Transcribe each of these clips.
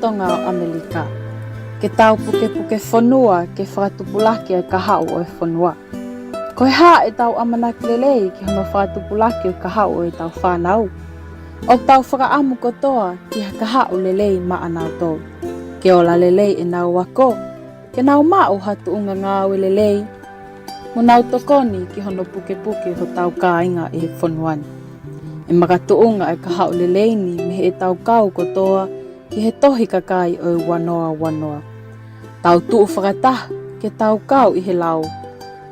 Tonga o Amerika. Ke tau puke whanua ke whakatupulaki ai ka hao o e whanua. Ko he haa e tau amanaki lelei ki hono whakatupulaki o ka hao e tau whanau. O tau whakaamu kotoa ki ha ka hao lelei maanau tō. Ke ola lelei e nau wako. Ke nau mao hatu unga ngāwe lelei. Mo nau tokoni ki hono puke ho tau kāinga e he whanuani. E makatuunga e ka hao lelei ni me he e tau kau kotoa ki he tohi kakai o wanoa. Tau tuu whakatah ke tau kau i he lau.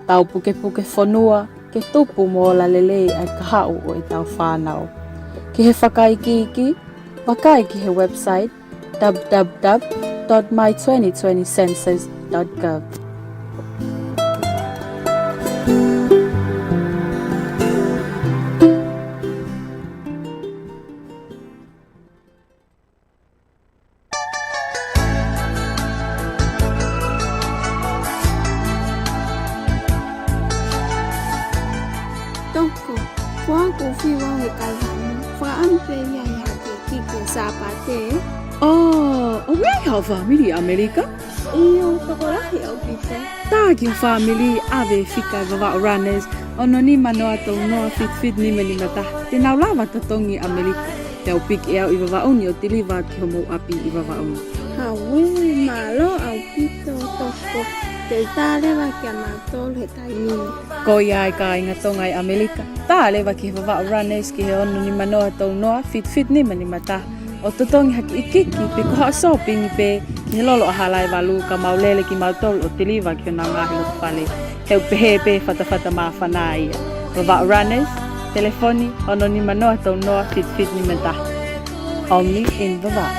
Tau puke whanua ke tupu mo la lelei ai ka hao o e tau whanau. Ki he whakaiki, wakai ki he website www.my2020census.gov. Toko, wako fiwa he kalhamu, whaampe ia hake kike sapate. Oh, o ngai hao family Amerika? Iyo tokorahi au pite. Tāki family ave fika vava runners ono ni manoa tau noa fit ni mata. Te nau lava tatongi Amerika. Te au pik e au i vava oni o te liva ki homo api i vava oni. Hawe malo au pito toko. Te tālewa kia mātol he taimini. Ko ia ai ka inga tonga i Amerika. Tālewa ki he vava runners ki he ono ni manoa tau noa fit ni mata. O totongi haki ikiki pe ko haa shopping pe ki he lolo a halai walu ka maulele ki mautol o te liva ki o nā ngahi o te whale. Heu pehe pe whatawhata maa whanā ia. Vava runners, telefoni, ono ni manoa tau noa fit ni mata. Only in Vava.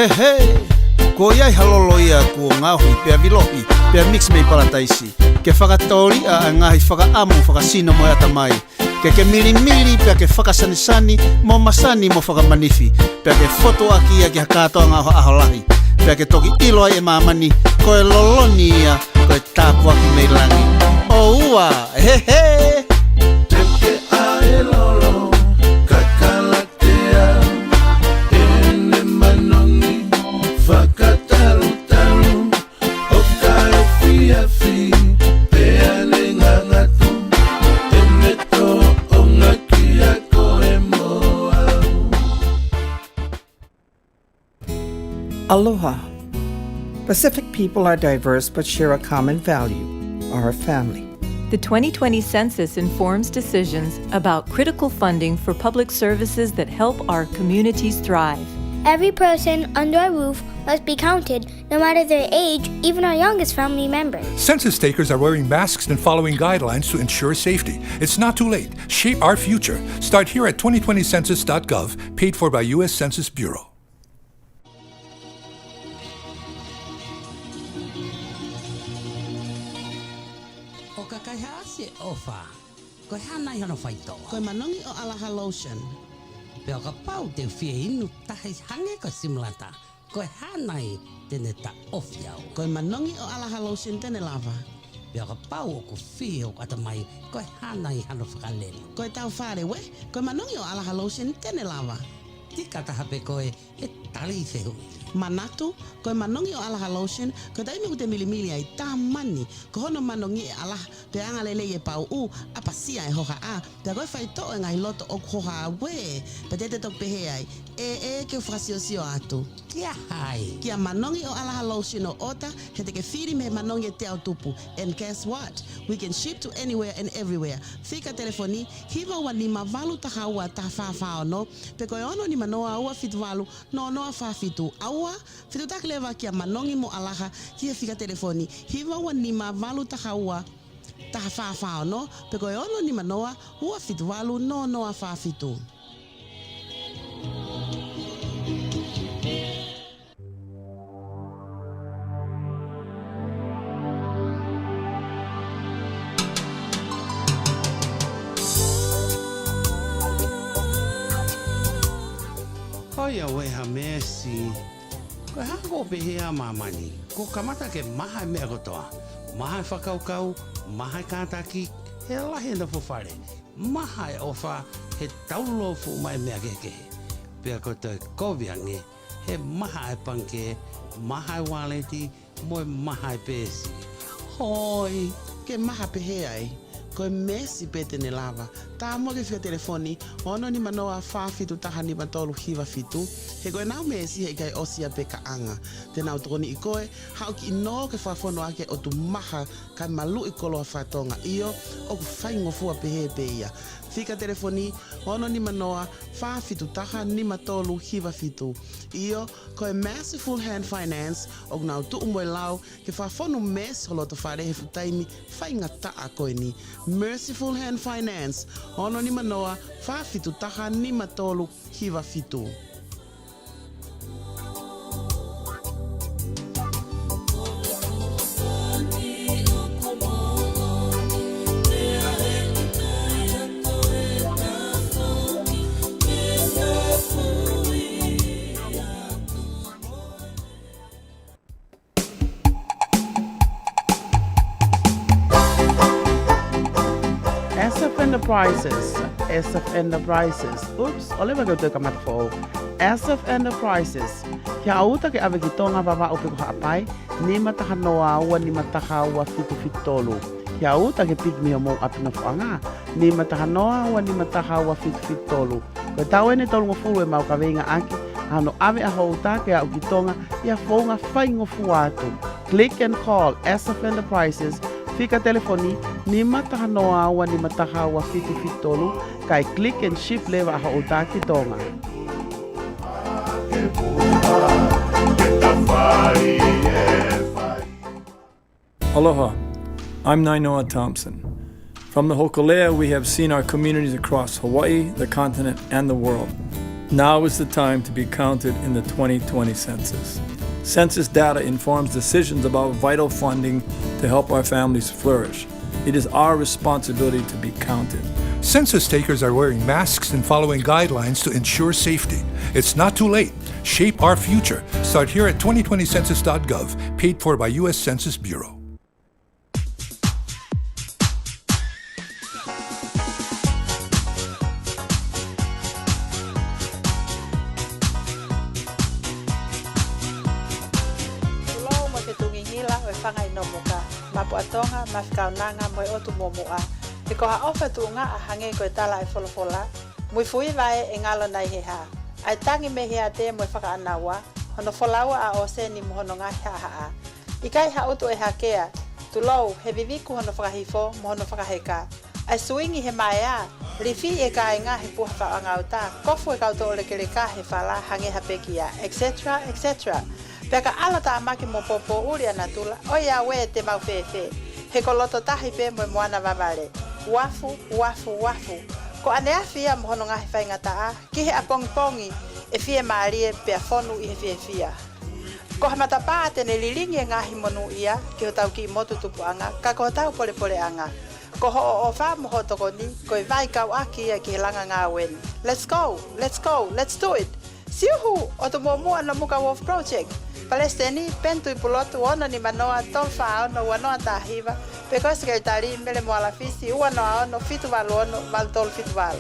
He, ko iai halolo ia ko ngahui pea vilohi, pea mix mei palataisi. Ke whakatauri a ngahi whakaamu whakasino mo ata mai. Ke mili pea ke whakasanisani mo masani mo whakamanifi. Pea ke foto aki ia ke hakatoa ngā aholahi. Pea ke toki ilo ai e mamani, ko e loloni ia, ko e tāpu aki mei langi. O ua, he. Teke a e lolo, kakalatea, ene manongi. Whakataru, o kai fiafi, pea ne ngangatu, e meto o ngaki a koe moau. Aloha. Pacific people are diverse but share a common value, our family. The 2020 census informs decisions about critical funding for public services that help our communities thrive. Every person under a roof must be counted, no matter their age, even our youngest family members. Census takers are wearing masks and following guidelines to ensure safety. It's not too late. Shape our future. Start here at 2020census.gov, paid for by U.S. Census Bureau. O ka kaiha se ofa. Ko hana i hana whaitoa. Koe manongi o alaha lotion. Pea ka pau te whia inu tahi hange ko simlata. Ko hanai tene ta ofiau. Koe manongi o alaha lotion tene lava. Pea ka pau o ko whia o kata mai. Ko hanai hana whakalele. Koe tau whare we. Koe manongi o alaha lotion tene lava. tika taha pe koe he tali fehu. Manatu, koe manongi o alaha lotion, ko taimi ku te milimili ai tā mani, ko hono manongi e alaha, te anga lele e pau u, apa sia e hoha a, te koe whai to e ngai loto o hoha a we, pa te tok pehe ai, ke whakasio sio atu. Kia hai. Kia manongi o alaha lotion o ota, he te ke whiri me manongi e te au tupu, and guess what? We can ship to anywhere and everywhere. Fika telefoni, hiva wa ni mavalu taha ua ta whawhao no, pe koe ono ni manoa ua fitwalu, no noa whawhitu aua, fitu takleva kia manongi mo alaha, kia fika telefoni, hiva wa ni mavalu taha ua taha whawhao no, pe koe ono ni manoa ua fitwalu, no noa whawhitu. Koia weha mesi. Koe hako pehe a mamani. Ko kamata ke maha e mea kotoa. Maha e whakaukau, maha e kātaki, he lahi na whawhare. Maha e ofa, he taulo fu mai mea kekehe. Pea koto e koviange, he maha e panke, maha e waleti, moe maha e pesi. Hoi, ke maha pehe ai. Koe mesi pete ne lava. Tā mo ke whia telefoni, ono ni manoa whawhitu taha ni matolu hiva fitu. He koe nau mesi he kai osia pe ka anga. Te nau tokoni i koe, hau ki ino ke whawhono ake o tu maha kai malu i koloa whatonga iyo, o ku whaingofua pehe pe ia. Fika telefoni, ono ni manoa whawhitu taha ni matolu hiva fitu. Iyo, koe Merciful Hand Finance, o nau tu umoe lau, ke whawhono mesi holoto whare he futaimi whainga taa koe ni. Merciful Hand Finance, ono ni manoa whawhitu taha ni matolu hiva fitu. SF Enterprises. Oops, ole waka te kamata fo. SF Enterprises. Kia auta ke ave ki tonga wawa upe ko haapai, ni mataha noa ua ni mataha ua fitu fitolu. Kia auta ke pigmi o mo apina whanga, ni mataha noa ua ni mataha ua fitu fitolu. Koe tau ene tolu ngofulu e mau ka veinga aki, ano ave a houta ke au ki tonga, ia whaunga whaingofu atu. Click and call SF Enterprises. Fika telefoni, ni mataha noa ua ni mataha ua fitu fitolu, kai click and ship lewa a houta ki tonga. Aloha, I'm Nainoa Thompson. From the Hokulea, we have seen our communities across Hawaii, the continent, and the world. Now is the time to be counted in the 2020 census. Census data informs decisions about vital funding to help our families flourish. It is our responsibility to be counted. Census takers are wearing masks and following guidelines to ensure safety. It's not too late. Shape our future. Start here at 2020census.gov, paid for by U.S. Census Bureau. Mapu atonga, mafikaunanga, moe otu momua. E ko haofa tuunga a hange koe tala e folofola. Mui fui vai e ngalo nai heha. Ai tangi me hea te moe whaka anawa. Hono folaua a ose ni muhono ngā hea haa. Ikai hautu e hakea. Tulou, he viviku hono whakahifo, mohono whakaheka. Ai suingi he mai a. Rifi e ka e ngā he puha wha angauta. Kofu e kauto ole kere ka he whala hange hapekia, etc. etc. Peka alata amaki mo popo uri anatula, oia we te mau fefe. He koloto tahi pe mo moana vavale. Wafu, wafu, wafu. Ko anea fia mohono ngahi whaingata a, ki he apongi e fie maarie pe a fonu i he fie fia. Ko hamata paa tene lilingi e ngahi monu ia, ki ho tau ki motu tupu anga, ka ko tau pole pole anga. Ko ho o wha moho toko ni, ko i vai kau aki ia ki he langa ngā weni. Let's go, let's go, let's do it. Siuhu, o to mua na muka Wolf Project. Palestini, pentu i pulotu ono ni manoa tolfa ono wanoa tahiva, peko se tali mele moala fisi uano ono fitu valu ono val tol fitu valu.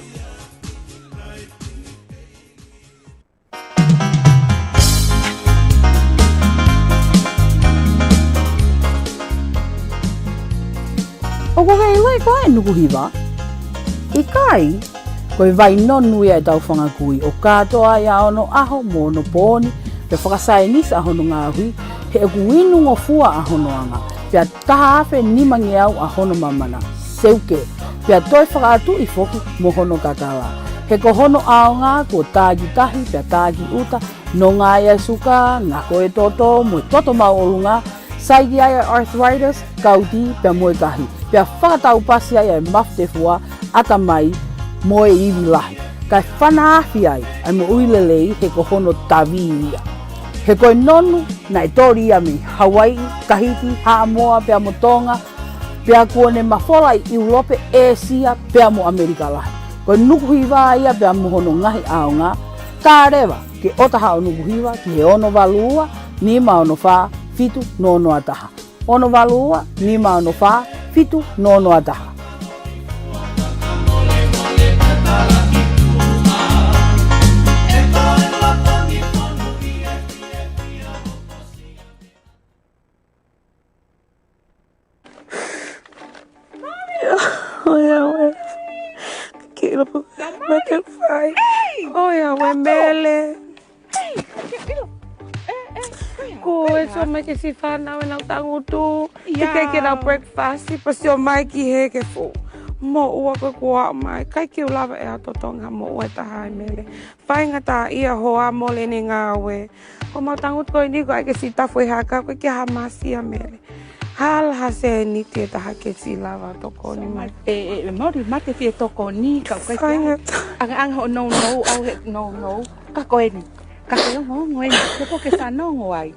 O ko hei lai kai nuku hiwa. I kai, koe vai nonu ia e tau whangakui. O katoa ia ono aho mo no pōni. Pe whakasai nisa ahono ngā hui. He e kuinu ngofua ahono anga. Pea taha awhe nimangi au ahono mamana. Seuke. Pea toi whakaatu i foki mo hono kakala. He ko hono aonga ko tāgi tahi pea tāgi uta. No ngā ia suka, ngā koe toto, mo toto maolunga. Saigi ai arthritis, kauti, pea moe kahi. Pea whakatau pasi ai mafte fua, ata mai, moe iwi lahi. Kai whanaafi ai mo uilelei he ko hono tawiria. He koe nonu, nai tori ia mi Hawaii, Tahiti, Haamoa, pea mo Tonga, pea kuone mafola i Europe, Asia, pea mo Amerika lahi. Koe nuku hiwa ia pea mo hono ngahi aonga, tā rewa, ke otaha o nuku hiwa, ki he ono walua, ni ma ono wha, fitu no no ataha. Ono walua, ni ma ono wha, fitu no no ataha. Mele. Ko e so mai ke si whanau e nau tangutu. Ke ke nau breakfast. I pasi o mai ki he ke fu. Mo ua ko kua mai. Kai ki ulawa e ato tonga mo ua taha e mele. Whainga tā ia hoa mole ni ngā we. Ko mau tangutu ko ni ko ai ke si tafu e haka. Ko ke hamasi a mele. Hal hase ni te taha ke si lava toko ni mai. Mauri mate fie toko ni kau kai kia. Anga ho no au he no. Ka koe ni. Ka koe ngongo e ni. Ke po ke whanongo ai.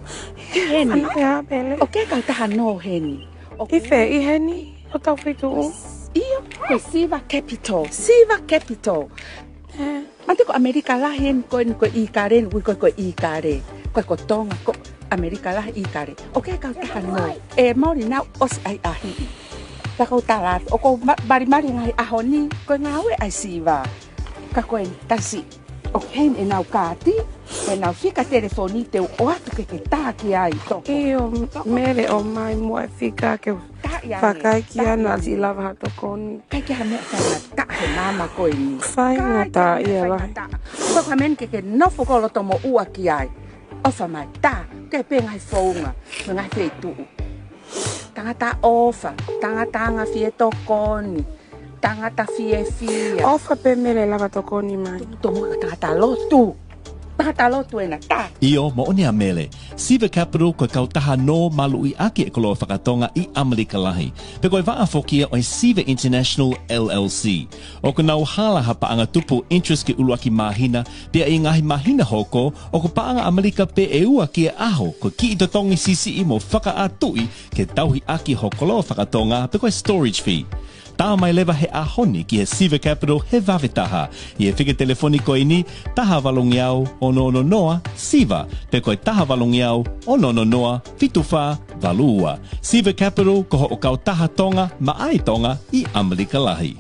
He ni. Ana pele. O ke kau taha no he ni. I fe i he ni. O tau whitu u. Ia koe Siva Capital. Siva Capital. Mante ko Amerika lahi ni koe i kare. Koe i kare. Koe ko Tonga ko Amerika lahi i kare. O ke kau taha no. E mauri nau os ai ahi. Ka kau talat. O ko mari ngai aho ni. Koe ngawe ai Siva. Ka koe tasi. O hen e nau kāti. E nau fika telefoni te o atu ke tāki ai toko. Iyo mele o mai mua e fika ke whakai ki ana si lava hato koni. Kai ki hame whainga ta he nama koe ni. Whainga ta ia lai. Koe kamen ke nofo kolo tomo ua ki ai. Ofa mai ta. Ke pengai whaunga. Ngai whei tuu. Tangata ofa. Tangata fie tokoni. Tangata fie fia. Ofa pe mele lava tokoni mai. Tomo tangata lotu. Tangata lotu ena ta. Io mo onea mele. Siva Capital koe kau taha no malu i ake e koloa whakatonga i Amerika lahi. Pe koe waa fokia o Siva International LLC. O ko nau halaha paanga tupu interest ke uluaki mahina, pia i ngahi mahina hoko, o ko paanga Amerika pe e ua ki e aho, ko ki i totongi sisi i mo whaka atui ke tauhi aki hokoloa whakatonga pe koe storage fee. Tā mai lewa he ahoni ki he Siva Capital he wawetaha. I e whika telefoni koe ni, taha walongi au o no noa, Siva. Pe koe taha walongi au o no noa, fituwha, walua. Siva Capital koho o kau taha tonga, maai tonga i Amerika lahi.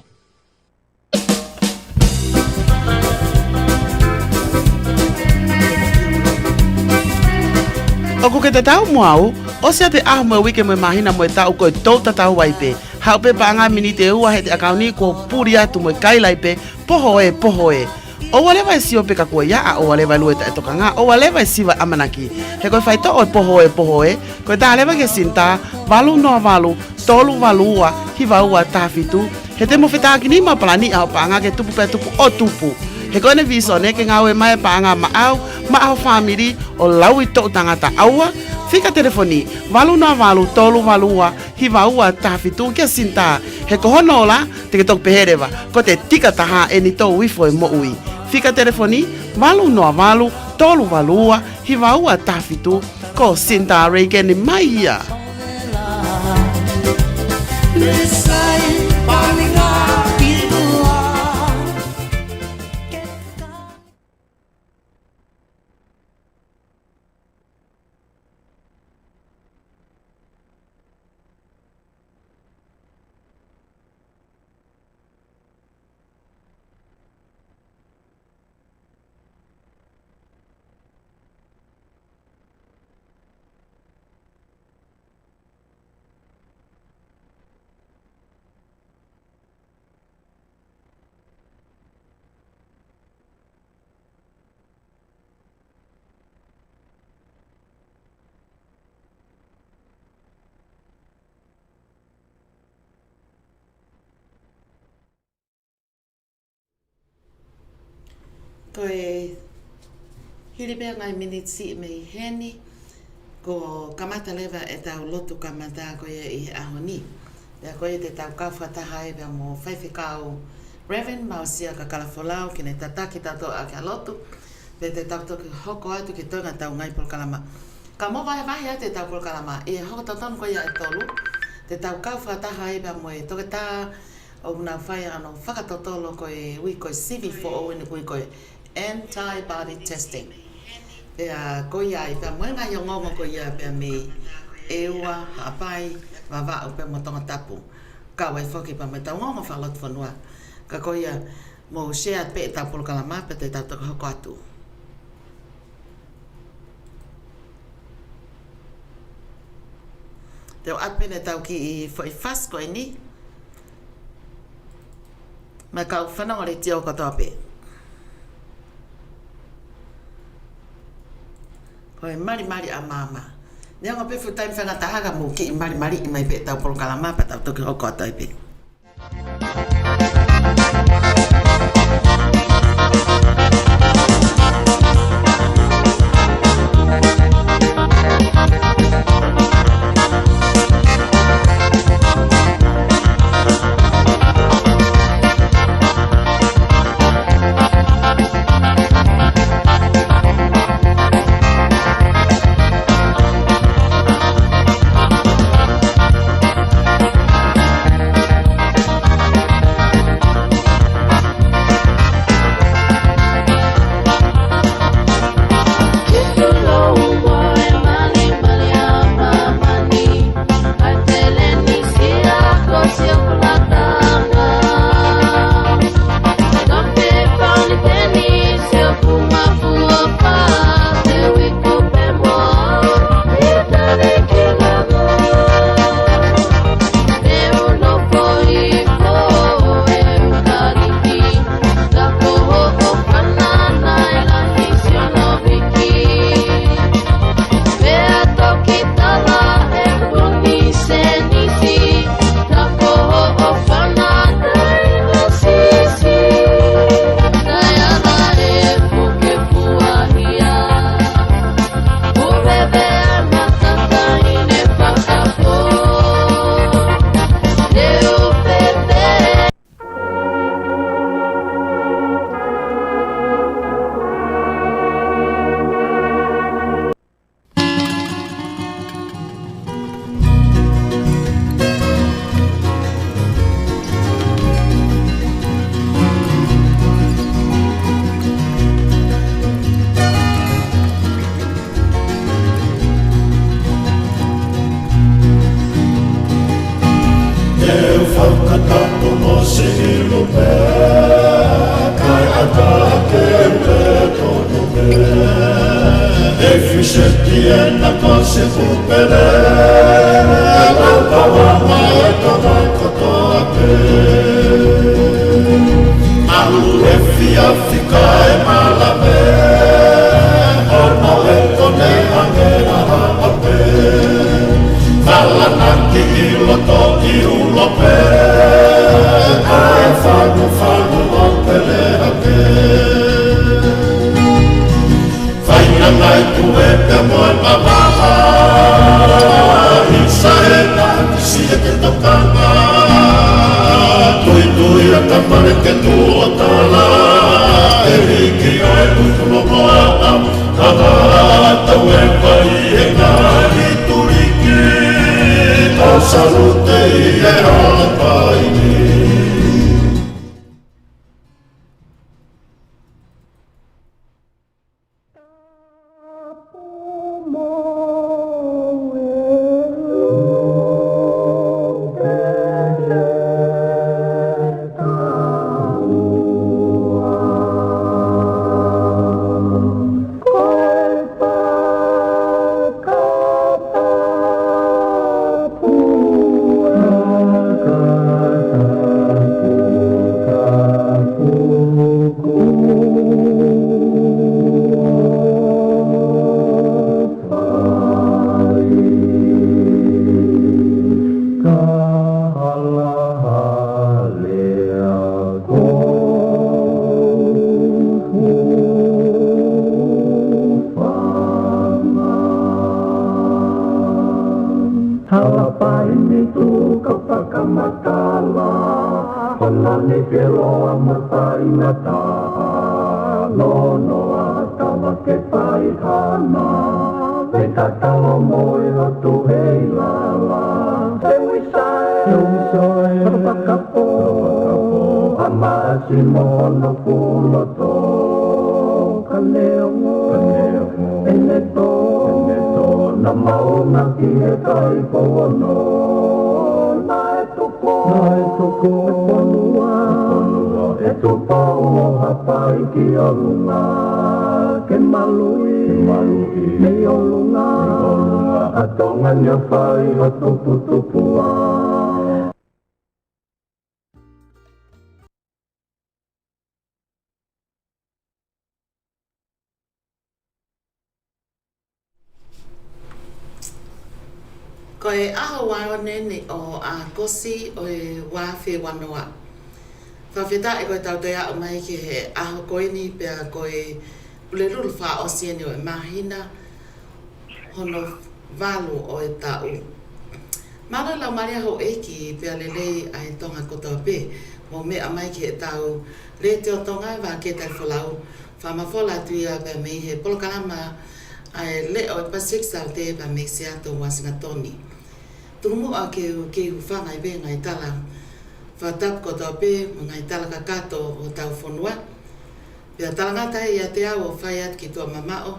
O ko ke te tau moau, o sea te aho mo wike mo mahina mo e tau koe tau tatau waipe. Hau pe paanga mini te ua he te akauni ko puri atu mo e kailai pe, poho e. O walewa e sio pe ka kua yaa, o walewa e lueta e toka ngā, o walewa e siwa amanaki. He koe whaito o e poho e, koe tā lewa ke sinta, walu noa walu, tolu walua, hiwa ua tāwhitu. He te mo whetaki ni mapalani au paanga ke tupu pe tupu o tupu. He koe ne viso ne ke ngau e mai paanga maau whamiri o lau i tau tangata aua. Fika telefoni, walu noa walu, tolu walua, hiwa ua tāwhitu kia sinta. He kohono ola, te ke tok peherewa, ko te tika taha e ni tau wifo e moui. Fika telefoni, walu noa walu, tolu walua, hiwa ua tāwhitu, ko sinta reike ni mai ia. e hilipea ngai minitsi me i heni ko kamata lewa e tau lotu kamata ko i ahoni. Pea koe te tau kawhataha e pea mo whaiwhikau Reverend Mausia ka Kala Folau ki ne tataki tato a kia lotu. Pea te tau toki hoko atu ki toinga tau ngai polkalama. Ka mo vahe a te tau polkalama. I hoko tatonu ko ia e tolu. Te tau kawhataha e pea mo e toke tā o una whai ano whakatotolo ko e ui ko e CV4O ini kui ko e antibody testing. Pea ko ia i pea moe ngai o ngongo ko ia pea me eua hapai wawau pea mo tonga tapu. Ka wai whoki pa me tau ngongo whalot whanua. Ka ko ia mo share pe e tau polkalama pe te tau toka hoko atu. Te o atpene tau ki i fwoi fas ko e ni. Ma kau whanau le tio katoa pe. Ko e mari a mama. Nia ngā pe full time whanatahaga mō ki i mari i mai pe tau polkalama pa tau toki hoko atu pe. mai ni tu ka whakamatala Hona ni ke loa matai na tā No noa tawa ke pai hana Ve tatalo moi o tu hei lala He wisai Whakapo Amasi mono kuloto Kaneo Eneto Na mauna ki e kai pono Na e tuko E ponua E tupo o hapai ki olunga Ke malui Me olunga Atonga nia whai o tupua Ko e aho wao nene o a kosi o e wawhi wanoa. Whawhita e koe tau te ao mai ki he aho koe ni pia koe ulelulu wha o siene o e mahina hono walu o e tau. Mana lau maria ho eiki pia lelei a e tonga kotoa pe mo mea mai ki he tau le te o tonga Vake Tali Folau whamafola tuia pia mei he polokalama ai le o Pacific South te pa me Seattle Washington. Tumu a ke whanga i be ngai tala whatap ko tau pe ngai tala ka kato o tau whonua. Pia talangata i a te au o whaiat ki tua mamao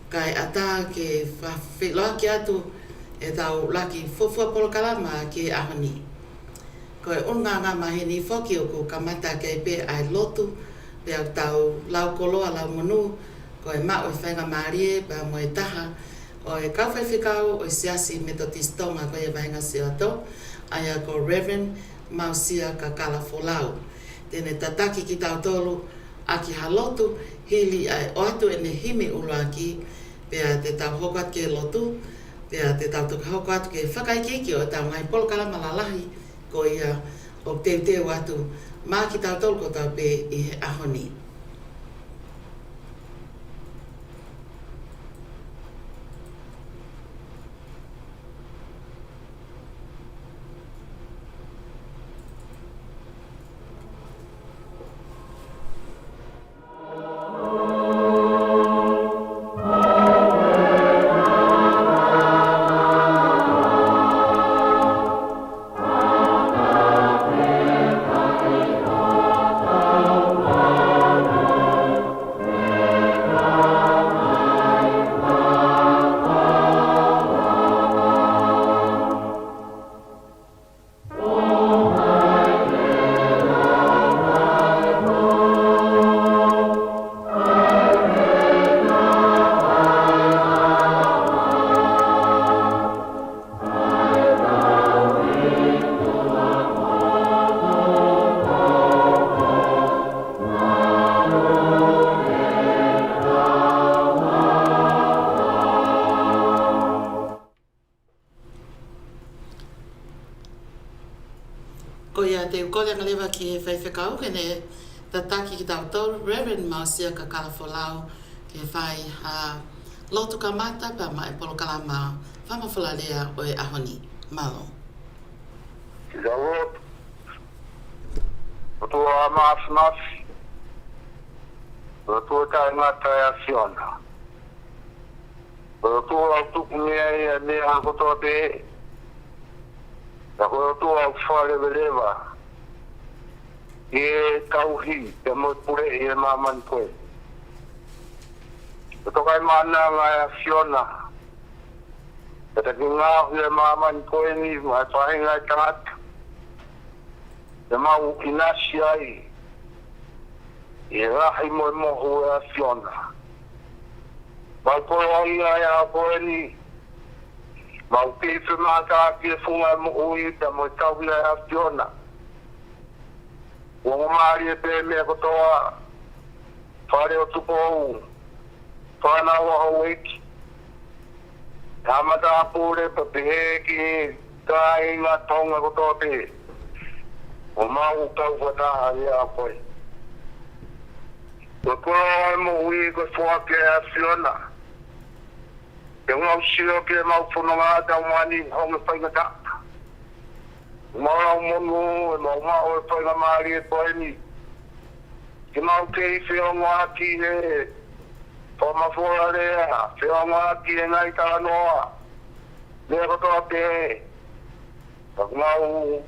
kai ata ke whawhiloa ki atu e tau laki fufua polokalama ki ahoni. Ko e unga ngā mahini whoki o ko kamata kei pe ai lotu pia tau lau koloa lau monu ko e mao e whainga maarie pa mo e taha o e kawhai whikau o e siasi Methodist Tonga ko e vainga Seattle aia ko Reverend Mausia Kakala Folau. Tene tataki ki tau tolu aki halotu hili ai o atu e ne himi uluaki pia te tau hokat ke lotu pia te tau tuka hokat ke whakaikiki o tau ngai polokalama lalahi ko ia o teu atu mā ki tau tolu ko tau pe i he ahoni. Ko ia te ukoleanga lewa ki he whaiwhekau kene tataki ki tau tau Reverend Mausia Kakala Folau ke whai ha lotu kamata pa mai polokalama whamawhalalea o e ahoni. Malo. Ia o tua mafi o tua kai ngata e asiona o tua tukumia e ne hankotoa pe na ko tua whare veleva e tauhi e mo pure e maman koe o tokai mana ngai asiona e te ngāhu e maman koe ni mai whahinga e tangata e mau inasi ai e rahi mo mohu e asiona mai koe ai ai a koe ni mau keife mata ki e funga mo ui te mo tauhi e asiona o maari e pe mea kotoa whare o tupo au whana o hau eki Tamata apure pa pehe ki kai ngā tonga kotoa pe o mau kau whataha rea a koe o koe mo ui ko whake a siona e ngau sio ke mau whanonga tau mani honga whaingata Mau monu e mau mao e whainga maari e toi ni. Ke mau kei whio ngā ki e whamawhora rea, whio ngā ki e ngai tā noa. Lea kotoa te e. Tak mau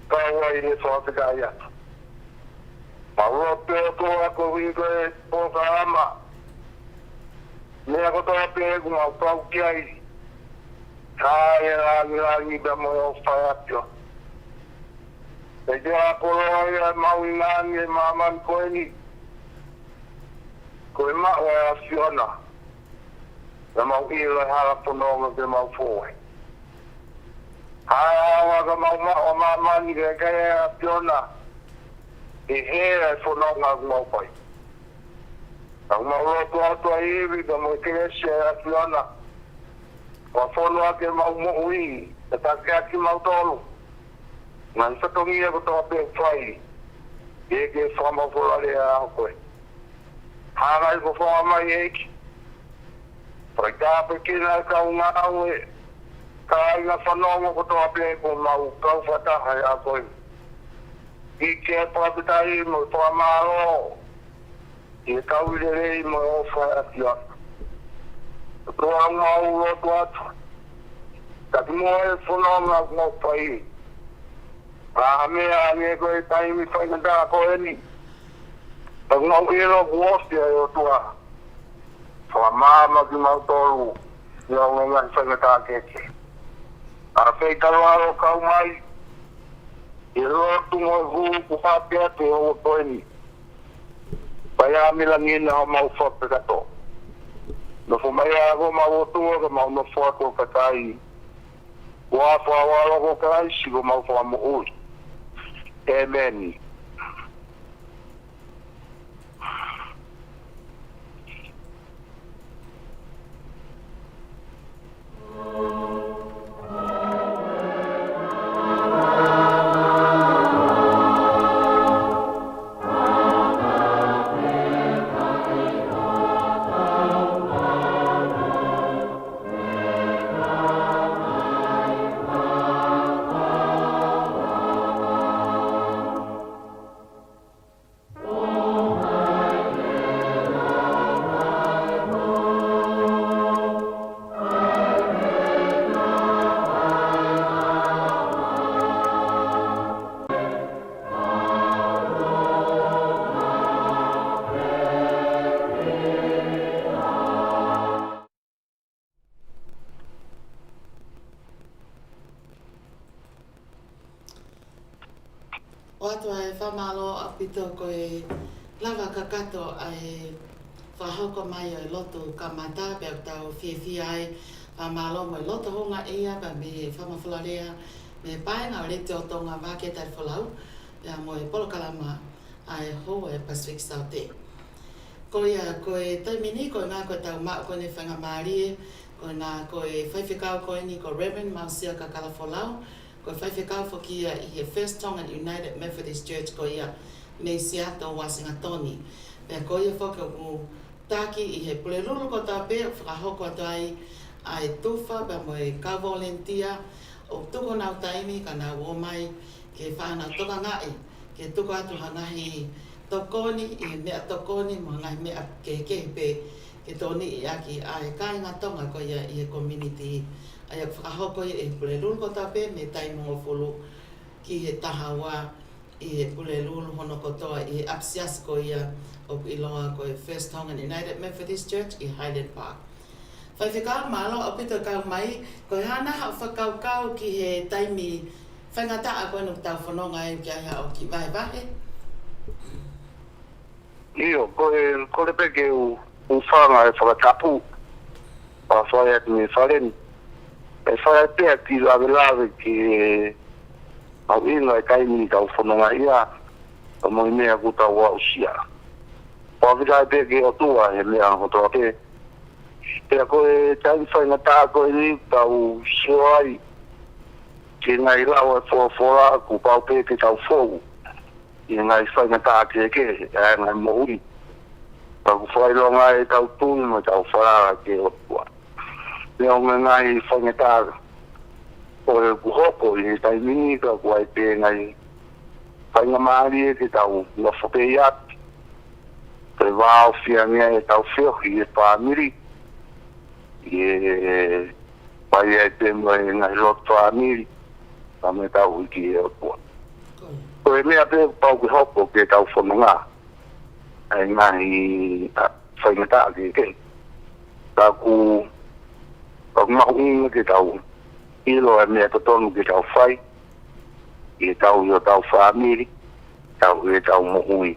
kaua i ne whaatika ia. Maua pēo toa ko wiko e pōka ama. Lea kotoa te e ku mau kau ki ai. Kai e rangi bea mo o whaatio. E te a koroa ia mau i ngāni e māman koe ni. Koe mao e a Fiona. E mau i le hala pononga te mau fōe. Hawa ka mau mao māmani ke kei e a Fiona. E hea e whanonga ku mau pai. Ang mau roto atua iwi ka mo kiresi e a Fiona. Wa whono ake mau mohui, e take aki mau tolu. Ngan satongi e kotoa pe whai, e ke whamawhorare a au koe. Hāngai ko whawa mai eiki. Pai kāpe kina ka unga au e, ka inga whanonga kotoa pe ko mau kau whataha e a koe. I ke pāpitai mo toa māro, i e kau irerei mo o whai ati atu. Toa mau roto atu. Kati mua e whanonga mau pai. Raha mea nge koe taimi whainga koe ni. Tak mau ero kuostia e o tua. Wha māma ki mau tolu. Ni o ngai whainga keke. A whei karuaro kau mai. I rotu ngoi huu ku hapea te o koe ni. Pai a mila ngina o mau whape kato. No fo mai a go mau tua ka mau no fo ko katai. Wa fo wa ko kai si go mau fo mo ui. Amen. Whamalo a pito koe lava kakato ai whahauko mai o loto kamata peo tau whiawhia ai whamalo mo loto honga ia pa me whamawhalarea me paenga o rete o Tonga Vake Tali Folau pea mo e polokalama ai ho e Pacific South. Koe taimini koe ngā koe tau mao koe ne whanga maari koe nā koe whaiwhikau koe ni ko Reverend Mausia Kakala Folau. Ko whaiwhikau whoki ia I he First Tongan United Methodist Church ko ia me Seattle, Washingtoni. Pea ko ia whoki o tāki I he pulelulu ko tā pēr whakahoko atu ai tuwha pea mo e ka volunteer o tuko nau taimi ka nā wō mai ke whanau toka ngai ke tuko atu hangahi tokoni I mea tokoni mo hangahi mea ke ke tōni I aki ai kai ngā tonga ko ia I he community ai whakahoko I e pulelulu ko tape me taimo o fulu ki he tahawa I he pulelulu hono kotoa I he apsias ko ia o iloa ko e First Tongan United Methodist Church I Highland Park. Whaiwhikau malo o pito kau mai ko e hana hau whakaukau ki he taimi whaingata a koe nuk tau whanonga e kia hea o ki vahe. Io, ko le peke u whanga e whakatapu. Pa whae atu me whareni. E whae pēr ki lawe ki au inga e kaimini tau whanonga ia o moi mea kuta ua usia. Pa whika e pēr ki o tua he mea hotoa pē. Pēr koe taimi whainga tā koe ni tau sioai ki ngai lau e whora ku pau pē ki tau whogu. I ngai whainga tā ki e ke e ngai mohui. Pa ku whailonga e tau tūni mo tau whara ki o tua. Leo me ngai whangetara. o kuhoko i taimini ka kua te ngai whainga maari e te tau na whapei ati. Te wāo whia mea e tau whiohi e pāmiri. E pai e te mua e ngai roto pāmiri. Ta me tau iki e o kua. Ko e mea te pau ki hoko ke tau whanunga. E ngai whainga taa ke ke. Ta ku mahu inga ke tau ilo e mea totonu ke tau whai. I tau yo tau whamiri. Tau e tau mohui.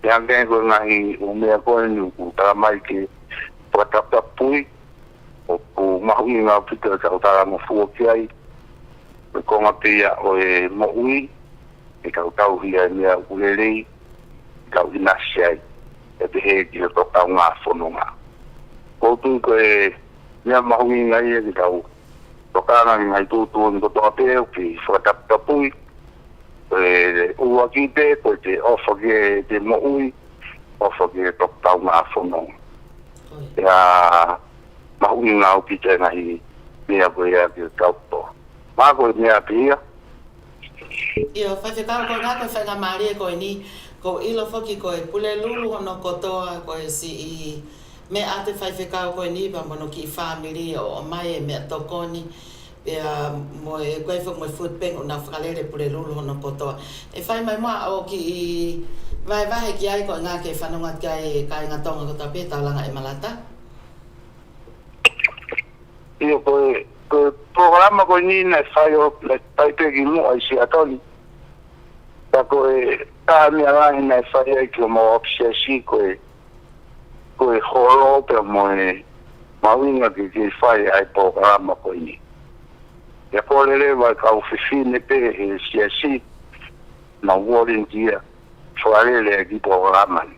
Te angen ko ngahi o mea koe ni ku taramai ke patapapui. O ku mahu inga pita tau tarama fua kiai. E konga pia o e mohui. E tau hia e mea ulelei. Tau inasi ai. E te he ki o tau ngā whanonga. Koutu ko e mea mahu inga i e ki tau. Tokana ni ngai tūtu ni kotoa pēo ki whakatapapui. Ua ki te, ko te ofa ke te moui, ofa ke tau ngā whanonga. Ia mahui ngā uki te ngahi mea koe ea ki taupo. Mā koe mea pia. Ia, whaiwhekau koe ngā koe whainga maari e koe ni, ko ilo whaki koe pule lulu hono kotoa koe si i mea ate whaiwhekau koe ni, pa mono ki whamiri o mai e mea tokoni. Pea mo e koe whuk mo food bank o nā whakalere pure lulu hono kotoa. E whai mai moa o ki i vai ki ai koe ngā ke whanonga kai ngā tonga kotoa pē taulanga e malata? Ia koe programa koe ni nei whai o le taipeki mua i si atoni. Ta koe tā mea rai nei whai ai ki o mo obsesi koe horo pea mo e mawinga ki whai ai programa koe ni. Ia polele vai kau whiwhine pe e siasi na volunteer whalele ki programani.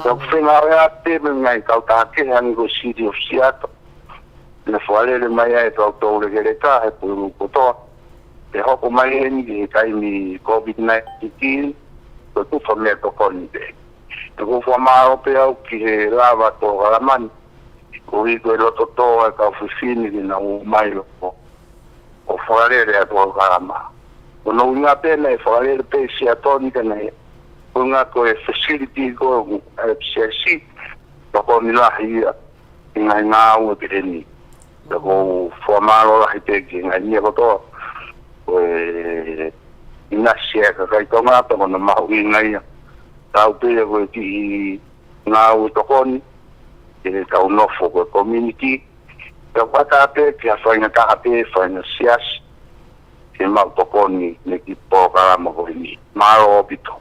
Ia whengawe a te me ngai kau tāke hangi ko City of Seattle. Na whalele mai ai tau tōre kere tā he puru kotoa. Te hoko mai heni ki taimi COVID-19 ko tuwha mea tokoni te. Te kuwha maro pe au ki he lava programani. Ko hiko e loto toa e kau whiwhine ki na umai loko. O whakarere a tō karama. O no ngā pēna e whakarere pē si atoni tēnei. O ngā koe facility ko e psiasi. Toko ni lahi ia. I ngai ngā ua pireni. Toko whamaro lahi teki. Ngai nia kotoa. Ko e inasi e kakai tō ngā toko na mahu i ngai ia. Tau pēa koe ki ngā ua tokoni. E tau nofo koe community. Ka wata ape ki a whainga ka ape whainga sias ke mau tokoni ne ki pōkarama koe ni. Maro opito.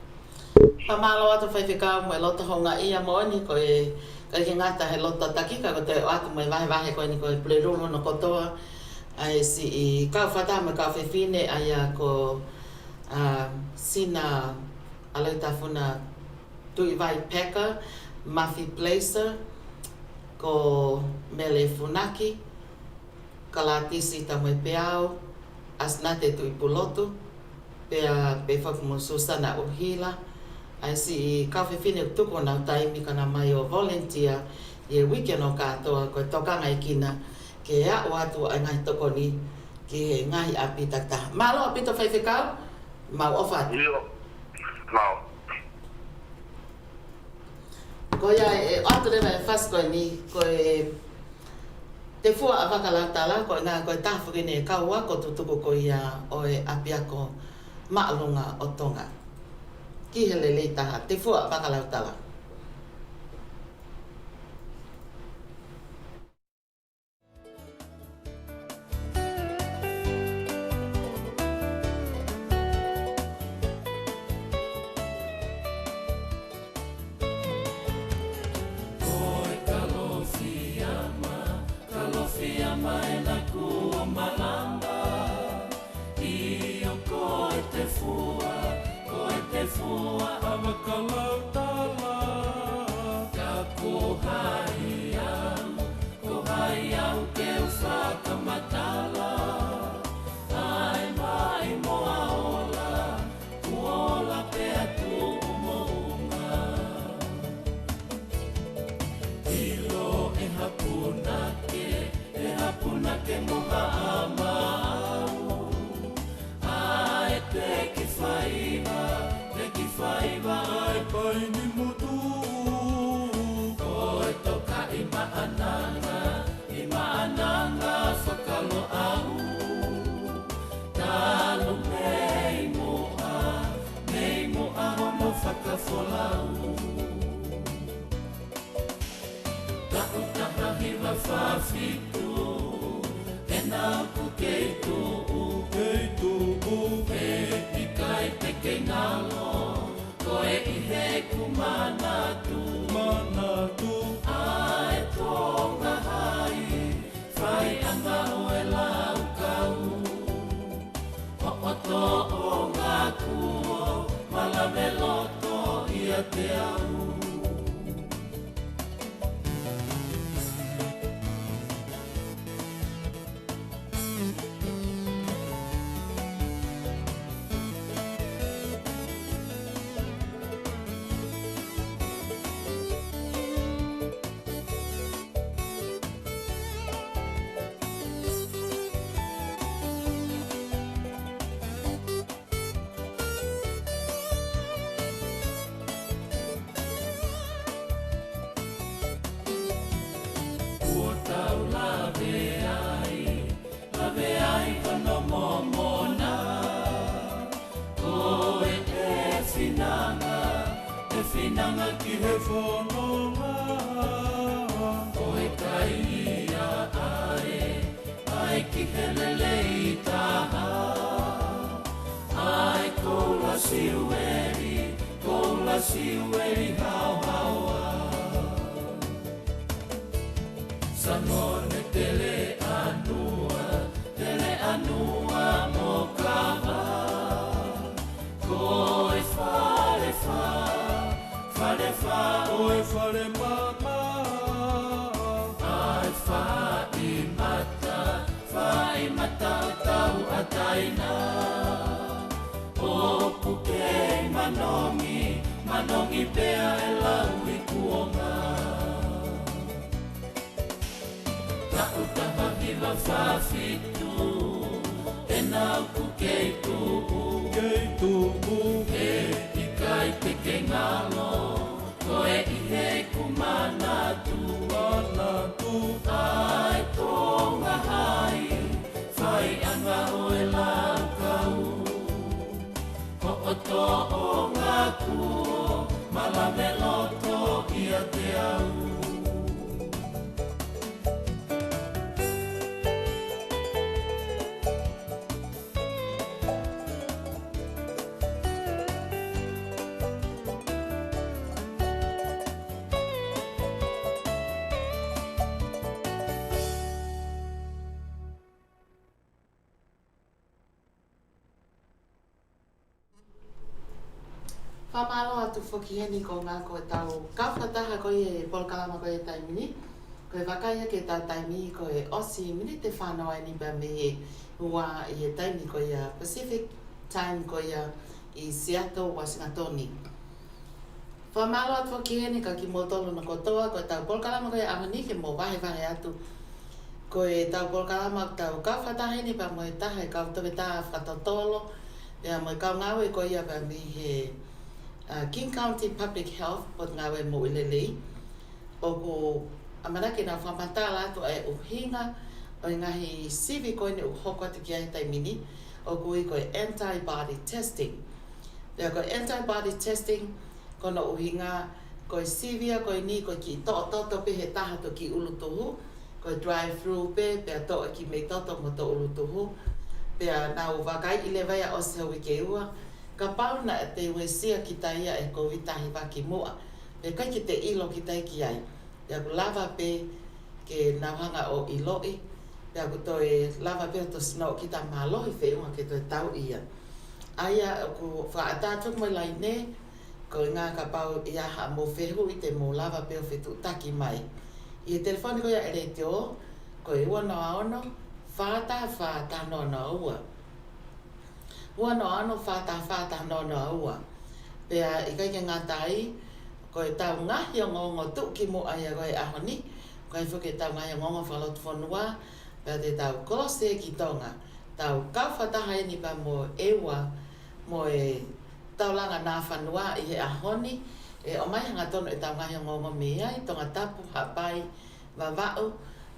Pa malo atu whaiwhekau mo e lota honga ia mo ni koe ki ngata he lota takika ko te atu mo e wahe koe ni koe pule rulu no kotoa. Ai si i kau whata me kau whewhine ai a ko sina alai tawhuna tui vai peka, Mafi Placer, ko Mele Funaki, Kalatisi Tamai Peao, Asnate Tui Pulotu, Pea Pefakumu Susana Uhila, ai si kawhewhine tuko nau taimi kana mai o volunteer i e weekend o katoa koe tokanga i kina ke ea o atu ai ngai toko ni ki he ngai api taktaha. Malo apito whaiwhekau? Mau ofat? Io, mau. Ko ia e atu rewa e whas koe ni, koe te fua a whakalautala, koe ngā koe tāwhukine e kaua, ko tutuku ko ia o e apiako maalunga o Tonga. Ki hele leitaha, te fua a whakalautala. Fua, avakalau tala. ni mutu Koe toka i maananga whakalo au Talo mei moa hono whakafolau Taku taha hiwa whawhitu E nau ku kei tuu E ikai te kei ngalo Koe i he ku manatu Ai tonga hai Whai anga oe lau kau Ho'oto o ngā kuo Malame loto ia te au Finanga ki he whanonga Koe kai ia ai ki he lele i taha Ai koula siueri hau haua Sanone tele anua mo kawa Koe whare oe whare mama Ai whai mata o tau ataina O pukei manongi pea e lau i kuonga Tau taha hiwa whawhitu E nau pukei tuu E ikai te kei ngalo Koe i he ku manatu Ai tonga hai Whai anga oe lau kau Ho'oto o ngā kuo Malame loto ia te au Whamalo atu whakiheni ko ngā koe tau kawhataha koe e polkalama koe taimini. Koe wakaia ke tau taimi koe osi mini te whanau ni ba me e ua i e taimi koe a Pacific Time koe a i Seattle, Washington. Whamalo atu whakiheni ka ki motolo na kotoa koe tau polkalama koe amani ke mo wahe atu. Koe tau polkalama tau kawhataha ni ba mo e taha e kautoke taha whatotolo. Pea mo e kau ngawe koe ia ba me he King County Public Health pot ngawe mo ilelei o ko amanake na whamatala atu e uhinga o ngahi sivi koe ne uhoko te kia taimini o ko i koe antibody testing. Pea koe antibody testing kono uhinga koe sivia koe ni koe ki toto pe he taha to ki ulutuhu koe drive-through pea to ki me toto mo to ulutuhu pea nau wakai ilewaya o se hui ke ua ka pauna e te uesia ki taia e ko vitahi waki mua. Pe kai ki te ilo ki tai ki ai. Pea ku lava pe ke nauhanga o iloi. Pea ku toi lava pe o to snow ki ta malohi wheunga ke toi tau ia. Aia ku whaatātuk mai lai ne, ko ngā ka pau ia ha mo whehu i te mo lava pe o whetu taki mai. I e telefoni ko ia e re te o, ko e ua noa ono, whātā no na ua. Ua no ano whātā no na ua. Pea i kai ke ngā tai, ko e tau ngahi o ngongo tuki mo aia koe ahoni, ko e whuke tau ngahi o ngongo whalot whanua, pea te tau kolose ki Tonga. Tau kawhataha ni pa mo ewa, mo e taulanga nā whanua i he ahoni, E o mai hanga tono e tau ngai ngongo mea i tonga tapu hapai wa wau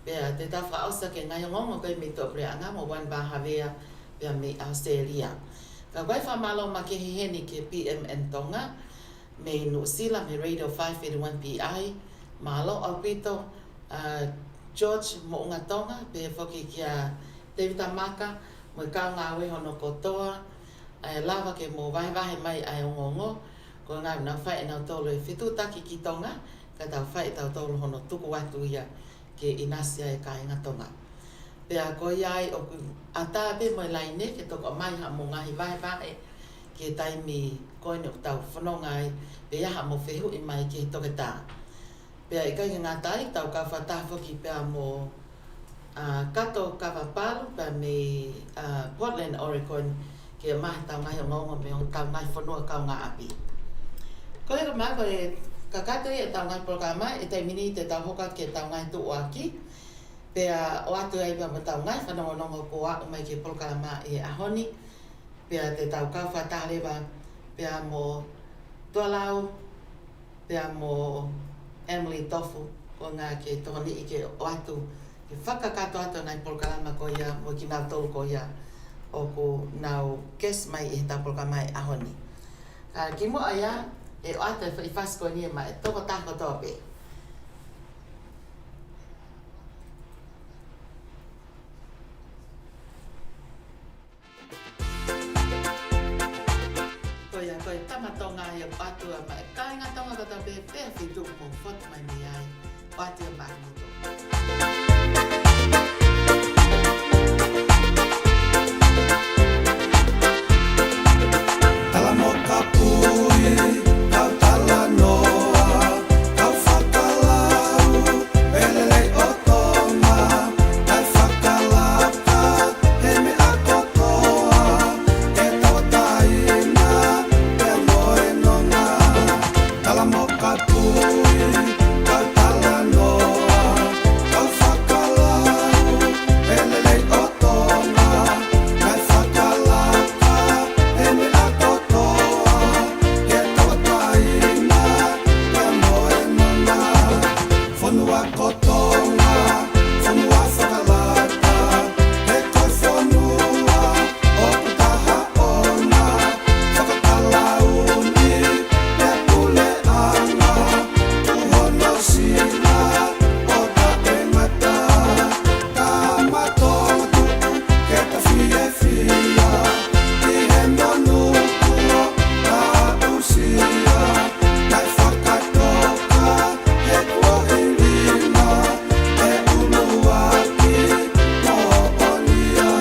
pea te tau whaosa ke ngai ngongo kai me tō preanga mo wan ba havea pea me Australia. Ka wai whamalo ma ke hiheni ke PMN Tonga me New Zealand me Radio 581 PI malo au pito George mo unga Tonga pe foki kia David Amaka mo ka ngā we hono kotoa lava ke mo vai mai ai ngongo ko ngā na whai nau tolo e whitu taki ki Tonga ka tau whai tau tolo hono tuku watu ia ke inasia e ka inga Tonga. Pea ko iai o ata pe mo laine ke toko mai ha mo ngahi vai ke taimi koine o tau whanongai pe ha mo whehu i mai ke toke tā. Pea i kai ngā tai tau ka whatafoki pea mo kato kawapalu pea me Portland, Oregon ke mahi tau ngahi o ngongo me o tau ngahi whanua kau ngā api. Ko e ka maa ko e kakato e tau ngahi programa e tai mini te tau hoka ke tau ngahi tu oaki pea o atu ai pea mo tau ngahi whanongonongo ko a mai ke programa e ahoni pea te tau kau whatarewa pea mo Tualau pea mo Emily Tofu o ngā ke tohoni i ke o atu ke whakakato atu nai programa ko ia mo ki nau tolu ko ia o ko nau kes mai i tau programa e ahoni. Ki mo aia e o atu i whasko ni mai toko tako tope. Ko e tamatonga i o atu a mai ka inga tonga kata pe pea whitu mo whot mai ni ai o atu a mai moto. Tala mo ka pui, kau tala noa, kau whakalau, pelelei o tonga, kai whakalaka, he me a kotoa, e tawa taina, pea moe nonga. Tala mo ka pui, kau tala noa, kau whakalau, pelelei o tonga, kai whakalaka, he me a kotoa, e tawa taina, pea moe nonga. Whanua kotonga, whanua whakalaka, he koi whanua, o putaha ona, whakatalauni, pea pule anga, uhono sila, o ta e ngata, ka matonga tuku, ke ta fie fia, i he nonu kua, ka usia, kai whakatoka, he kua ilina, e uluaki, mo onia.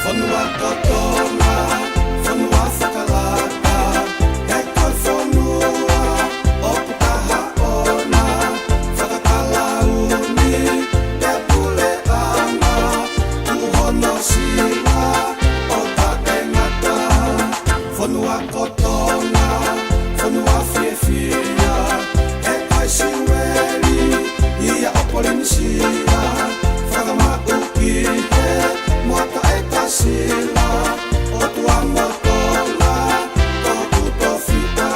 Whanua kotonga, whanua whakalaka, he koi whanua, o putaha ona, whakatalauni, pea pule anga, uhono sila, o ta e ngata. Whanua kotonga, whanua whiewhia, he kai siweri, ia o Polinisia, whakamauki he, moata e tasila, o tua motola, toku tofita,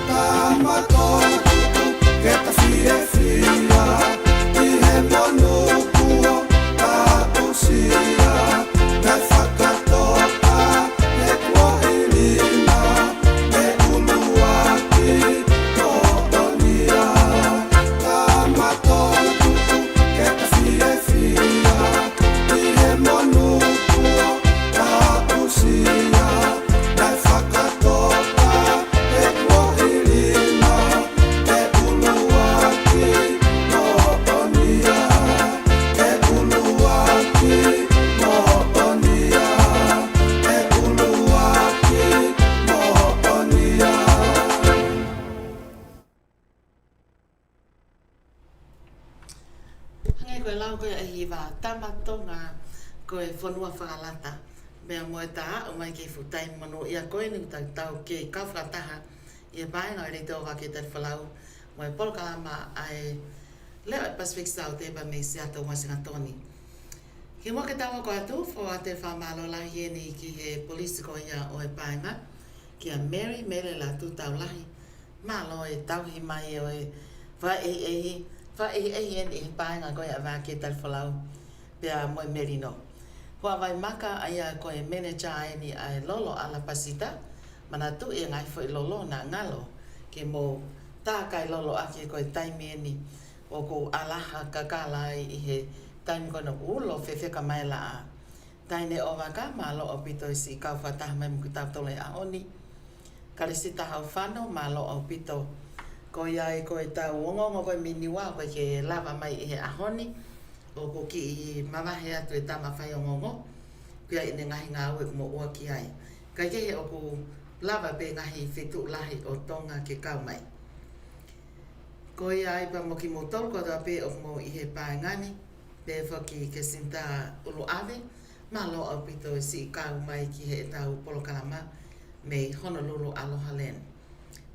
ka matola tuku, ke ta whiewhia, i he monukua, ka usia, kai whakatoka, he kua ilina, e uluaki, no onia, ka matola tuku, ke ta whiewhia, i he monukua, ka usia, kai whakatoka, he kua ilina, e uluaki, no onia, e uluaki, no onia, e uluaki, no onia. Hangai koe lau koe ahi wā tamatonga koe whanua whakalata Mea moe tā o mai ke futai mano ia koe ni tau ke kawhataha ia pai ngā rei tō Vake Tali Folau moe polkalama ai leo e Pacific South e ba me Seattle Washington. Ke mo ke tawa ko atu fo ate whamalo lahi e ni ki he polisi ko ia o e painga ki a Mary Mele la tu tau lahi malo e tauhi mai o e wha e he painga ko ia Vake Tali Folau pia moe Merino. Hua vai maka aia ko e manager ai ni ai lolo ala pasita mana tu e ngai foi lolo na ngalo ke mo ta kai lolo ake ko e taimi ni o ko alaha kakala i he taimi ko no ulo fefe ka mai la taine o waka malo o pito si ka fata mai mu ta tole a oni kalisita hau fano malo o pito ko ia ko e ta wongo ko mini wa ko ke lava mai i he ahoni o ko ki mawahe atu e tama whai o ngongo kia i ne ngahi ngā ue mo ua ki ai kai ke he o ko lava pe ngahi whetu lahi o Tonga ke kau mai ko ia ai pa mo ki mo tolu ko ta pe o mo i he pae ngani pe whaki ke sinta ulu ave ma lo au pito si kau mai ki he tau polokalama me Honolulu Aloha Land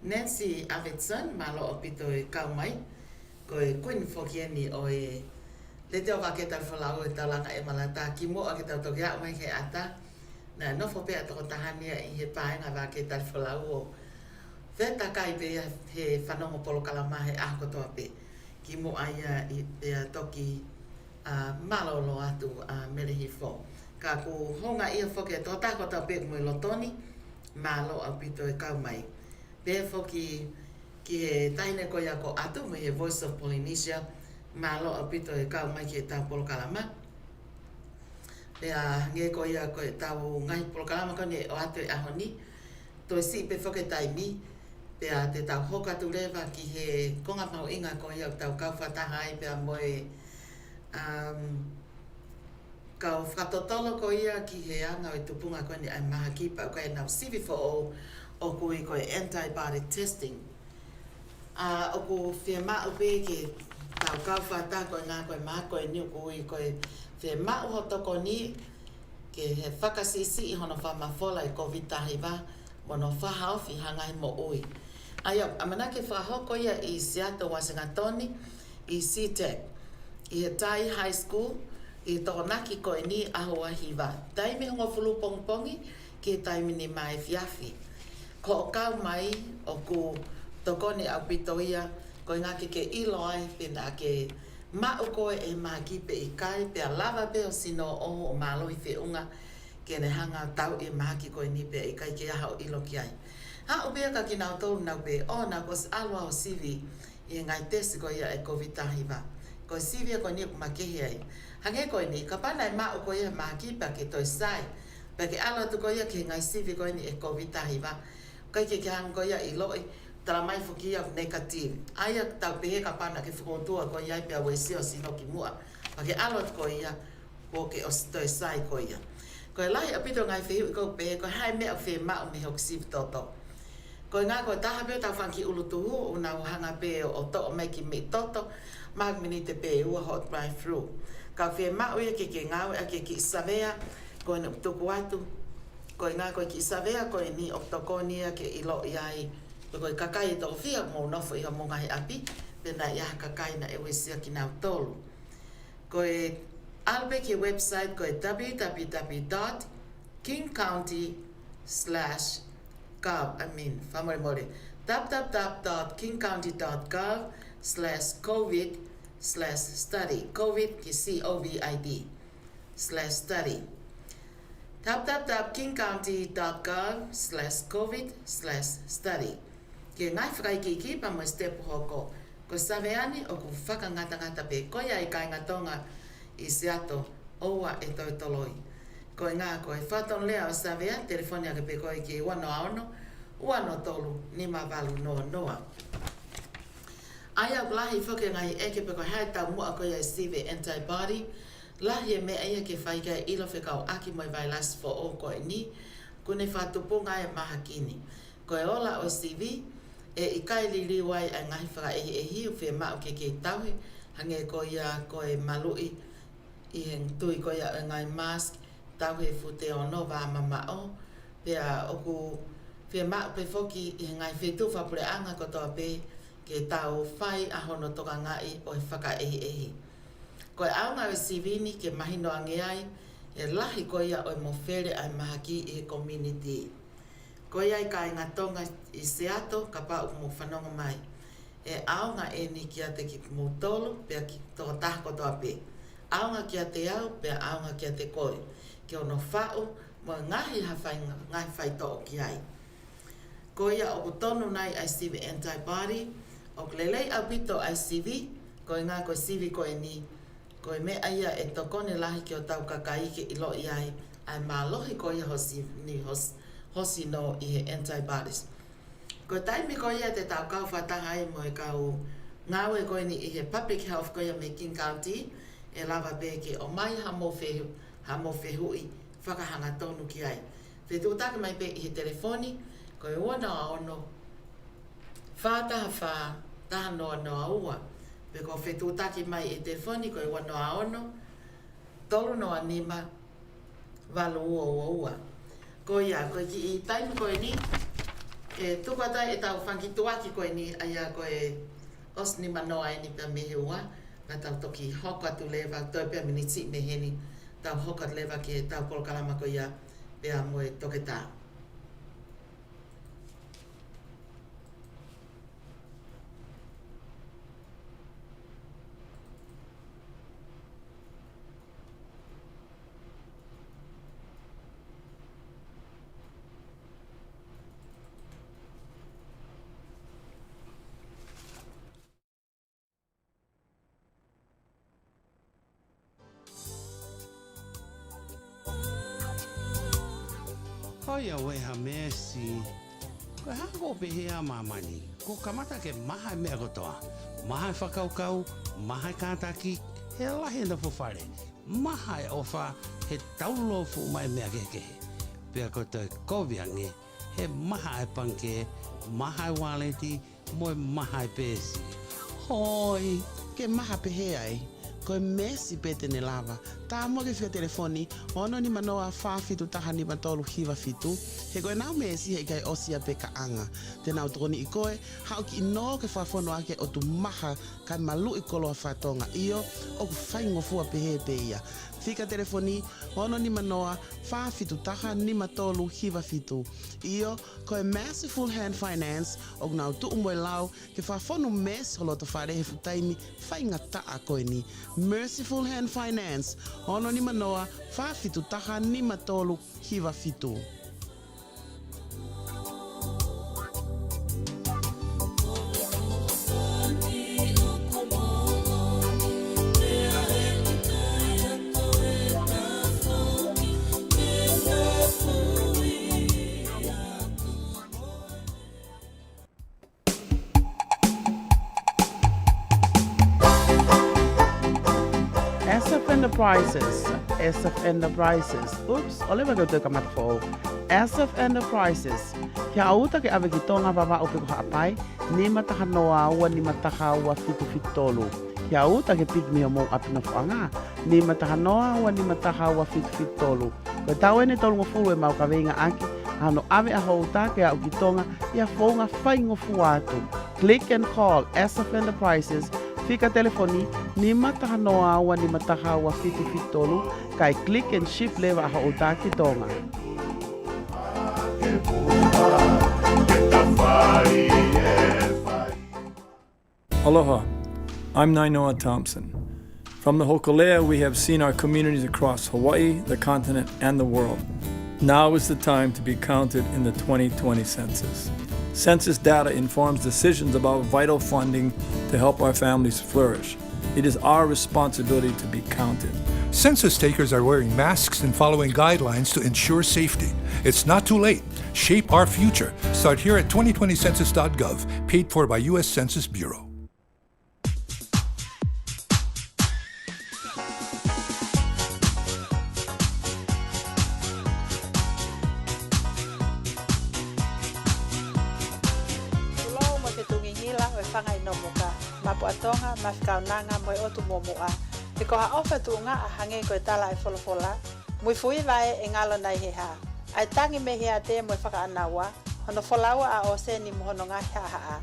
Nancy Avetson ma lo au pito e kau mai ko e kuin whoki ni o e le te o Vake Tali Folau e talanga e malata ki mo a ke tau toki a mai ke ata na nofo pe atoko tahania i he paenga Vake Tali Folau o veta kai pe he whanongo polokalama he ako toa pe ki mo aia i pe toki malolo atu melehi fo ka ku honga ia foke to tako tau pe mo i lotoni malo a pito e kau mai pe foki ki he taine ko ia ko atu me he Voice of Polynesia malo a pito e kau mai ki e tau polokalama. Pea nge ko ia ko e tau ngai polokalama ko ne o atu e ahoni. To si pe whoke taimi. Pea te tau hoka tu rewa ki he konga pau inga ko ia tau kau whatahai pea moe kau whatotolo ko ia ki he anga o tupunga ko ne ai maha kipa ko e nau sivi fo o kui ko e antibiotic testing. O ku whia maa upe ke tau kau whata koe ngā koe maa koe niu kui koe whe maa uho toko ni ke he whakasisi i hono whamafola i COVID-19 mono whahauwhi hangai mo ui. Aia, amana ke whahoko ia i Seattle Washington i CTEC i he Tai High School i tokonaki koe ni ahua hiwa. Taimi hongo fulu pongpongi ke taimi ni mai fiafi. Ko o kau mai o ku tokoni au pito ia ko ngā ke ilo ai pena ke mau koe e maki pe i kai pe a lava pe o sino o malo i whiunga ke ne hanga tau e maki koe ni pe i kai ke aha o ilo ki ai. Ha o bea ka ki nau tolu nau pe o na kos alwa o sivi i ngai tesi ko ia e COVID-19. Ko sivi e ko ni ku makehi ai. Hange koe ni ka pana e mau koe e maki pa ke toi sai pa ke alwa tu ko ia ke ngai sivi koe ni e COVID-19. Kai ke hanga ko ia i loi tala mai fuki au negative. Aia tau pehe ka pana ke whukontua ko iai pia weisio sino ki mua. Pa ke alot ko ia ko ke ostoi sai ko ia. Ko e lahi apito ngai whiu i ko pehe ko hai mea whi mao me hoksiv toto. Ko ngā ko taha peo tau whanki ulutuhu o nau hanga pe o to o meki me toto mag minite pe ua hot drive through. Ka whi mao ia ke ngau a ke ki savea ko e tuku atu. Ko ngā ko ki savea ko e ni optokonia ke ilo iai ko kakai to fia mo no fo ia mo ngai api pena ia kakai na e wesia ki nau tolu ko e albe ki website ko e www.kingcounty.gov www.kingcounty.gov/covid/study covid ki COVID/study www.kingcounty.gov/covid/study ke ngai whakai ki pa mo step hoko ko saveani o ku whakangata pe ko ia i kai ngatonga i Seattle oua e toi toloi ko ngā ko e whaton lea o savea telefonia ke pe ko i ki wano aono uano tolu ni mavalu noa aia blahi whake ngai eke pe ko hai tau mua ko ia i sive antibody lahi e mea ia ke whaika e ilo whekau aki moi vai las fo o ko e ni kune whatupunga e maha kini ko e ola o CV e i kai li liwai a ngahi whaka e hiu whe mau ke tauhi hange ko ia ko e malui i heng tui ko ia e ngai mask tau he fute ono wa mamao pea oku pea maa pe foki i ngai whetu whapure anga kotoa pe ke tau whai a hono toka ngai o he whaka ehi. Koe aunga o sivini ke mahino ange ai e lahi koia o mo where ai mahaki i he community. Koia i ka inga tonga i Seato ka pa mo whanonga mai. E aunga e ni kia te ki mo tolo pea ki toka taha kotoa pe. Aunga kia te au pea aunga kia te koe. Ke ono whao mo ngahi hawhainga ngahi whai to'o ki ai. Koia o tonu nai ICV antibody o lelei au pito ICV koe ngā koe CV koe ni koe me aia e tokone lahi ki o tau kakaike i lo i ai ai mālohi koia hosi no i he antibodies. Koe taimi koia te tau kau whataha ai mo e kau ngāwe koe ni i he public health koia me King County e lava peke o mai ha mo whehui whakahanga tonu ki ai. Whetu take mai pe i he telefoni koe wana ono whātaha whā taha noa noa ua. Pe ko whetu take mai i telefoni koe wana ono tolu noa nima walu ua ua. Koe ia, koe ki i taimi koe ni e tukatai e tau whanki tuaki koe ni aia koe os nima noa e ni pia mehe ua nga tau toki hoka tu lewa toi pia minitsi meheni tau hoka lewa ki tau polokalama koe ia pia moe toke tā. Koia weha mesi. Koe hako pehea mamani. Ko kamata ke maha mea kotoa. Maha whakaukau, maha kātaki, he lahi na whawhare. Maha e ofa, he taulo fu mai mea kekehe. Pea ko te koviange, he maha e panke, maha e waleti, moe maha e pesi. Hoi, ke maha pehea ai. Koe mesi pete ne lava. Tā moke whia telefoni, ono ni manoa whawhitu taha ni matolu hiwa fitu. He koe nau mesi he kai osia pe ka anga. Te nau tokoni i koe, hau ki ino ke whawhono ake o tu maha kai malu i koloa whatonga iyo, o ku whaingo fua pehe pe ia. Whika telefoni, ono ni manoa whawhitu taha ni matolu hiwa fitu. Iyo, koe Merciful Hand Finance, o nau tu umoe lau, ke whawhono mesi holo to whare he futaimi, whainga taa koe ni. Merciful Hand Finance, ono ni manoa whawhitu taha ni matolu hiwa fitu. SF Enterprises. Oops, oleva ke te kamata fo. SF Enterprises. Kia auta ke ave ki Tonga Vake Tali Folau, ni mataha noa ua ni mataha ua fitu fitolu. Kia auta ke pigmi o mo apina whanga, ni mataha noa ua ni mataha ua fitu fitolu. Ko tau ene tolu ngofulu e mau ka venga aki, hano ave a houta ke au ki Tonga ia fonga whaingo fuatu. Click and call SF Enterprises. Fika telefoni ni mataha noa ua ni mataha ua fitu fitolu kai click and ship lewa a houta ki Tonga. Aloha, I'm Nainoa Thompson. From the Hokulea, we have seen our communities across Hawaii, the continent, and the world. Now is the time to be counted in the 2020 census. Census data informs decisions about vital funding to help our families flourish. It is our responsibility to be counted. Census takers are wearing masks and following guidelines to ensure safety. It's not too late. Shape our future. Start here at 2020census.gov, paid for by U.S. Census Bureau. Tonga mafikaunanga mo otu momoa. Te koha ofa tuunga a hange koe tala e wholofola, Mui fui vai e ngalo nai he ha. Ai tangi me hea te mo whaka anawa, hono whalaua a o se ni mo hono ngā hea haa.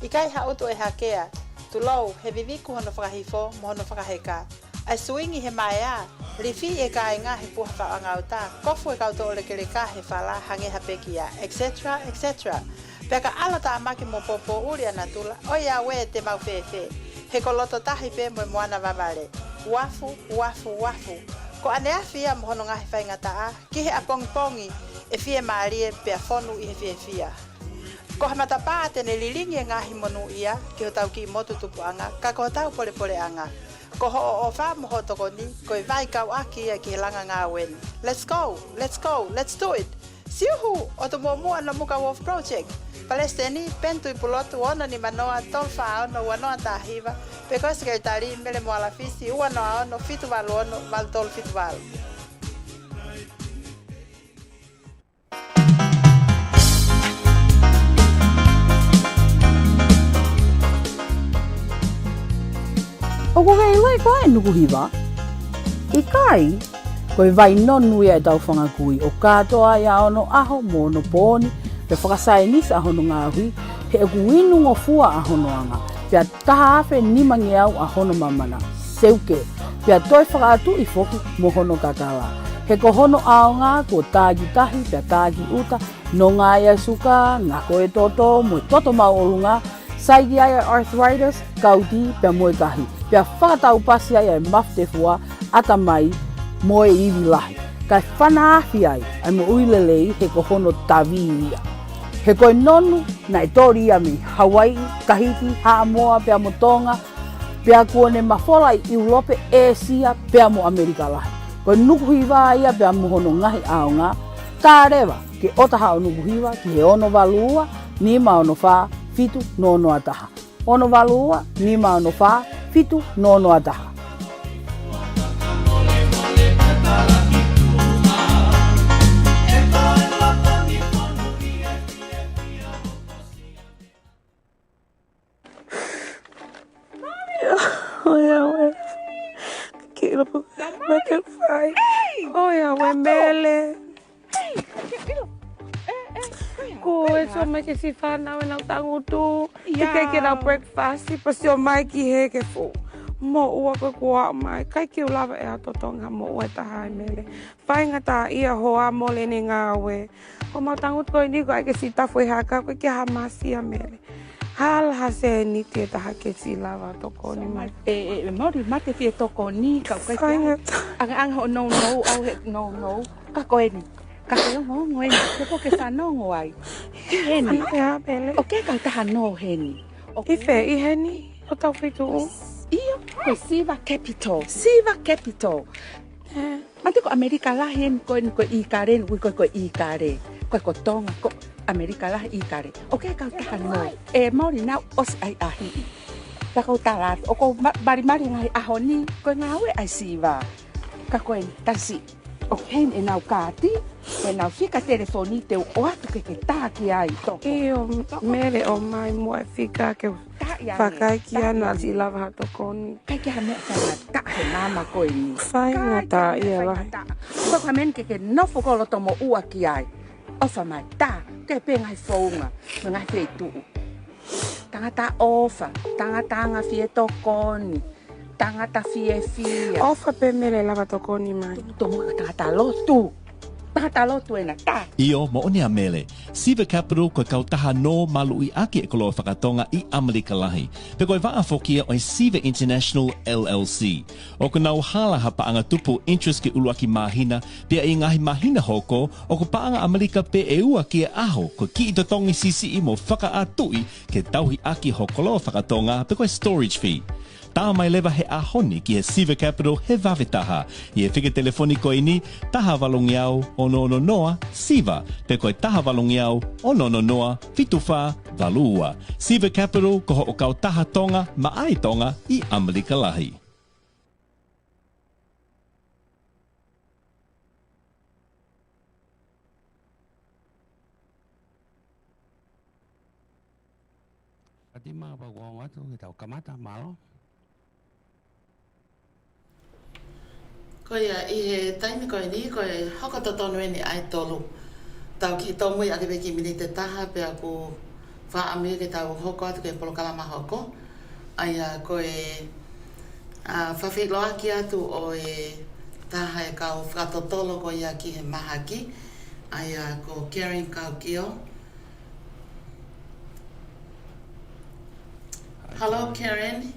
I kai ha utu e hakea, tu lau he viviku hono whakahifo mo hono whakaheka. Ai suingi he mai a, rifi e ka e ngā he puha whaanga o tā, kofu e kauto ole kere ka he whala hange hapeki a, etc. etc. Peka ala ta amaki mo popo uri ana tula, oia we te mau fefe. He koloto tahi pe mo moana vavale. Wafu, wafu, wafu. Ko ane a fia mo hono ngā he whainga taa, ki he apongi pongi, e fia maarie pe a whonu i he fia fia. Ko hamata pā tene lilingi e ngahi monu ia, ki ho tau ki motu tupu anga, ka ko tau pole pole anga. Ko ho o wha moho toko ni, ko i vai kau aki ia ki he langa ngā wen. Let's go, let's go, let's do it. Siuhu, o tu mua na muka Wolf Project. Palestini, pentu i pulotu ona ni manoa tolfa ono wanoa tahiva, pe koe Vake Tali mele moala fisi, ua noa ono fitu walu ono, wal tol fitu walu. O ko kei lai kai nuku hiwa. I kai, koe vai nonu ia e tau whangakui o katoa ia ono aho mo no pōni, pe whakasai nisa ahono ngā hui, he e kuinu ngō fua ahono anga, pia taha awhe nimangi au ahono mamana, seuke, pia toi whakaatu i foku mo hono katawa. He ko hono ao ngā ko tāgi tahi, pia tāgi uta, no ngā ia suka, ngā koe toto, mo toto mau olunga, saigi ai arthritis, kauti, pia moe kahi, pia whakatau pasi ai mafte fua, ata mai, moe iwi lahi. Kai whanaafi ai mo uilelei he ko hono tavi ia. He koe nonu na e tori ia mi Hawaii, Tahiti, Haamoa, pia mo Tonga, pia kuone mafola i Europe, Asia, pia mo Amerika lahi. Koe nuku hiwa ia pia mo hono ngahi ao ngā, tā rewa ke otaha o nuku hiwa ki he ono valua, ni ma ono wha, fitu no ono ataha. Ono valua, ni ma ono wha, fitu no ono ataha. we mele. Ko e so mai ke si whanau e nau tangutu. Te ke nau breakfast, pasi o mai ki he ke fo. Mo ua ko kua mai. Kai ki ulawa e ato tonga mo ua tahai mele. Whainga tā ia hoa mole ni ngā we. Ko mau tangutu ko ni ko ai ke si tafu e haka ko ke hamasi a mele. Hal hase ni te taha ke si lava toko ni mai. Mauri mate fie toko ni kau kai kai. Anga o no au he no. Ka koe ni. Ka koe ngongo e ni. Te po ke whanongo ai. He ni. O ke kau taha no he ni. I fe i he ni. O tau whitu. Iyo. Koe Siva Capital. Siva Capital. Mante ko Amerika lahi en koe i kare. Koe i kare. Koe ko Tonga. Amerika lah i kare. Oke kau tahan no. Mauri nau os ai ahi. Ka kau talat. O ko mari ngai ahoni. Ko ngawe ai siva. Ka koe tasi. O hen e nau kati. E nau fika telefoni te o atu ke tāki ai. Iyo mere o mai mua fika ke whakai ki ana si lava hato koni. Kai ki hame kanga ta he nama koe ni. Whainga tā ia lahi. Ko kamen ke nofo koloto mo ua ki ai. Ofa mai ta ke pengai fonga ngai fei tu tangata ofa tanga fie tokoni tangata fie ofa pe mele lava tokoni mai to tangata lotu ena ta Io mo oni a mele. Siva Capital ko kautaha no malu I ake e koloa whakatonga I Amerika lahi. Pe koe waa fokia o Siva International LLC. O ko nau hala ha paanga tupu interest ke uluaki mahina, pia I ngahi mahina hoko, o ko paanga Amerika pe e ua ki e aho, ko ki I totongi sisi I mo whaka atui ke tauhi aki ho koloa whakatonga pe koe storage fee. Tā mai lewa he ahoni ki he Siva Capital he wawetaha. I e whike telefoni koe ni, taha walongi au o no noa, Siva. Pe koe taha walongi au o no noa, fituwha, walua. Siva Capital ko ho o kau taha tonga, maai tonga I Amerika lahi. Ati mga pag-uong ato, itaw kamata, malo. Ko ia I he taimi koe ni, koe hoko to tonu e ni ai tolu. Tau ki tomu I ake peki mini te taha pe aku wha amiu ke tau hoko atu ke polokalama hoko. Aia koe whawhiloa ki atu o e taha e kau whakatotolo ko ia ki he maha ki. Aia ko Karen kau kio. Hello Karen.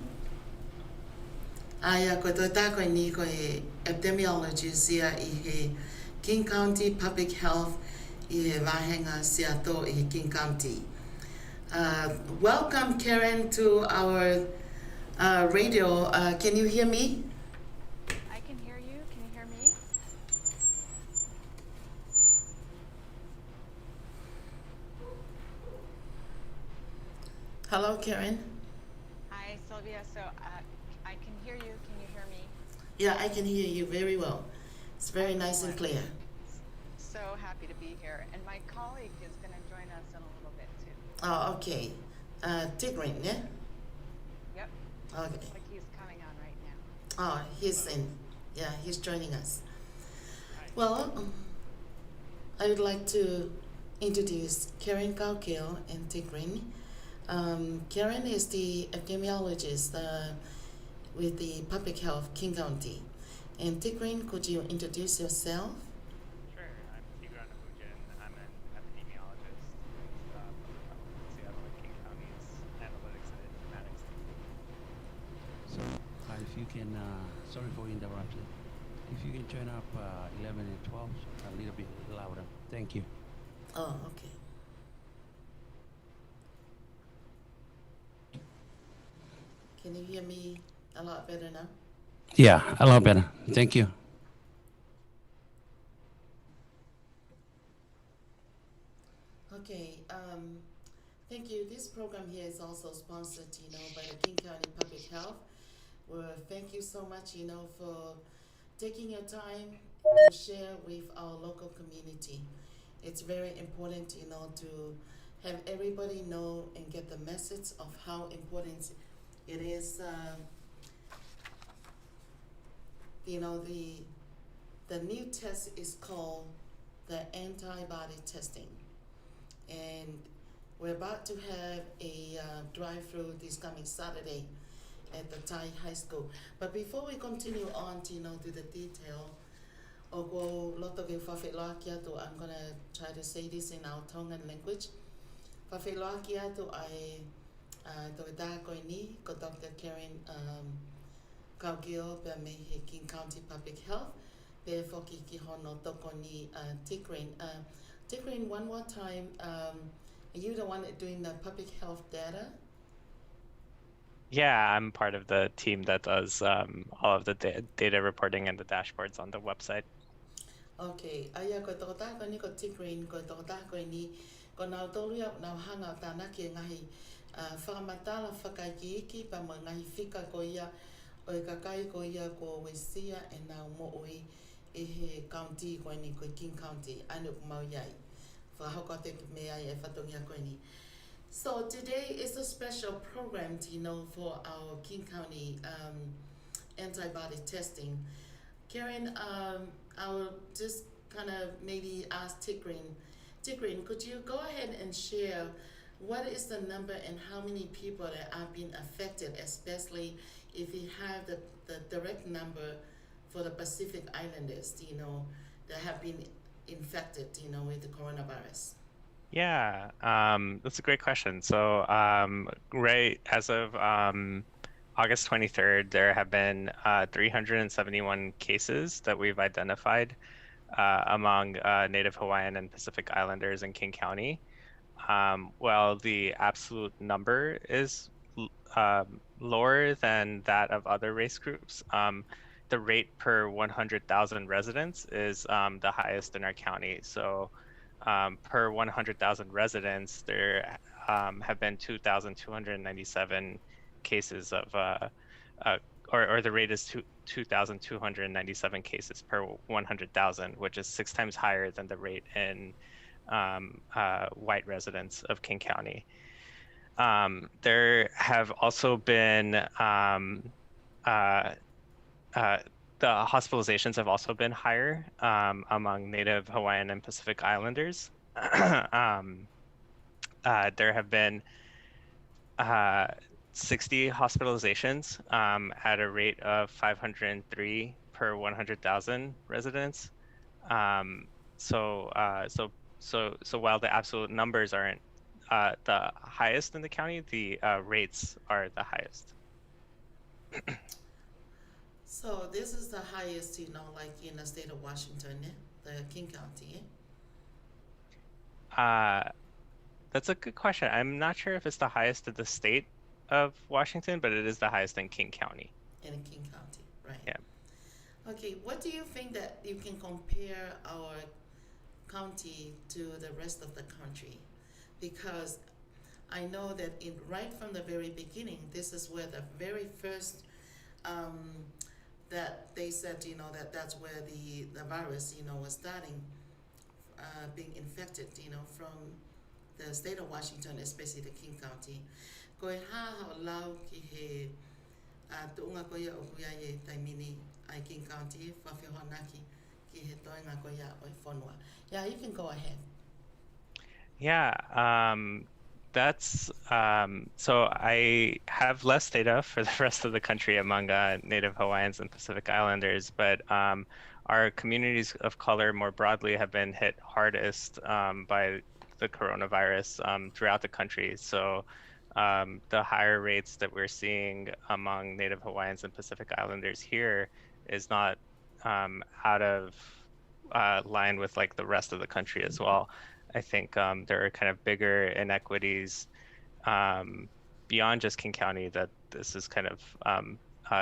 Aia ko toi tā koe ni koe epidemiologist ia I he King County Public Health I he wāhenga siato I he King County. Welcome Karen to our radio. Can you hear me? I can hear you. Can you hear me? Hello Karen. Hi Sylvia. So I can hear you. Can you hear me? Yeah, I can hear you very well. It's very nice and clear. So happy to be here. And my colleague is going to join us in a little bit too. Oh, okay. Tigrin, yeah? Yep. Okay. Looks like he's coming on right now. Oh, he's in. Yeah, he's joining us. Well, I would like to introduce Karen Kaukil and Tigrin. Karen is the epidemiologist with the Public Health King County. And Tigrin, could you introduce yourself? Sure, I'm Tigran Abujan. I'm an epidemiologist with Seattle and King County's analytics and informatics team. So, if you can, sorry for interrupting. If you can turn up 11 and 12 a little bit louder. Thank you. Oh, okay. Can you hear me a lot better now? Yeah, a lot better. Thank you. Okay, thank you. This program here is also sponsored, by the King County Public Health. Well, thank you so much, for taking your time to share with our local community. It's very important, to have everybody know and get the message of how important it is. The new test is called the antibody testing. And we're about to have a drive-through this coming Saturday at the Thai High School. But before we continue on to the detail, I'm gonna try to say this in our Tongan language. Ko Dr. Karen Kaugil pe me he King County Public Health. Pe foki ki hono toko ni Tigrin. Tigrin, one more time, are you the one doing the public health data? Yeah, I'm part of the team that does all of the data reporting and the dashboards on the website. Okay, aya ko toko ta ko ni ko Tigrin ko toko ta ko ni ko nau tolu ya nau hanga tana ki ngahi whakamatala whakaiki pa mo ngahi whika ko ia o e kakai ko ia ko Wesia e nau mo oi e he county ko ni ko King County anu mau iai. Whahoko te mea e whatongia ko ni. So today is a special program, for our King County antibody testing. Karen, I will just kind of maybe ask Tigrin. Tigrin, could you go ahead and share what is the number and how many people that are being affected, especially if you have the direct number for the Pacific Islanders, that have been infected, with the coronavirus? Yeah, that's a great question. So right as of August 23rd, there have been 371 cases that we've identified among Native Hawaiian and Pacific Islanders in King County. While the absolute number is lower than that of other race groups, the rate per 100,000 residents is the highest in our county. So per 100,000 residents, there have been 2,297 cases of, or the rate is 2,297 cases per 100,000, which is 6 times higher than the rate in white residents of King County. There have also been the hospitalizations have also been higher among Native Hawaiian and Pacific Islanders. There have been 60 hospitalizations at a rate of 503 per 100,000 residents. So while the absolute numbers aren't the highest in the county, the rates are the highest. So this is the highest, like in the state of Washington, the King County. That's a good question. I'm not sure if it's the highest in the state of Washington, but it is the highest in King County. In King County, right? Yeah. Okay, what do you think that you can compare our county to the rest of the country? Because I know that right from the very beginning, this is where the very first that they said, that's where the virus, was starting being infected, from the state of Washington, especially the King County. Koe lau ki he tuunga koia o kuia ye taimini ai King County, whawhihonaki ki he toenga koia o whanua. Yeah, you can go ahead. Yeah, that's so I have less data for the rest of the country among Native Hawaiians and Pacific Islanders, but our communities of color more broadly have been hit hardest by the coronavirus throughout the country. So the higher rates that we're seeing among Native Hawaiians and Pacific Islanders here is not out of line with like the rest of the country as well. I think there are kind of bigger inequities beyond just King County that this is kind of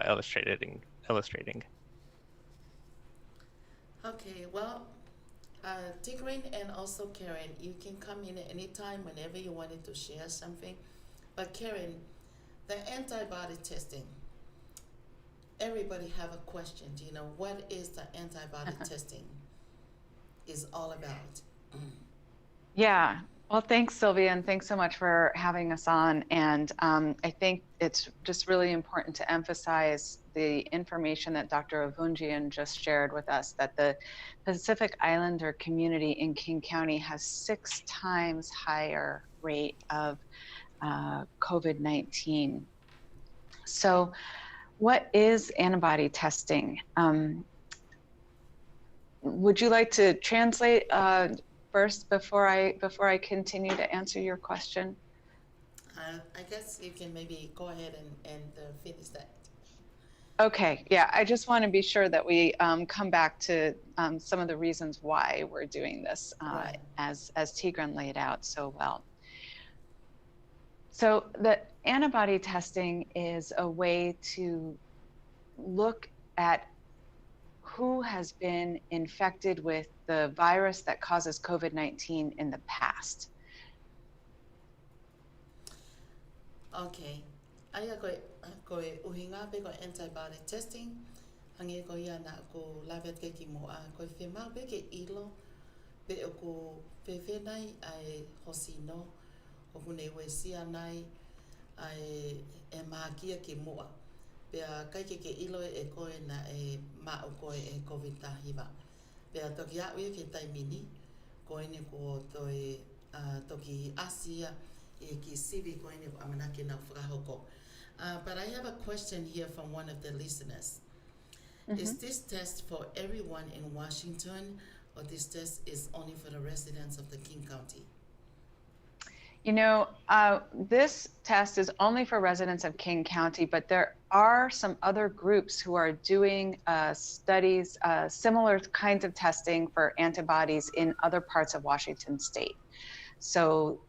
illustrating. Okay, well, Tigrin and also Karen, you can come in at any time whenever you wanted to share something. But Karen, the antibody testing, everybody have a question. Do you know what is the antibody testing is all about? Yeah. Well, thanks, Sylvia, and thanks so much for having us on. And I think it's just really important to emphasize the information that Dr. Avunjian just shared with us, that the Pacific Islander community in King County has 6 times higher rate of COVID-19. So what is antibody testing? Would you like to translate first before I continue to answer your question? I guess you can maybe go ahead and finish that. Okay, yeah, I just want to be sure that we come back to some of the reasons why we're doing this, Right. as Tigran laid out so well. So the antibody testing is a way to look at who has been infected with the virus that causes COVID-19 in the past. Okay. Aia koe uhinga pe ko antibody testing. Hange ko ia na ko lavet ke ki mo a ko whemau pe ke ilo pe o ko whewhenai ai hosino o kune wesia nai ai e maakia ke moa. Pea kai ke ilo e koe na e ma o koe e COVID-19. Pea toki au ia ke taimini koe ne ko toi toki Asia e ki sivi koe ne ko amanake na whakahoko. But I have a question here from one of the listeners. Mm-hmm. Is this test for everyone in Washington, or this test is only for the residents of the King County? You know, this test is only for residents of King County, but there are some other groups who are doing studies, similar kinds of testing for antibodies in other parts of Washington state. So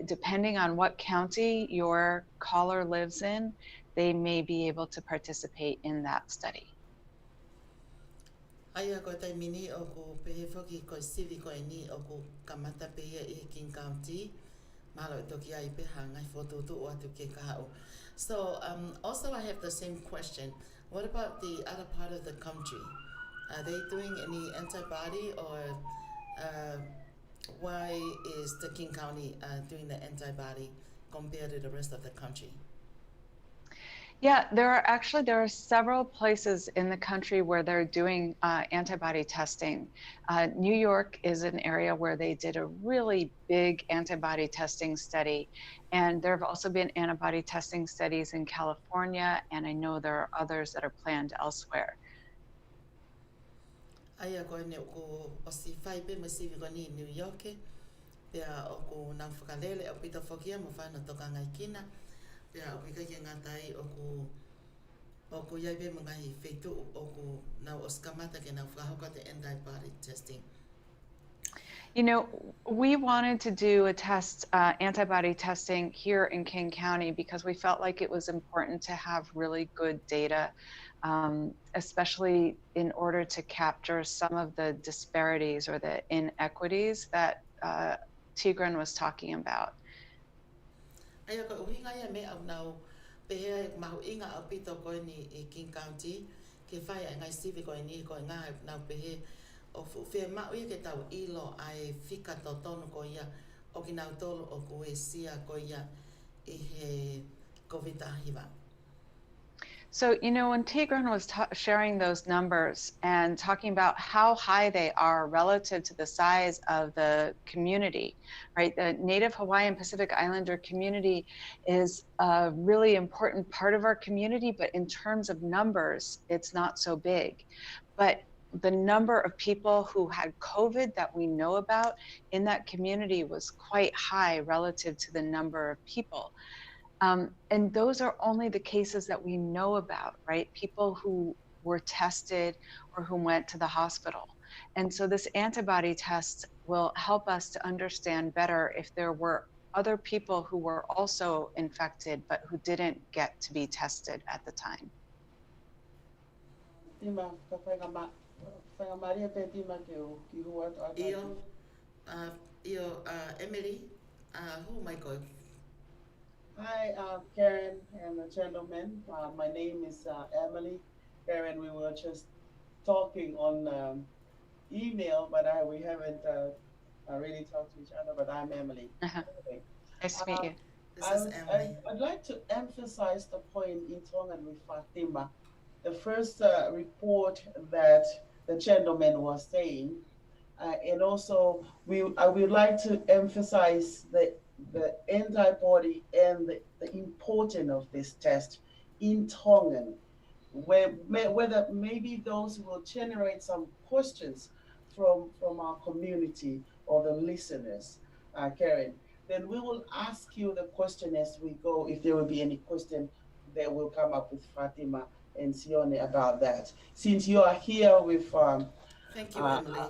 depending on what county your caller lives in, they may be able to participate in that study. Aia ko tai mini o ko pehe whoki ko sivi ko ni o ko kamata pehe I King County. Malo toki ai peha ngai whotutu o atu ke kahau. So also I have the same question. What about the other part of the country? Are they doing any antibody, or why is the King County doing the antibody compared to the rest of the country? Yeah, there are several places in the country where they're doing antibody testing. New York is an area where they did a really big antibody testing study. And there have also been antibody testing studies in California, and I know there are others that are planned elsewhere. Aia koe ne o si whai pe mo sivi ko ni New York. Pea o ko nang whakalele o pita whakia mo whana toka ngai kina. Pea o kika ki ngatai o ko iai pe mga hi wheitu o ko nau o skamata ke nau whahoka te antibody testing. You know, we wanted to do a test, antibody testing here in King County because we felt like it was important to have really good data, especially in order to capture some of the disparities or the inequities that Tigran was talking about. Aia ko uhinga ia me au nau pehea mahu inga au pito koe ni i King County ke whai ngai sivi koe ni koe ngā nau pehe o whea mau ia ke tau ilo ai whika to tonu ko ia o ki nau tolu o ko e sia ko ia I he COVID-19. So, you know, when Tigran was sharing those numbers and talking about how high they are relative to the size of the community, right? The Native Hawaiian Pacific Islander community is a really important part of our community, but in terms of numbers, it's not so big. But the number of people who had COVID that we know about in that community was quite high relative to the number of people. And those are only the cases that we know about, right? People who were tested or who went to the hospital. And so this antibody test will help us to understand better if there were other people who were also infected but who didn't get to be tested at the time. Emily, who am I going? Hi, Karen and the gentleman. My name is Emily. Karen, we were just talking on email, but we haven't really talked to each other, but I'm Emily. Okay. Nice to meet you. This is Emily. I'd like to emphasize the point in Tongan with Fatima. The first report that the gentleman was saying, and also I would like to emphasize the antibody and the importance of this test in Tongan, whether maybe those will generate some questions from our community or the listeners, Karen. Then we will ask you the question as we go. If there will be any question, that will come up with Fatima and Sione about that. Since you are here with, thank you, Emily.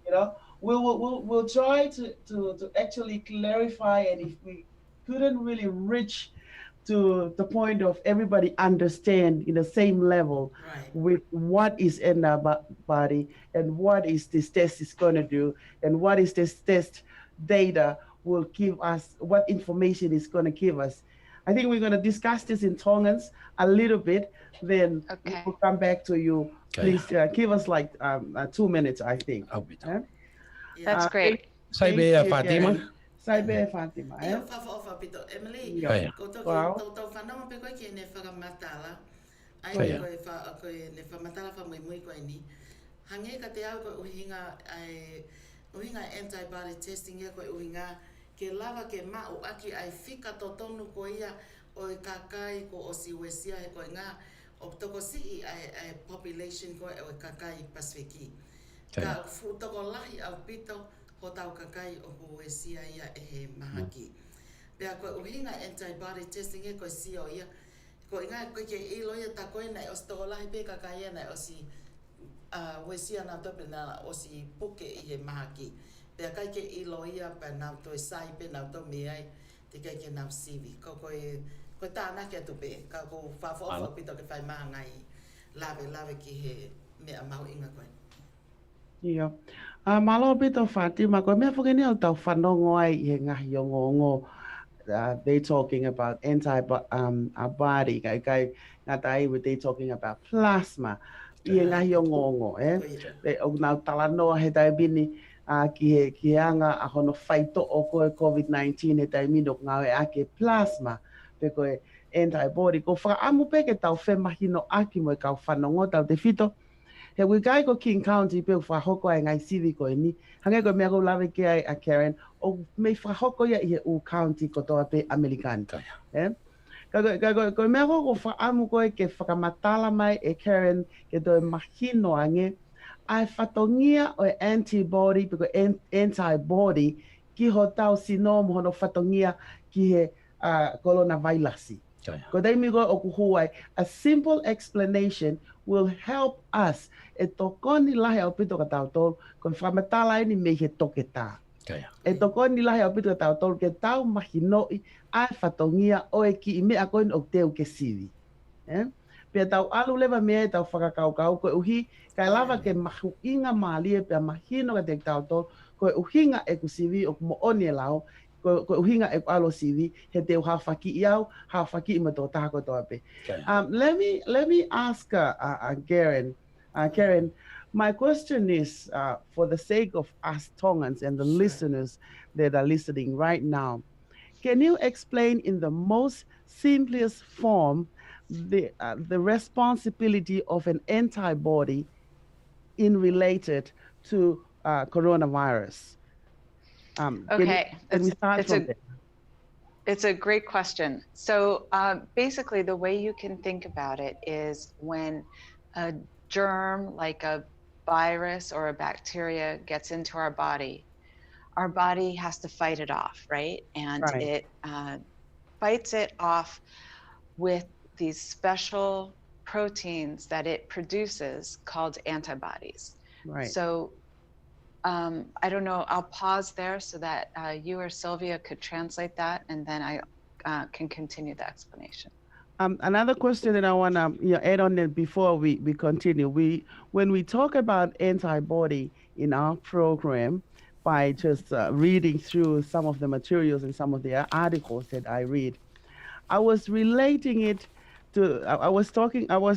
You know, we'll try to actually clarify, and if we couldn't really reach to the point of everybody understand in the same level with what is in our body and what is this test is going to do and what is this test data will give us, what information is going to give us. I think we're going to discuss this in Tongans a little bit, then we'll come back to you. Please give us like 2 minutes, I think. That's great. Saibe Fatima. Saibe Fatima. Ia whawha pito Emily. Ko tau whanau pe koe ki ne whakamatala. Ai koe ne whamatala wha mui koe ni. Hange ka te au koe uhinga antibody testing ia koe uhinga ke lava ke mau aki ai whika to tonu ko ia o e kakai ko o siwesia he koe ngā o toko si ai population koe o e kakai Pasifiki. Ka toko lahi au pito ko tau kakai o huesia ia e he mahaki. Pea koe uhinga antibody testing e koe si o ia. Koe ngā koe ke ilo ia ta koe nei o si toko lahi pe kakai ia nei o si huesia nā tope nā o si puke I he mahaki. Pea kai ke ilo ia pa nau toi sai pe nau to me ai te kai ke nau sivi. Koe tāna ke atu pe. Ka ko whawha pito ke whai maa ngai lawe ki he mea mau inga koe. Ia. Malo pito Fatima, koe mea whakeni au tau whanongo ai I he ngahi o ngongo. They talking about antibody. Kai ngā tai they talking about plasma. I he ngahi o ngongo. O nau talanoa he tai bini. Ki he anga a hono whaito o koe COVID-19 he tai mino ngau e ake plasma. pe koe antibody. Ko whakaamu pe ke tau whemahino aki mo e kau whanongo tau te whito. He wikai ko King County pe whahoko ai ngai sivi ko ni. Hange ko mea ko lawe ke ai a Karen. O me whahoko ia i he u county ko toa pe American. Ko mea ko whaamu koe ke whakamatala mai e Karen ke toi mahino ange. Ai whatongia o antibody, piko antibody, ki ho tau sino mo hono whatongia ki he coronavirus. Ko dai mi go o kuhuai, a simple explanation will help us. E tokoni lahi au pito ka tau tolu, ko whamatala ni me he toke tā. E tokoni lahi au pito ka tau tolu, ke tau mahinoi, ai whatongia o e ki i mea koin o teu ke sivi. Pea tau alu lewa mea e tau whakakaukau, koe uhi, kai lava ke mahu inga maalie, pea mahino ka te tau tolu, koe uhinga e ku sivi o kumo oni e lao, koe uhinga e ku alo sivi, he teu hawhaki iau, hawhaki ima tō tāko tō ape. Let me ask Karen. Karen, my question is, for the sake of us Tongans and the listeners that are listening right now, can you explain in the most simplest form the responsibility of an antibody in related to coronavirus? Okay, can we start from there? It's a great question. So basically, the way you can think about it is when a germ, like a virus or a bacteria, gets into our body has to fight it off, right? And it fights it off with these special proteins that it produces called antibodies. So I don't know, I'll pause there so that you or Sylvia could translate that, and then I can continue the explanation. Another question that I want to add on that before we continue. When we talk about antibody in our program, by just reading through some of the materials and some of the articles that I read, I was relating it to, I was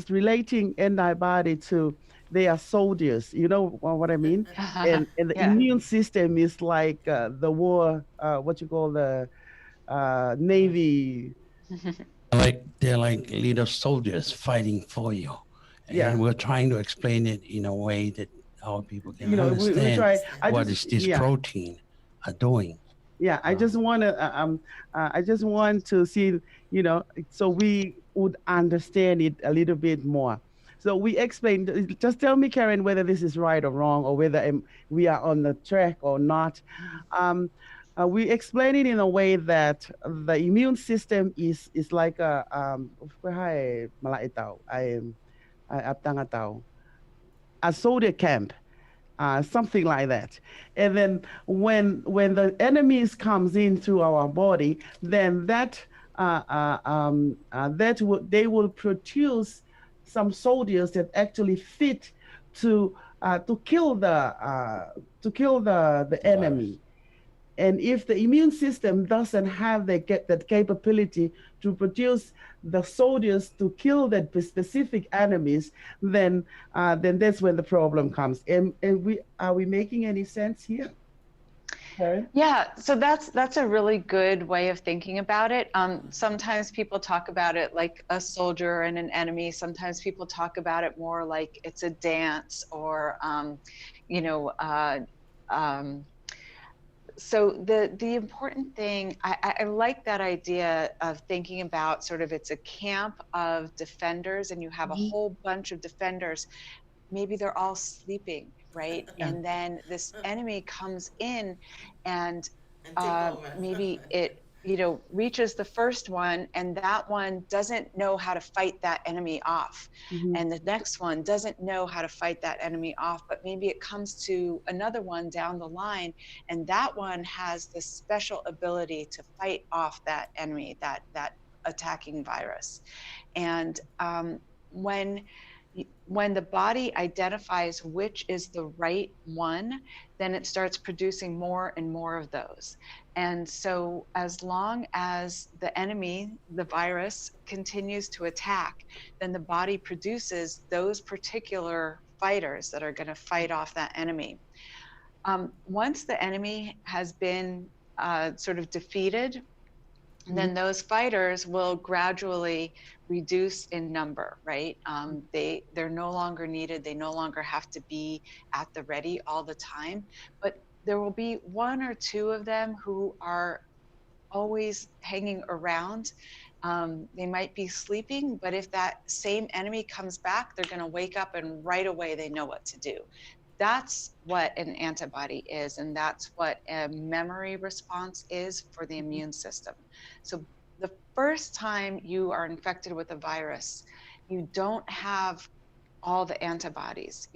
relating antibody to they are soldiers, you know what I mean? And the immune system is like the war, what you call the Navy. They're like little soldiers fighting for you. And we're trying to explain it in a way that our people can understand what this protein are doing. Yeah, I just want to see, so we would understand it a little bit more. So we explained, just tell me, Karen, whether this is right or wrong, or whether we are on the track or not. We explain it in a way that the immune system is like a soldier camp. Something like that. And then when the enemies comes in through our body, then they will produce some soldiers that actually fit to kill the enemy. And if the immune system doesn't have that capability to produce the soldiers to kill that specific enemies, then that's when the problem comes. And are we making any sense here? Karen? Yeah, so that's a really good way of thinking about it. Sometimes people talk about it like a soldier and an enemy. Sometimes people talk about it more like it's a dance, or so the important thing, I like that idea of thinking about sort of it's a camp of defenders, and you have a whole bunch of defenders. Maybe they're all sleeping, right? And then this enemy comes in, and maybe it reaches the first one, and that one doesn't know how to fight that enemy off. And the next one doesn't know how to fight that enemy off, but maybe it comes to another one down the line, and that one has this special ability to fight off that enemy, that attacking virus. And when the body identifies which is the right one, then it starts producing more and more of those. And so as long as the enemy, the virus, continues to attack, then the body produces those particular fighters that are going to fight off that enemy. Once the enemy has been sort of defeated, And then those fighters will gradually reduce in number, right? They're no longer needed. They no longer have to be at the ready all the time. But there will be one or two of them who are always hanging around. They might be sleeping, but if that same enemy comes back, they're going to wake up and right away they know what to do. That's what an antibody is, and that's what a memory response is for the immune system. So the first time you are infected with a virus, you don't have all the antibodies.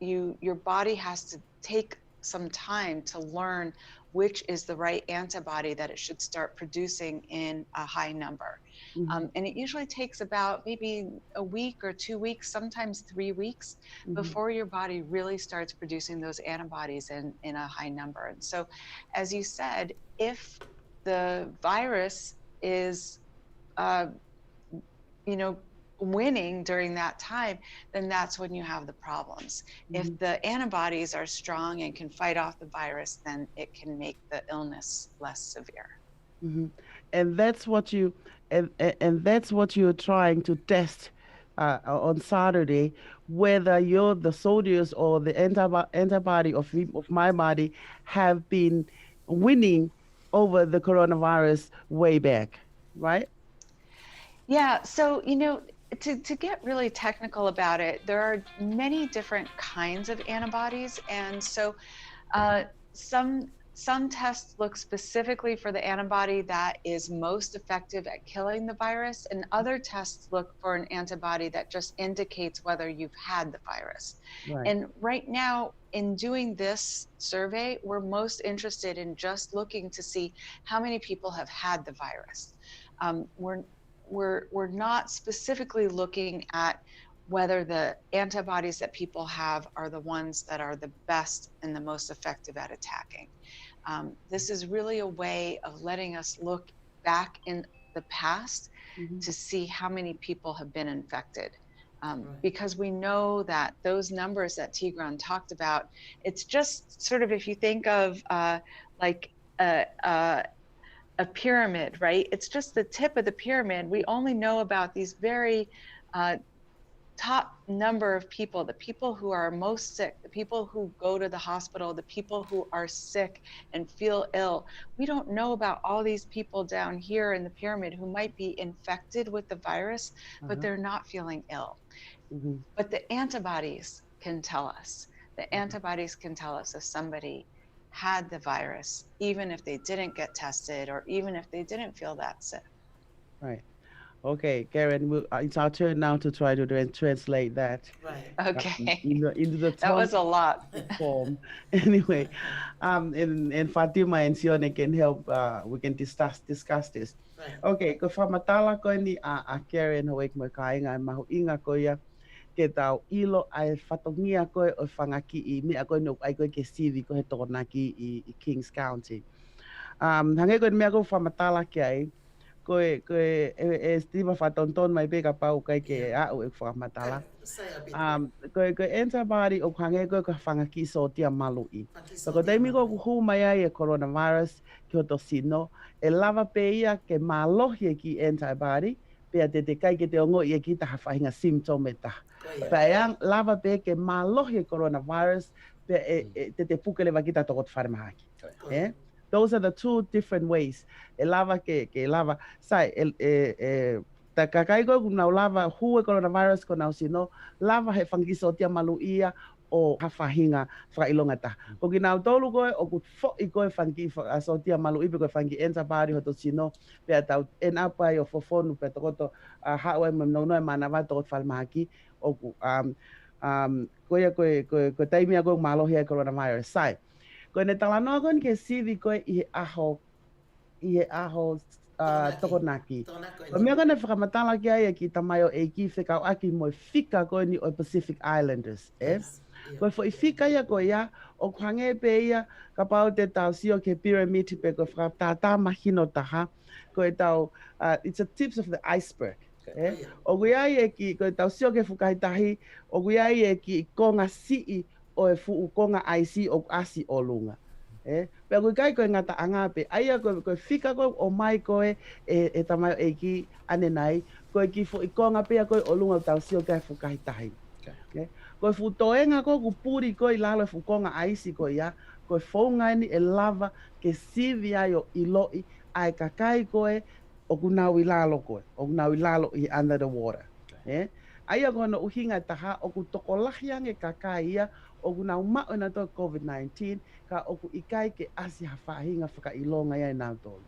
Your body has to take some time to learn which is the right antibody that it should start producing in a high number. And it usually takes about maybe a week or 2 weeks, sometimes 3 weeks, before your body really starts producing those antibodies in a high number. And so, as you said, if the virus is, winning during that time, then that's when you have the problems. If the antibodies are strong and can fight off the virus, then it can make the illness less severe. And that's what you and that's what you're trying to test on Saturday, whether you're the soldiers or the antibody of my body have been winning over the coronavirus way back, right? Yeah, so to get really technical about it, there are many different kinds of antibodies, and so some tests look specifically for the antibody that is most effective at killing the virus, and other tests look for an antibody that just indicates whether you've had the virus. Right. And right now, in doing this survey, we're most interested in just looking to see how many people have had the virus. We're not specifically looking at whether the antibodies that people have are the ones that are the best and the most effective at attacking. This is really a way of letting us look back in the past to see how many people have been infected. Because we know that those numbers that Tigran talked about, it's just sort of, if you think of like a pyramid, right? It's just the tip of the pyramid. We only know about these very top number of people, the people who are most sick, the people who go to the hospital, the people who are sick and feel ill. We don't know about all these people down here in the pyramid who might be infected with the virus, but they're not feeling ill. But the antibodies can tell us. The antibodies can tell us if somebody had the virus, even if they didn't get tested or even if they didn't feel that sick. Right. Okay, Karen, it's our turn now to try to translate that. Right. Okay. Into the That was a lot. form. Anyway, and Fatima and Sione can help. We can discuss this. Right. Okay, ko famatala ko ni a Karen hoek mo kainga mahu inga ko ya ke tau ilo ai fatongia ko o fangaki I mi ako no ai ko ke sivi ko he tonaki I Kings County. Hange ko me ako famatala ke ai ko estima fatonton mai peka pau kai ke a o famatala. Ko antibody o hange ko fangaki so tia malui. So ko dai mi ko hu mai ai coronavirus ki o tosino e lava peia ke malohi ki antibody pea te kai ke te ongo I ki ta whainga symptom e ta. Pea lava pe ke malohi coronavirus pe te pukele wakita tokot wharemahaki. Those are the two different ways. E lava ke lava sai ta kakai ko na lava hu coronavirus ko na sino lava he fangiso tia maluia o hafahinga whailonga ta. Ko ki nau tolu koe o ku fo I koe whangi so tia malu ipe koe whangi antibody hoto sino pea tau enapai o fofonu pe tokoto haue mamnono e manawa tokot whalmahaki o ku koe taimia koe malohi e coronavirus sai. Koe ne talanoa koe ke sivi koe I he aho tokonaki. Ko mea kone whakamatala ki ai ki tamayo e ki whekau aki mo fika koe ni o Pacific Islanders. Koe fo I fika ia koe ia, o kwange pe ia, ka pau te tau sio ke pyramid pe koe whakatata mahino taha, koe tau, it's the tips of the iceberg. O kui ai e ki, koe tau sio ke whukahitahi, o kui ai e ki konga sii o e fuu konga aisi o asi o lunga. Pe koe kai koe ngata anga pe aia koe fika koe o mai koe e tamai e ki ane nai koe ki fo i konga pe koe o lunga tau sio kai fu kai tahi. Koe fu toenga koe ku puri koe lalo fu konga aisi koe ya koe fonga ni e lava ke sivi ai o iloi ai kakai koe o kunau i lalo koe o kunau i lalo i under the water. Aia koe no uhinga taha o ku tokolahi ange kakai ia o kunau mao na to COVID-19 ka o ku ikai ke asi hawhahinga whakailonga ia nau tolu.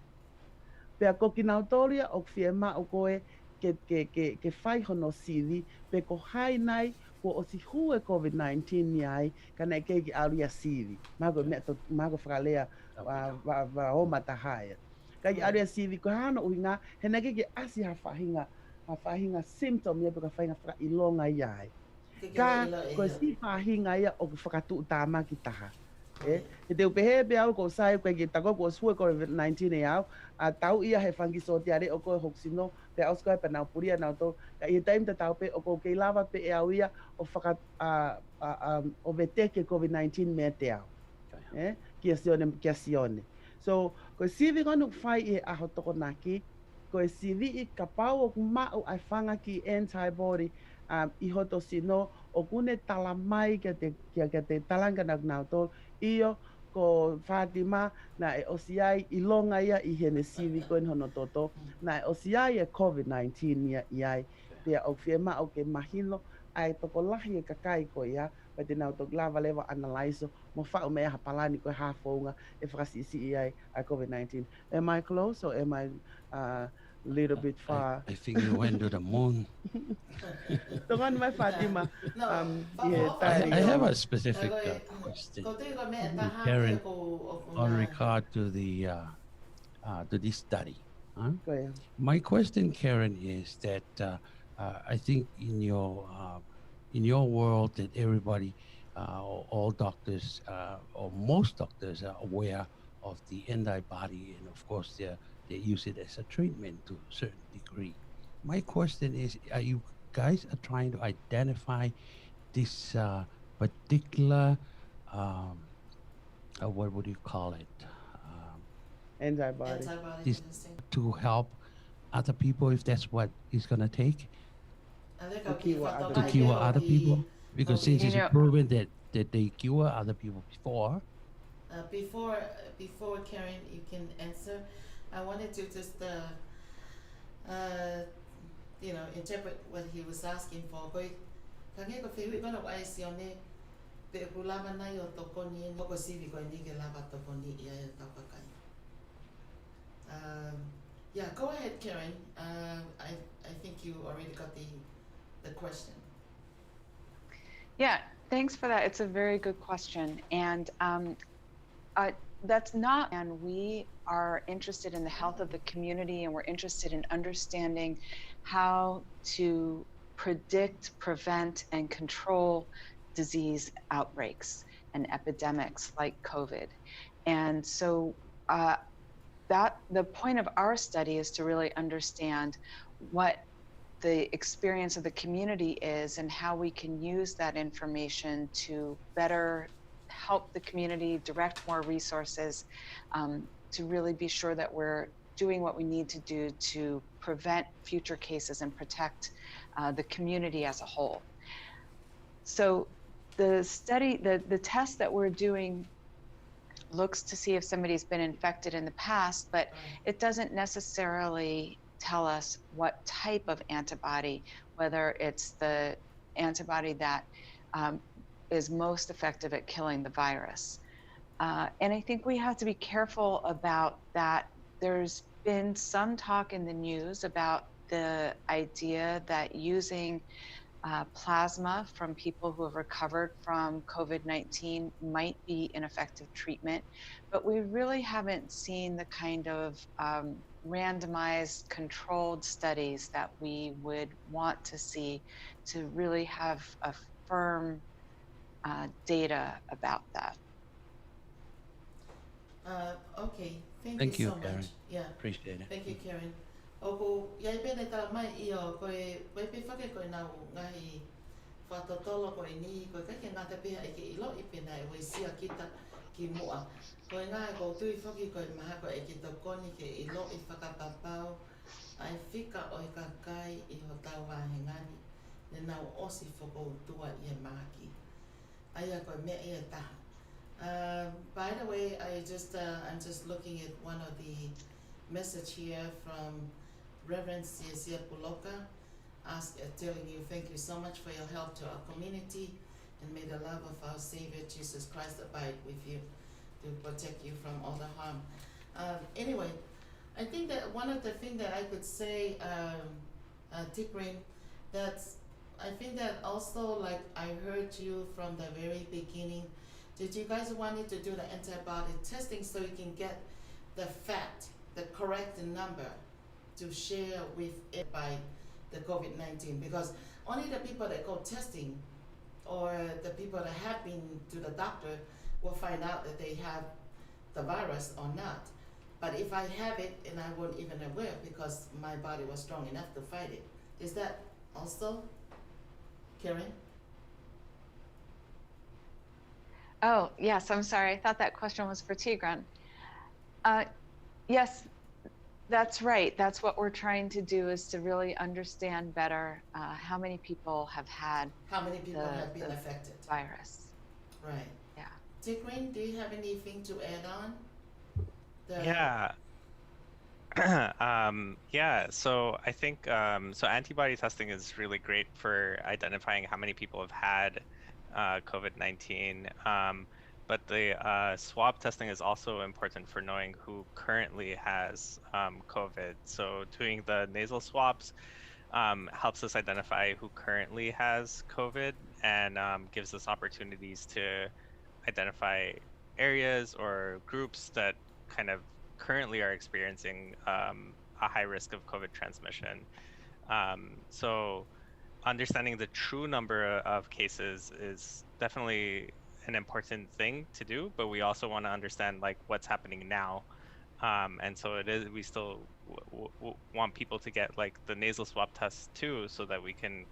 Pea ko ki nau tolu ia o fie mao koe ke whai hono sivi pe ko hai nai ko o si hue COVID-19 ni ai ka nei ke aru ia sivi. Mago whakalea wa o matahaya. Ka i aru ia sivi ko hana uhinga he nei ke asi hawhahinga symptom ia pe ka whahinga whakailonga ia ai. Ka ko si whahinga ia o ku whakatu tāma ki taha. He te upehe pe au ko sai koe ki tako ko sue COVID-19 e au a tau ia he whangi so te are o koe hoksino pe au skoe pe nau puria nau tō ka i taim te tau pe o ko kei lava pe e au ia o whaka o veteke COVID-19 me te au kia sione so koe sivi ngonu whai i he aho toko naki koe sivi i ka pau o kumau ai whanga ki antibody i hoto sino o kune tala mai ke te talanga nau tō iyo ko Fatima na e osiai i longa ia i hene sivi ko in hono toto na e osiai e COVID-19 ia iai pia o fiema o ke mahino ai toko lahi e kakai ko ia pa te nau to glava lewa analyso mo whao mea hapalani ko hafonga e whakasisi iai ai COVID-19. Am I close or am I little bit far? I think you went to the moon. Tongan mai Fatima. I have a specific question to Karen on regard to the to this study. My question, Karen, is that I think in your world that everybody, all doctors or most doctors are aware of the antibody, and of course they use it as a treatment to a certain degree. My question is, are you guys are trying to identify this particular, what would you call it? Antibody. This to help other people if that's what it's going to take? To cure other people? Because since it's proven that they cure other people before. Before Karen, you can answer. I wanted to just interpret what he was asking for. Kange ko fewi kono ko ai sione pe kulava na yo tokoni ko sivi ko ni ke lava tokoni ia tapakai. Yeah, go ahead, Karen. I think you already got the question. Yeah, thanks for that. It's a very good question. And that's not, and we are interested in the health of the community, and we're interested in understanding how to predict, prevent, and control disease outbreaks and epidemics like COVID. And so the point of our study is to really understand what the experience of the community is and how we can use that information to better help the community, direct more resources, to really be sure that we're doing what we need to do to prevent future cases and protect the community as a whole. So the study, the test that we're doing looks to see if somebody's been infected in the past, but it doesn't necessarily tell us what type of antibody, whether it's the antibody that is most effective at killing the virus. And I think we have to be careful about that. There's been some talk in the news about the idea that using plasma from people who have recovered from COVID-19 might be an effective treatment, but we really haven't seen the kind of randomized controlled studies that we would want to see to really have a firm data about that. Okay, Thank you, so Karen. much. Yeah. Appreciate it. Thank you, Karen. Oku yai pene tala mai iyo koe pe whake koe nau ngahi whatotolo koe ni koe kake ngata peha ike ilo i pena e wei sia kita ki mua. Ko ngā ko tui whaki ko maha ko e ki tau koni ke I lo I whakapapau ai whika o I kakai I ho tau wāhengani ne nau osi whako tua I e maki. Aia ko mea I e taha. By the way, I'm just looking at one of the message here from Reverend Sia Puloka, telling you thank you so much for your help to our community, and may the love of our Savior Jesus Christ abide with you to protect you from all the harm. Anyway, I think that one of the things that I could say, Tikrin, I think that also, like I heard you from the very beginning, did you guys wanted to do the antibody testing so you can get the fact, the correct number to share with it by the COVID-19? Because only the people that go testing or the people that have been to the doctor will find out that they have the virus or not. But if I have it and I wasn't even aware because my body was strong enough to fight it, is that also, Karen? Oh, yes, I'm sorry. I thought that question was for Tigran. Yes, that's right. That's what we're trying to do, is to really understand better how many people have had have been affected virus. Right. Yeah. Tigran, do you have anything to add on? Yeah. Yeah, so I think so antibody testing is really great for identifying how many people have had COVID-19, but the swab testing is also important for knowing who currently has COVID. So doing the nasal swabs helps us identify who currently has COVID and gives us opportunities to identify areas or groups that kind of currently are experiencing a high risk of COVID transmission. So understanding the true number of cases is definitely an important thing to do, but we also want to understand like what's happening now. And so we still want people to get like the nasal swab test too, so that we can.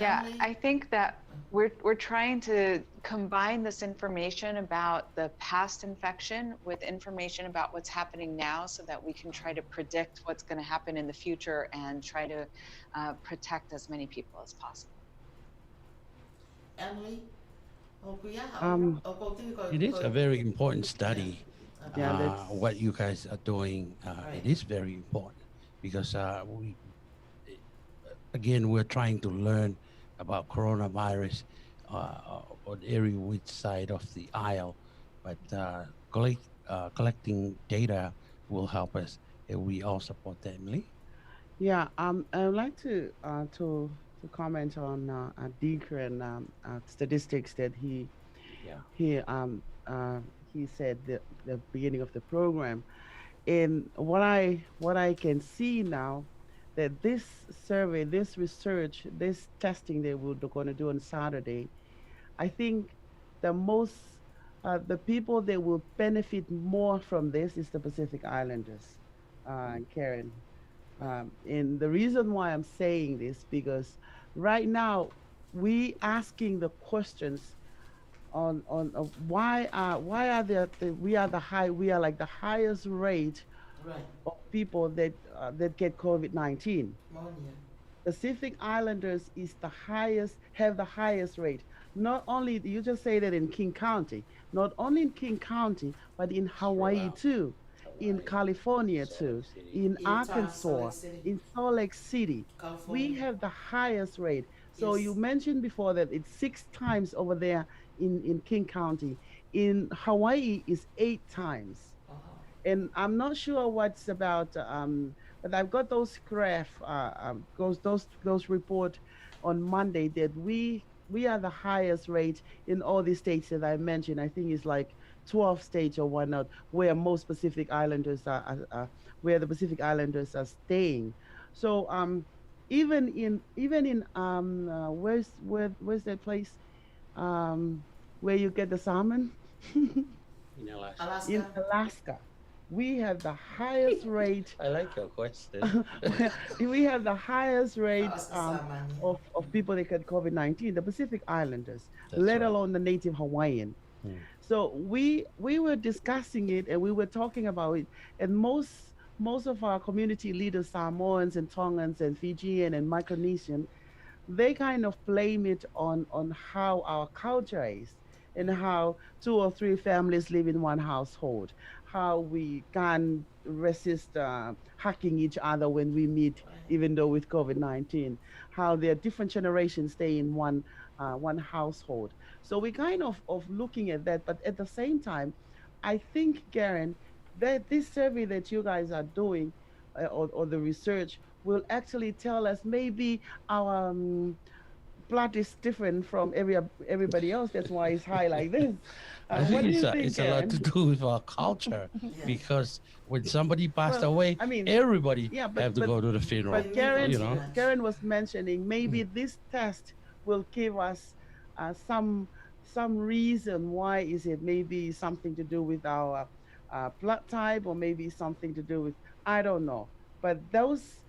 Yeah, I think that we're trying to combine this information about the past infection with information about what's happening now, so that we can try to predict what's going to happen in the future and try to protect as many people as possible. Emily? It is a very important study. What you guys are doing, it is very important because we're trying to learn about coronavirus on every which side of the aisle, but collecting data will help us, and we all support that. Emily? Yeah, I would like to comment on Deacon statistics that he said the beginning of the program. And what I can see now, that this survey, this research, this testing that we're going to do on Saturday, I think the people that will benefit more from this is the Pacific Islanders, Karen. And the reason why I'm saying this, because right now we asking the questions on why are we are like the highest rate of people that get COVID-19. Pacific Islanders have the highest rate. Not only, you just say that in King County, not only in King County, but in Hawaii too, in California too, in Arkansas, in Salt Lake City. We have the highest rate. So you mentioned before that it's 6 times over there in King County. In Hawaii is 8 times. And I'm not sure what's about, but I've got those those report on Monday that we are the highest rate in all these states that I mentioned. I think it's like 12 states or whatnot, where most Pacific Islanders where the Pacific Islanders are staying. So even in where's that place where you get the salmon? In Alaska. In Alaska, we have the highest rate. I like your question. We have the highest rate of people that get COVID-19, the Pacific Islanders, let alone the native Hawaiian. So we were discussing it and we were talking about it, and most of our community leaders, Samoans and Tongans and Fijian and Micronesian, they kind of blame it on how our culture is and how two or three families live in one household, how we can resist hacking each other when we meet, even though with COVID-19, how there are different generations stay in one household. So we kind of looking at that, but at the same time, I think, Garen, that this survey that you guys are doing, or the research, will actually tell us maybe our blood is different from everybody else. That's why it's high like this. I think What do you think, it's a lot to Karen? do with our culture because when somebody passed away, I mean, everybody yeah, have to go to the funeral. but Karen, You know, Karen was mentioning maybe this test will give us some reason why is it, maybe something to do with our blood type, or maybe something to do with, I don't know. But those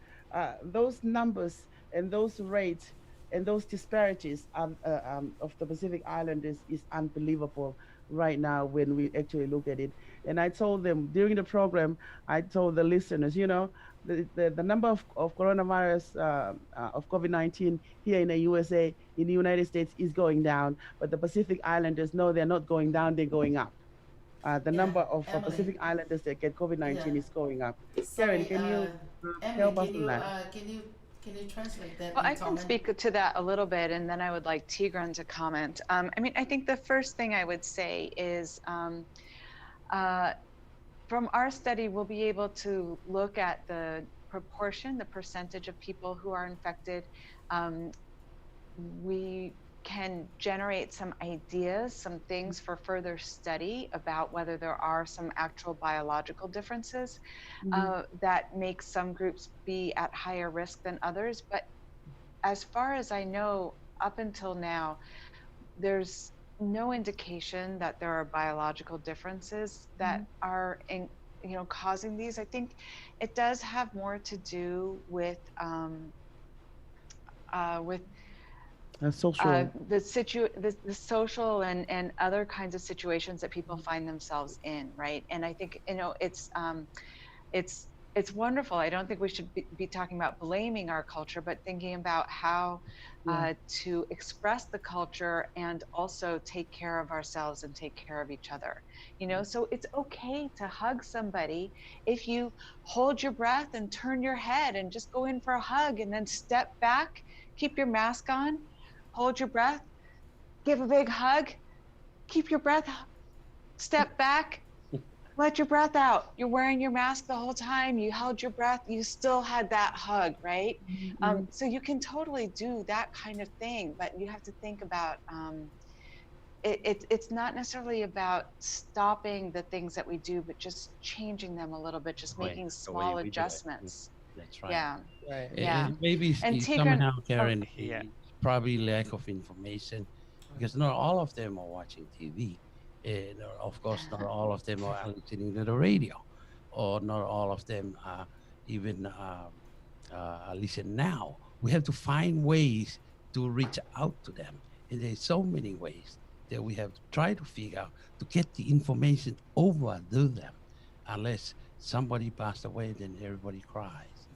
numbers and those rates and those disparities of the Pacific Islanders is unbelievable right now when we actually look at it. And I told them during the program, I told the listeners, the number of coronavirus, of COVID-19 here in the USA, in the United States, is going down, but the Pacific Islanders, no, they're not going down, they're going up. The number of Pacific Islanders that get COVID-19 is going up. Karen, Sorry, can you Emily, help us on that? can you translate that? Well, in I can Tongan? speak to that a little bit, and then I would like Tigran to comment. I mean, I think the first thing I would say is from our study, we'll be able to look at the proportion, the percentage of people who are infected. We can generate some ideas, some things for further study about whether there are some actual biological differences that make some groups be at higher risk than others. But as far as I know, up until now, there's no indication that there are biological differences that are causing these. I think it does have more to do with social. The social and other kinds of situations that people find themselves in, right? And I think it's wonderful. I don't think we should be talking about blaming our culture, but thinking about how to express the culture and also take care of ourselves and take care of each other. So it's okay to hug somebody if you hold your breath and turn your head and just go in for a hug and then step back, keep your mask on, hold your breath, give a big hug, keep your breath, step back, let your breath out. You're wearing your mask the whole time. You held your breath. You still had that hug, right? So you can totally do that kind of thing, but you have to think about it's not necessarily about stopping the things that we do, but just changing them a little bit, just making small adjustments. That's right. Yeah. Right. Yeah. Maybe And somehow, Tigran, Karen, it's probably lack of information because not all of them are watching TV. And of course, not all of them are listening to the radio, or not all of them are even listen now. We have to find ways to reach out to them. And there's so many ways that we have to try to figure out to get the information over to them. Unless somebody passed away, then everybody cries.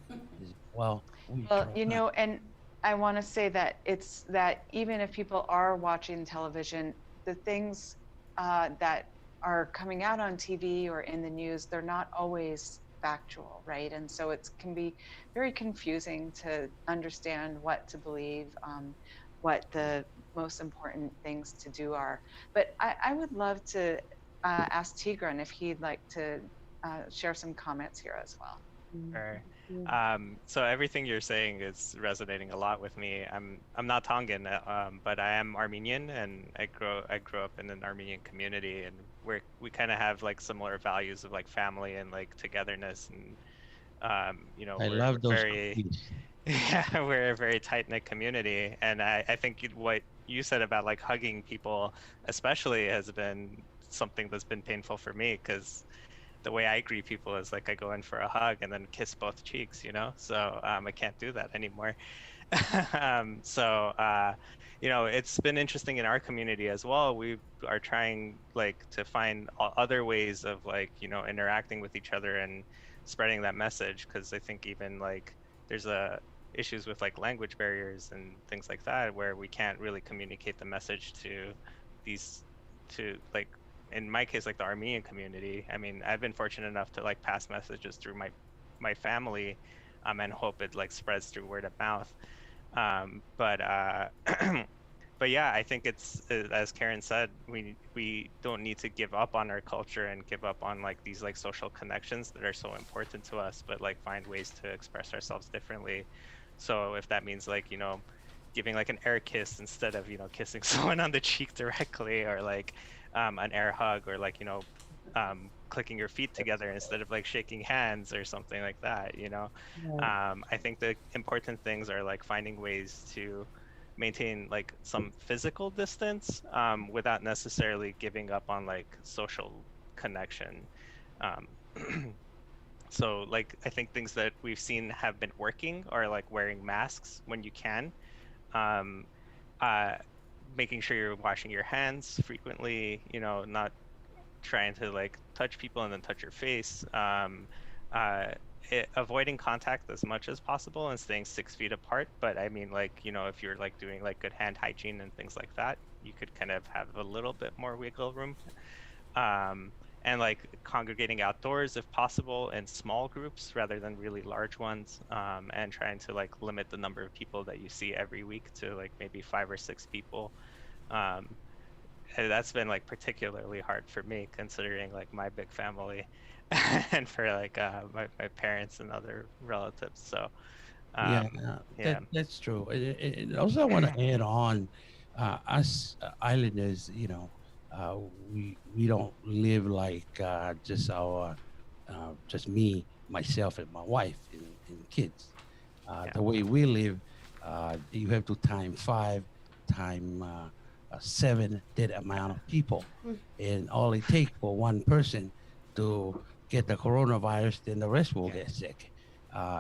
Well, and I want to say that it's that even if people are watching television, the things that are coming out on TV or in the news, they're not always factual, right? And so it can be very confusing to understand what to believe, what the most important things to do are. But I would love to ask Tigran if he'd like to share some comments here as well. Sure. So everything you're saying is resonating a lot with me. I'm not Tongan, but I am Armenian, and I grew up in an Armenian community, and we kind of have like similar values of like family and like togetherness, and I we're love those very we're a very tight-knit community. And I think what you said about like hugging people especially has been something that's been painful for me, because the way I greet people is like I go in for a hug and then kiss both cheeks, so I can't do that anymore. It's been interesting in our community as well. We are trying to find other ways of interacting with each other and spreading that message, because I think even there's issues with language barriers and things like that, where we can't really communicate the message to these to in my case, the Armenian community. I mean, I've been fortunate enough to pass messages through my family, and hope it spreads through word of mouth. But but yeah, I think it's, as Karen said, we don't need to give up on our culture and give up on these social connections that are so important to us, but find ways to express ourselves differently. So if that means giving an air kiss instead of kissing someone on the cheek directly, or an air hug, or clicking your feet together instead of shaking hands or something like that. I think the important things are finding ways to maintain some physical distance, without necessarily giving up on social connection. So I think things that we've seen have been working are wearing masks when you can, making sure you're washing your hands frequently, not trying to touch people and then touch your face, avoiding contact as much as possible and staying 6 feet apart. But I mean, if you're doing good hand hygiene and things like that, you could kind of have a little bit more wiggle room. And congregating outdoors if possible in small groups rather than really large ones, and trying to limit the number of people that you see every week to maybe 5 or 6 people. And that's been particularly hard for me, considering my big family and for my parents and other relatives. So that's true. And also, I want to add on, us islanders, we don't live just our just me, myself, and my wife and kids. The way we live, you have to time 5, time 7 that amount of people, and all it takes for one person to get the coronavirus, then the rest will get sick.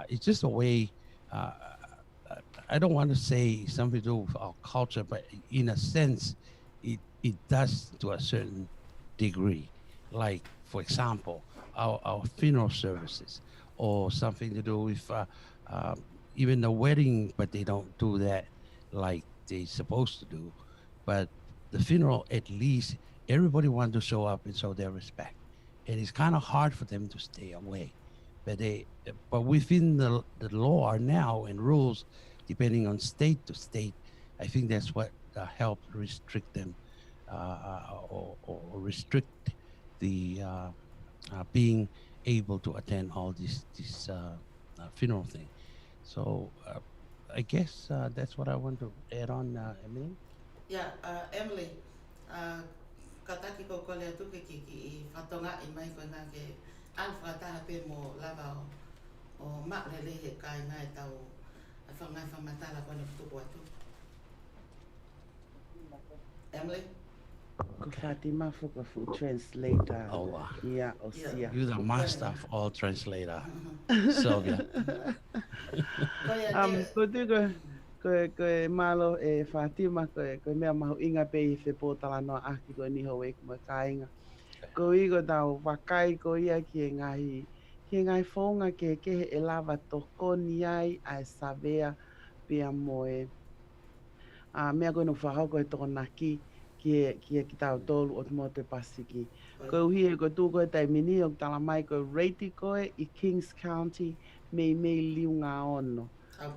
It's just a way. I don't want to say something to do with our culture, but in a sense, it does to a certain degree. Like, for example, our funeral services, or something to do with even the wedding, but they don't do that like they supposed to do. But the funeral, at least everybody wants to show up and show their respect, and it's kind of hard for them to stay away. But within the law now and rules, depending on state to state, I think that's what helped restrict them, or restrict the being able to attend all this funeral thing. So I guess that's what I want to add on, Emily. Yeah, Emily, kataki ko ko le tu ke ki i fatonga I mai ko nga ke an fata pe mo lava o ma le le he kai nga tau a fanga famata la ko le tu ko tu. Emily? Fatima for a translator. Oh, wow. Yeah, You're the master of all translator. Sylvia. Ko malo e Fatima ko mea mahu inga pe I whepo tala no aki ko ni ho e ko kainga. Ko I ko tau wakai ko ia ki e ngai whaunga ke he e lava toko ni ai ai savea pia moe. Mea koe no whahau ko e toko naki ki tau tolu o te mo te Pasiki. Ko uhi e ko tū koe tai mini o tala mai ko reiti koe I Kings County mei liu ngā ono.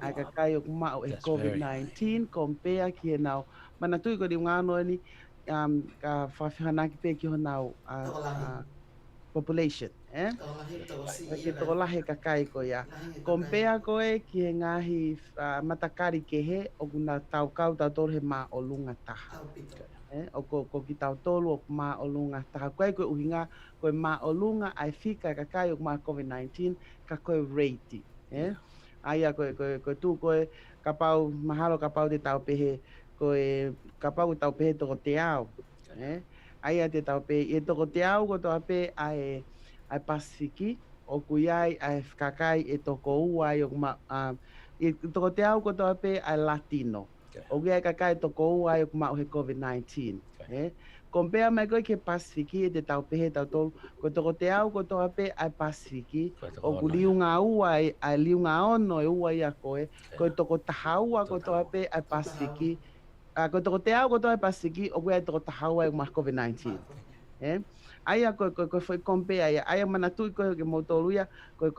Ai ka kai o kumau e COVID-19 kompea ki e nau. Mana tui ko liu ngā ono ni ka whawhihanaki pe ki ho nau population. Ki toko lahe ka kai ko ia. Kompea koe ki he ngahi matakari ke he o kuna tau kau tau tolu he mā o lunga taha. O ko ki tau tolu o mā o lunga taha. Koe koe uhinga koe mā o lunga ai whika ka kai o mā COVID-19 ka koe reiti. Aia koe tū koe ka pau mahalo ka pau te tau pehe koe ka pau tau pehe toko te au. Aia te tau pehe e toko te au ko tau pehe ai Pasifiki o kuiai ai kakai e toko uai o I toko te au kotoa pe ai Latino. O gea kakai toko ua ai o kumau he COVID-19. Compare mai koe ke Pasifiki e te tau pehe tau tolu. Ko toko te au kotoa pe ai Pasifiki. O ku liunga ua ai liunga ono e ua ia koe. Ko toko tahaua kotoa pe ai Pasifiki. Ko toko te au kotoa ai Pasifiki o gea toko tahaua e kumau COVID-19. Aia ko foi compare aia mana tu ko ke motoluia ko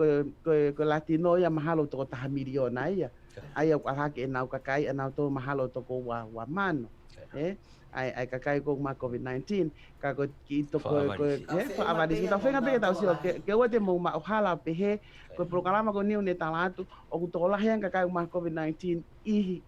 Latino ia mahalo toko taha miliona ia aia ko hake nau kakai nau to mahalo toko wa mano ai kakai ko ma COVID-19 ka ko ki to ko avadis ko fenga pe tau sio ke o te mo ma hala pe he ko programa ko niu ne talatu o ku to la hen kakai ma COVID-19 i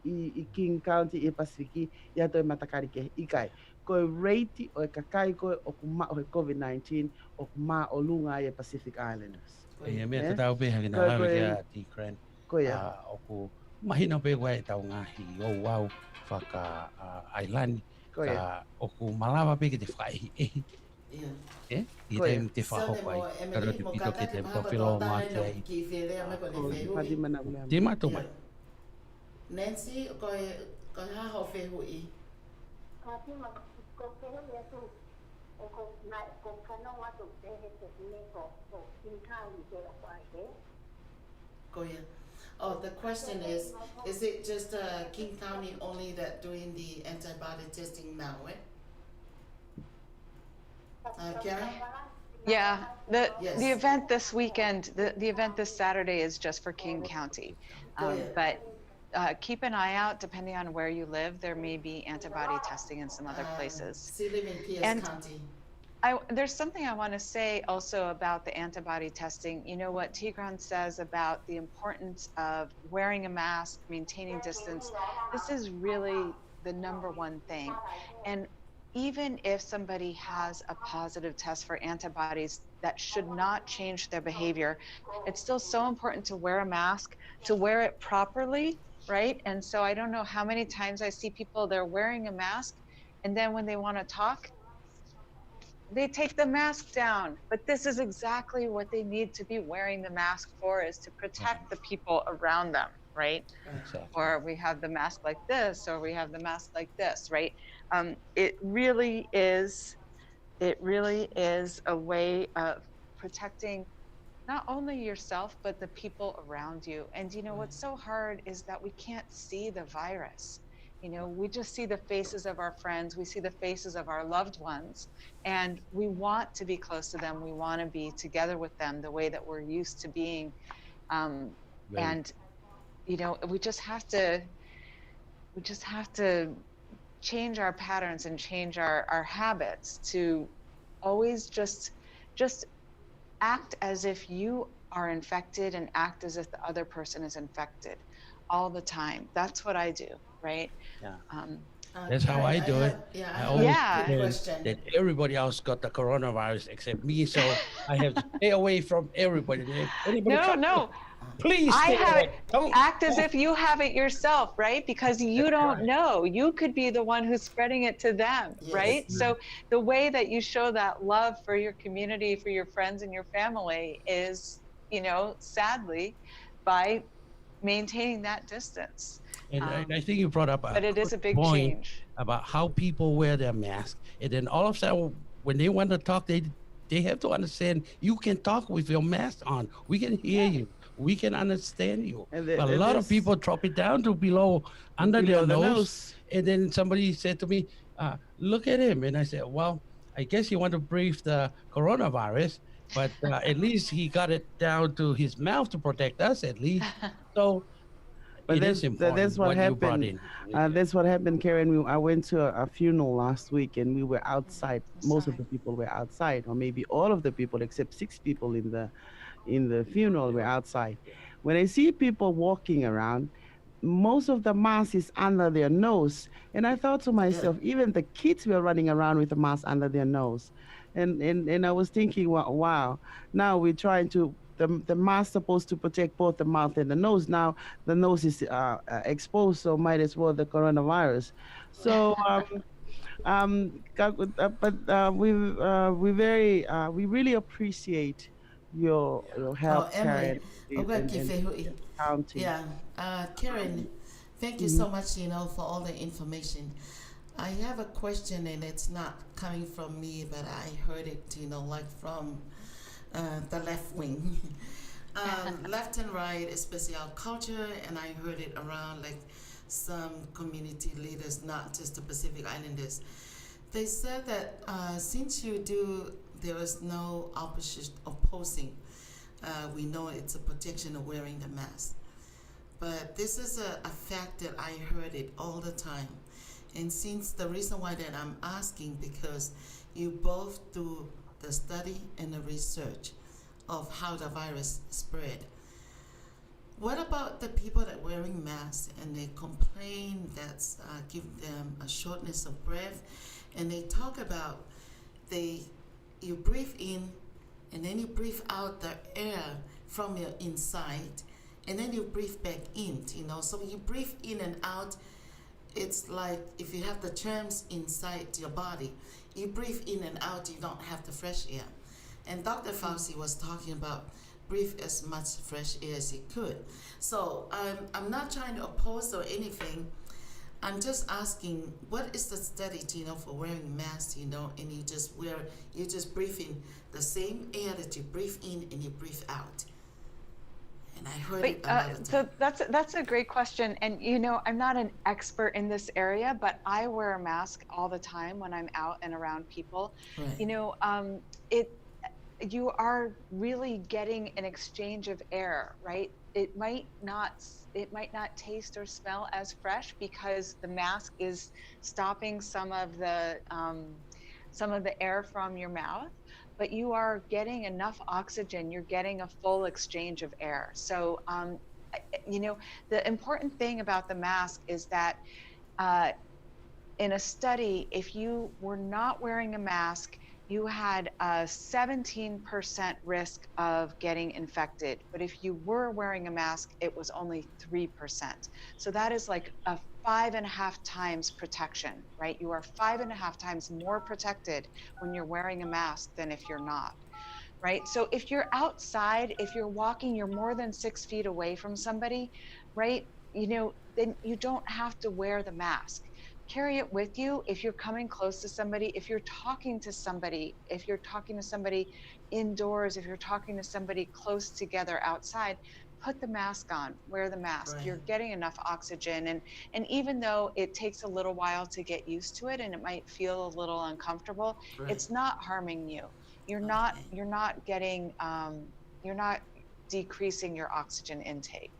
King County e Pasifiki ia to matakari ke ikai ko rate o kakai ko o kuma o COVID-19 o kuma o lunga e Pacific Islanders. E me tau pe ha na lawe kia T-Cran. Ko ia. O ku mahina pe wai tau ngahi o wau whaka ailani ka o ku malawa pe ke te whai i te te whahoko ai. Karo te pito ke te tawhilo maki ai. Te mato mai. Nancy, ko haho whehu i. Oh, the question is it just King County only that doing the antibody testing now, Karen? Yeah, the event this weekend, the event this Saturday is just for King County. But keep an eye out, depending on where you live, there may be antibody testing in some other places. So you live in PS County. There's something I want to say also about the antibody testing. You know what Tigran says about the importance of wearing a mask, maintaining distance. This is really the number one thing. And even if somebody has a positive test for antibodies, that should not change their behavior. It's still so important to wear a mask, to wear it properly, right? And so I don't know how many times I see people, they're wearing a mask, and then when they want to talk, they take the mask down. But this is exactly what they need to be wearing the mask for, is to protect the people around them, right? Exactly. Or we have the mask like this, or we have the mask like this, right? It really is a way of protecting not only yourself, but the people around you. And you know, what's so hard is that we can't see the virus. You know, we just see the faces of our friends, we see the faces of our loved ones, and we want to be close to them. We want to be together with them the way that we're used to being. And, you know, we just have to change our patterns and change our habits to always just act as if you are infected and act as if the other person is infected all the time. That's what I do, right? Yeah. That's how I do it. I always question. that everybody else got the coronavirus except me, so I have to stay away from everybody. No. Please stay away. Don't act as if you have it yourself, right? Because you don't know. You could be the one who's spreading it to them, right? So the way that you show that love for your community, for your friends and your family is, you know, sadly, by maintaining that distance. And I think you brought up but it is a big point change about how people wear their mask. And then all of a sudden, when they want to talk, they have to understand you can talk with your mask on. We can hear you. We can understand you. But a lot of people drop it down to below their nose. And then somebody said to me, look at him. And I said, well, I guess you want to breathe the coronavirus, but at least he got it down to his mouth to protect us at least. So but that's what happened. That's what happened, Karen. I went to a funeral last week, and we were outside. Most of the people were outside, or maybe all of the people except 6 people in the funeral were outside. When I see people walking around, most of the mask is under their nose, and I thought to myself, even the kids were running around with a mask under their nose, and I was thinking, wow. Now we're trying to. The mask supposed to protect both the mouth and the nose. Now the nose is exposed, so might as well the coronavirus. So, we really appreciate your help, Karen. County. Yeah, Karen, thank you so much, for all the information. I have a question, and it's not coming from me, but I heard it, like from the left wing. Left and right, especially our culture, and I heard it around like some community leaders, not just the Pacific Islanders. They said that since there is no opposing. We know it's a protection of wearing the mask. But this is a fact that I heard it all the time. And since the reason why that I'm asking, because you both do the study and the research of how the virus spread. What about the people that wearing masks and they complain that's give them a shortness of breath, and they talk about you breathe in and then you breathe out the air from your inside, and then you breathe back in, so you breathe in and out. It's like if you have the germs inside your body, you breathe in and out, you don't have the fresh air. And Dr. Fauci was talking about breathe as much fresh air as he could. So I'm not trying to oppose or anything. I'm just asking, what is the study, for wearing masks, and you just breathe in the same air that you breathe in and you breathe out. And I heard it another time. So that's a great question. And, I'm not an expert in this area, but I wear a mask all the time when I'm out and around people. Right. You are really getting an exchange of air, right? It might not taste or smell as fresh because the mask is stopping some of the air from your mouth, but you are getting enough oxygen. You're getting a full exchange of air. So, the important thing about the mask is that in a study, if you were not wearing a mask, you had a 17% risk of getting infected. But if you were wearing a mask, it was only 3%. So that is like a 5.5 times protection, right? You are 5.5 times more protected when you're wearing a mask than if you're not, right? So if you're outside, if you're walking, you're more than 6 feet away from somebody, right? Then you don't have to wear the mask. Carry it with you if you're coming close to somebody, if you're talking to somebody indoors, if you're talking to somebody close together outside, put the mask on, wear the mask. Right. You're getting enough oxygen. And even though it takes a little while to get used to it and it might feel a little uncomfortable, right. It's not harming you. You're not decreasing your oxygen intake.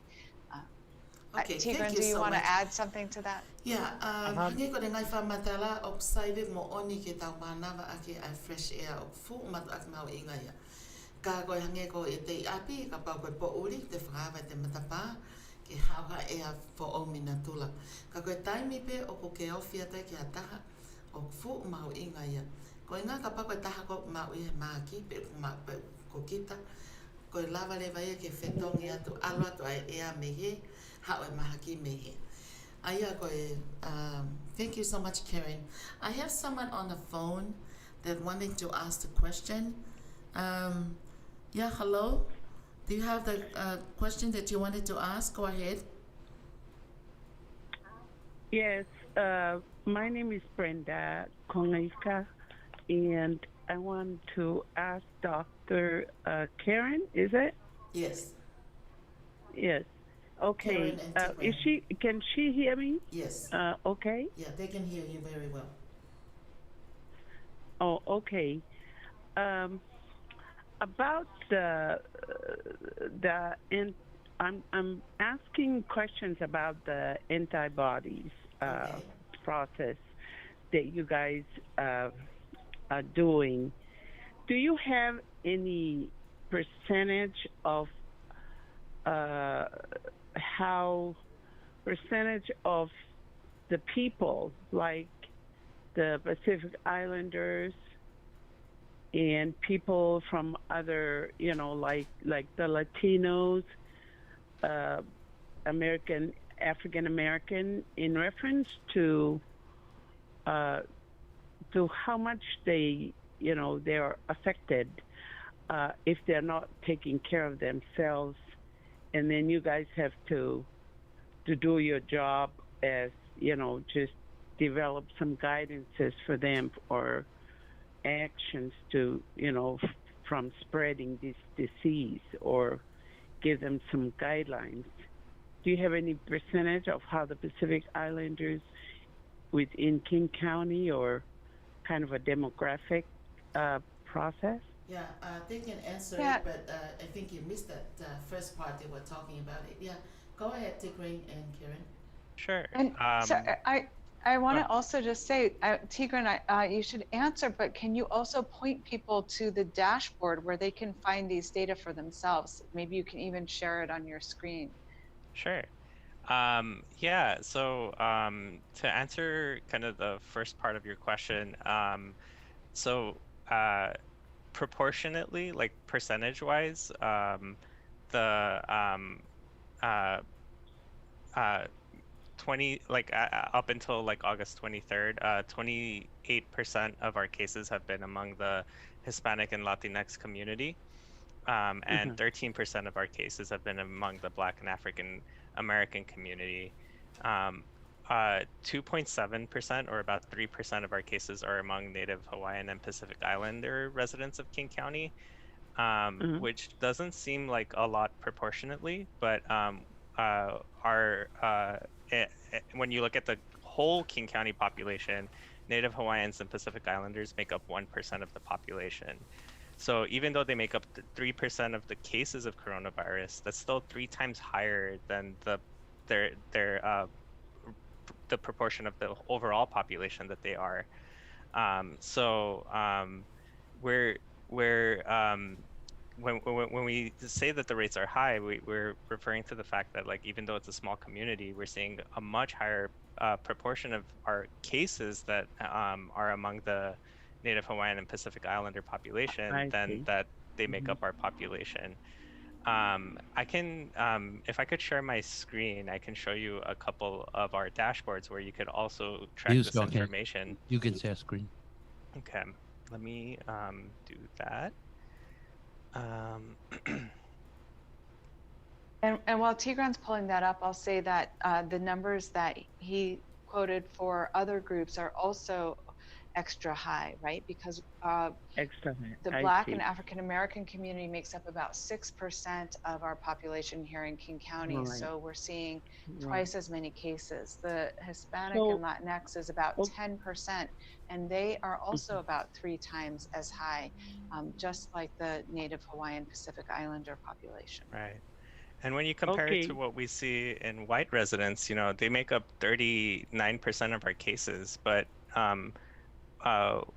Okay, Tigran, do you want to add something to that? Yeah, hangi ko ngai whamatala oxide mo oni ke tau manawa ake a fresh air o fu matu ak mau inga ia. Ka koe hangi ko e te api ka pau koe po uri te whakawa te matapa ke hauha air fo o mina tula. Ka koe taimi pe o ko ke ofia te ke ataha o fu mau inga ia. Koe ngā ka pau koe taha ko mau ia maaki pe ko kita. Koe lava le vai ke whetongi atu alo atu ai ea mehe. Thank you so much, Karen. I have someone on the phone that wanted to ask the question. Yeah, hello. Do you have the question that you wanted to ask? Go ahead. Yes, my name is Brenda Kongaika, and I want to ask Dr. Karen, is it? Yes. Yes. Okay. Can she hear me? Yes. Okay. Yeah, they can hear you very well. Oh, okay. About I'm asking questions about the antibodies process that you guys are doing. Do you have any percentage of how percentage of the people, like the Pacific Islanders and people from other, like the Latinos, African American, in reference to how much they're affected if they're not taking care of themselves and then you guys have to do your job as, just develop some guidances for them or actions to, from spreading this disease, or give them some guidelines. Do you have any percentage of how the Pacific Islanders within King County, or kind of a demographic process? Yeah, they can answer Yeah. it, but I think you missed that first part they were talking about it. Yeah, go ahead, Tigran and Karen. Sure. And so I want to also just say, Tigran, you should answer, but can you also point people to the dashboard where they can find these data for themselves? Maybe you can even share it on your screen. Sure. Yeah, so to answer kind of the first part of your question, so proportionately, like percentage-wise, the 20 like up until like August 23rd, 28% of our cases have been among the Hispanic and Latinx community, and 13% of our cases have been among the Black and African American community. 2.7%, or about 3% of our cases, are among Native Hawaiian and Pacific Islander residents of King County, which doesn't seem like a lot proportionately, but when you look at the whole King County population, Native Hawaiians and Pacific Islanders make up 1% of the population. So even though they make up 3% of the cases of coronavirus, that's still 3 times higher than the proportion of the overall population that they are. When we say that the rates are high, we're referring to the fact that, like, even though it's a small community, we're seeing a much higher proportion of our cases that are among the Native Hawaiian and Pacific Islander population than that they make up our population. I can, if I could share my screen, I can show you a couple of our dashboards where you could also track this information. You can share screen. Okay, let me do that. And while Tigran's pulling that up, I'll say that the numbers that he quoted for other groups are also extra high, right? Because the Black and African American community makes up about 6% of our population here in King County. Right. So we're seeing twice as many cases. The Hispanic and Latinx is about 10%, and they are also about 3 times as high, just like the Native Hawaiian Pacific Islander population. Right. And when you compare it to what we see in white residents, they make up 39% of our cases, but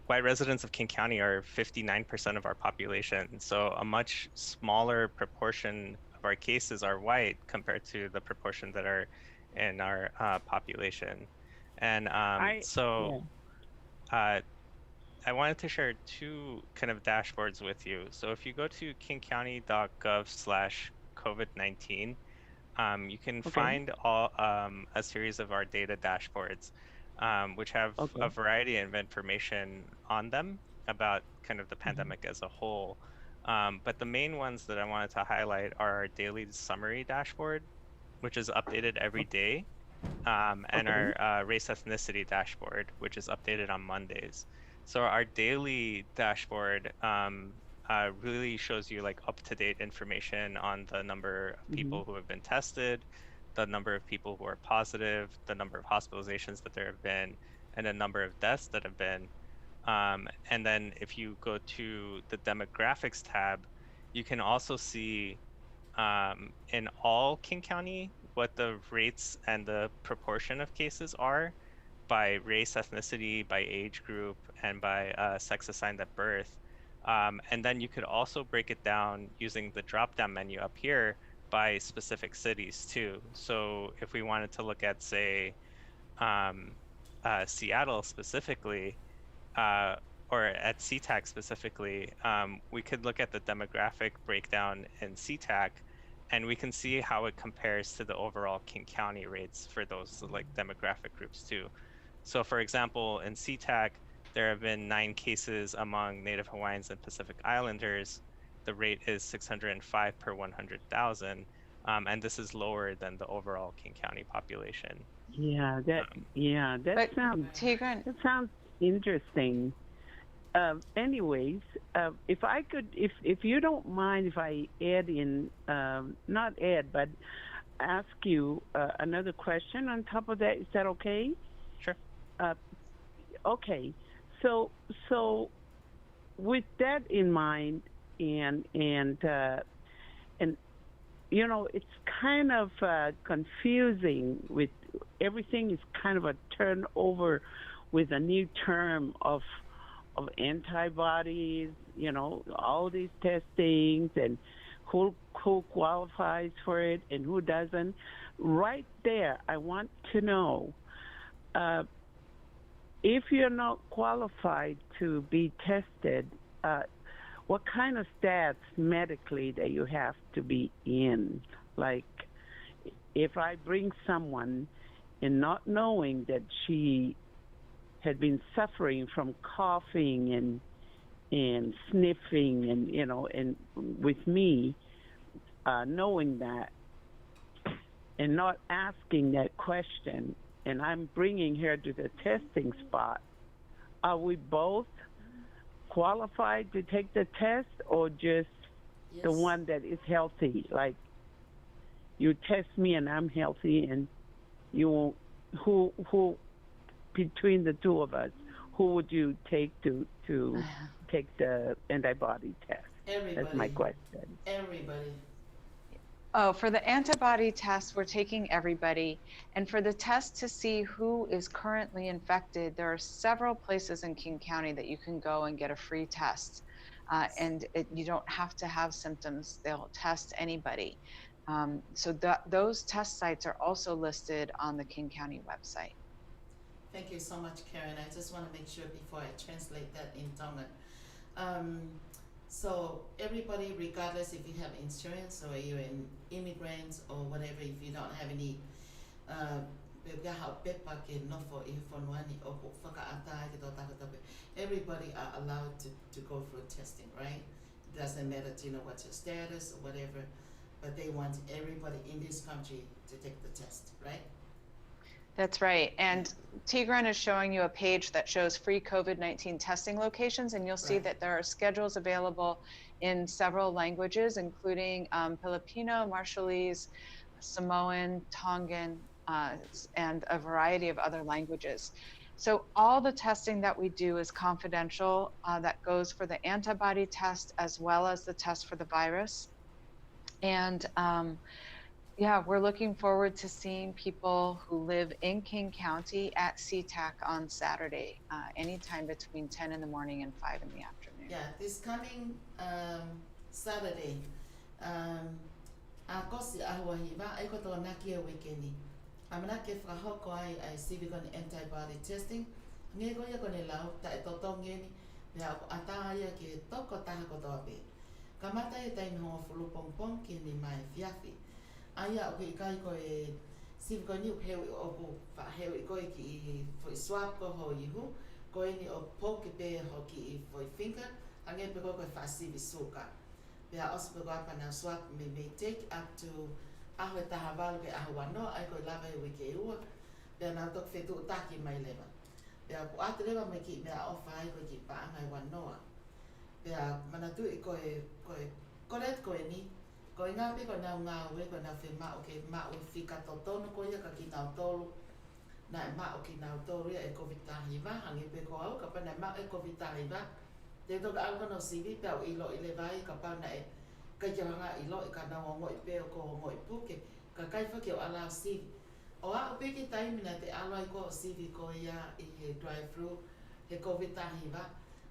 white residents of King County are 59% of our population. So a much smaller proportion of our cases are white compared to the proportion that are in our population. And I wanted to share 2 kind of dashboards with you. So if you go to kingcounty.gov/COVID-19, you can find a series of our data dashboards, which have a variety of information on them about kind of the pandemic as a whole. But the main ones that I wanted to highlight are our daily summary dashboard, which is updated every day, and our race ethnicity dashboard, which is updated on Mondays. So our daily dashboard really shows you like up-to-date information on the number of people who have been tested, the number of people who are positive, the number of hospitalizations that there have been, and the number of deaths that have been. And then if you go to the demographics tab, you can also see in all King County what the rates and the proportion of cases are by race, ethnicity, by age group, and by sex assigned at birth. And then you could also break it down using the drop-down menu up here by specific cities too. So if we wanted to look at, say, Seattle specifically, or at SeaTac specifically, we could look at the demographic breakdown in SeaTac, and we can see how it compares to the overall King County rates for those like demographic groups too. So for example, in SeaTac, there have been 9 cases among Native Hawaiians and Pacific Islanders. The rate is 605 per 100,000. and this is lower than the overall King County population. Yeah, that But sounds Tigran, that sounds interesting. Anyways, if I could, if you don't mind, if I add in, not add, but ask you another question on top of that, is that okay? Sure. Okay, so with that in mind, and you know, it's kind of confusing. With everything is kind of a turnover with a new term of antibodies. You know, all these testings and who qualifies for it and who doesn't. Right there, I want to know. If you're not qualified to be tested, what kind of stats medically that you have to be in? Like, if I bring someone and not knowing that she had been suffering from coughing and sniffing, and you know, and with me knowing that and not asking that question, and I'm bringing her to the testing spot, are we both qualified to take the test, or just the one that is healthy? Like, you test me and I'm healthy, and you won't, who between the two of us, who would you take to take the antibody test? Everybody. That's my question. Everybody. Oh, for the antibody test, we're taking everybody. And for the test to see who is currently infected, there are several places in King County that you can go and get a free test. You don't have to have symptoms. They'll test anybody. So those test sites are also listed on the King County website. Thank you so much, Karen. I just want to make sure before I translate that in Tongan. So everybody, regardless if you have insurance or you're an immigrant or whatever, if you don't have any everybody are allowed to go through testing, right? It doesn't matter to know what your status or whatever, but they want everybody in this country to take the test, right? That's right. And Tigran is showing you a page that shows free COVID-19 testing locations, and you'll see that there are schedules available in several languages, including Filipino, Marshallese, Samoan, Tongan, and a variety of other languages. So all the testing that we do is confidential. That goes for the antibody test as well as the test for the virus. And yeah, we're looking forward to seeing people who live in King County at CTAC on Saturday, anytime between 10 in the morning and 5 in the afternoon. Yeah, this coming Saturday, kosi ahuahiva, aiko to nakia weekendi. Amanake frahoko ai civic on antibody testing. Ngego ya kone lau ta etotongeni, ya ataya ke toko taha kotoape. Kamata ya taimi hoa fulu pong ki ni mai fiafi. Aya o kai ko e sim ko ni heu o fa heu ko ki foi swap ko ho ihu ko ni o poke pe ho ki foi finger ange pe ko fa si bisuka pe os pe ko pa na swap may take up to aho ta haval ke ahwano ai ko lava e ke u pe na tok fe tu ta ki mai leva pe ko atleva me ki me o fa ai ko ki pa ngai wano pe mana tu ko correct ko ni ko nga pe ko na nga we ko na fe ma o ke ma o fika to no ko ya ka ki na tolu na ma o ki na tolu ya e covid hiva hangi pe ko au ka pa na ma e covid hiva te to ka algo no sivi pe o ilo ile vai ka pa na e ka ja nga ilo e ka na ngo i pe ko ngo i puke ka kai fa ke o ala si o a pe ki time na te alo ko sivi ko ya i drive through e covid hiva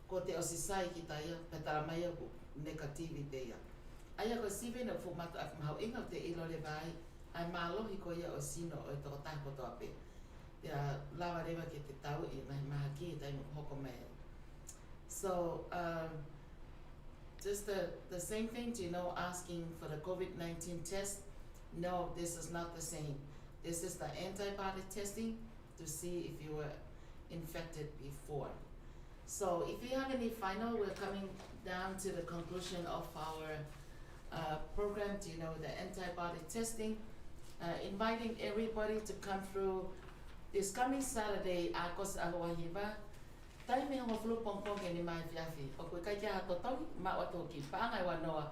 ko te o si sai ki ta ya pe ta mai o negative te ya aya ko sive no fu mata af mau inga te ilo le vai ai malo hi ko ya o sino o to ta ko to ape ya lava reva ke te tau i mai mahaki tai mo hoko me. So just the same thing, you know, asking for the COVID-19 test. No, this is not the same. This is the antibody testing to see if you were infected before. So if you have any final, we're coming down to the conclusion of our program, the antibody testing, inviting everybody to come through this coming Saturday, Agos Ahuahiva. Tai me hongo flu pongpong e ni mai fiafi. O koe kai kia hato tau, ma wato ki paangai wanoa.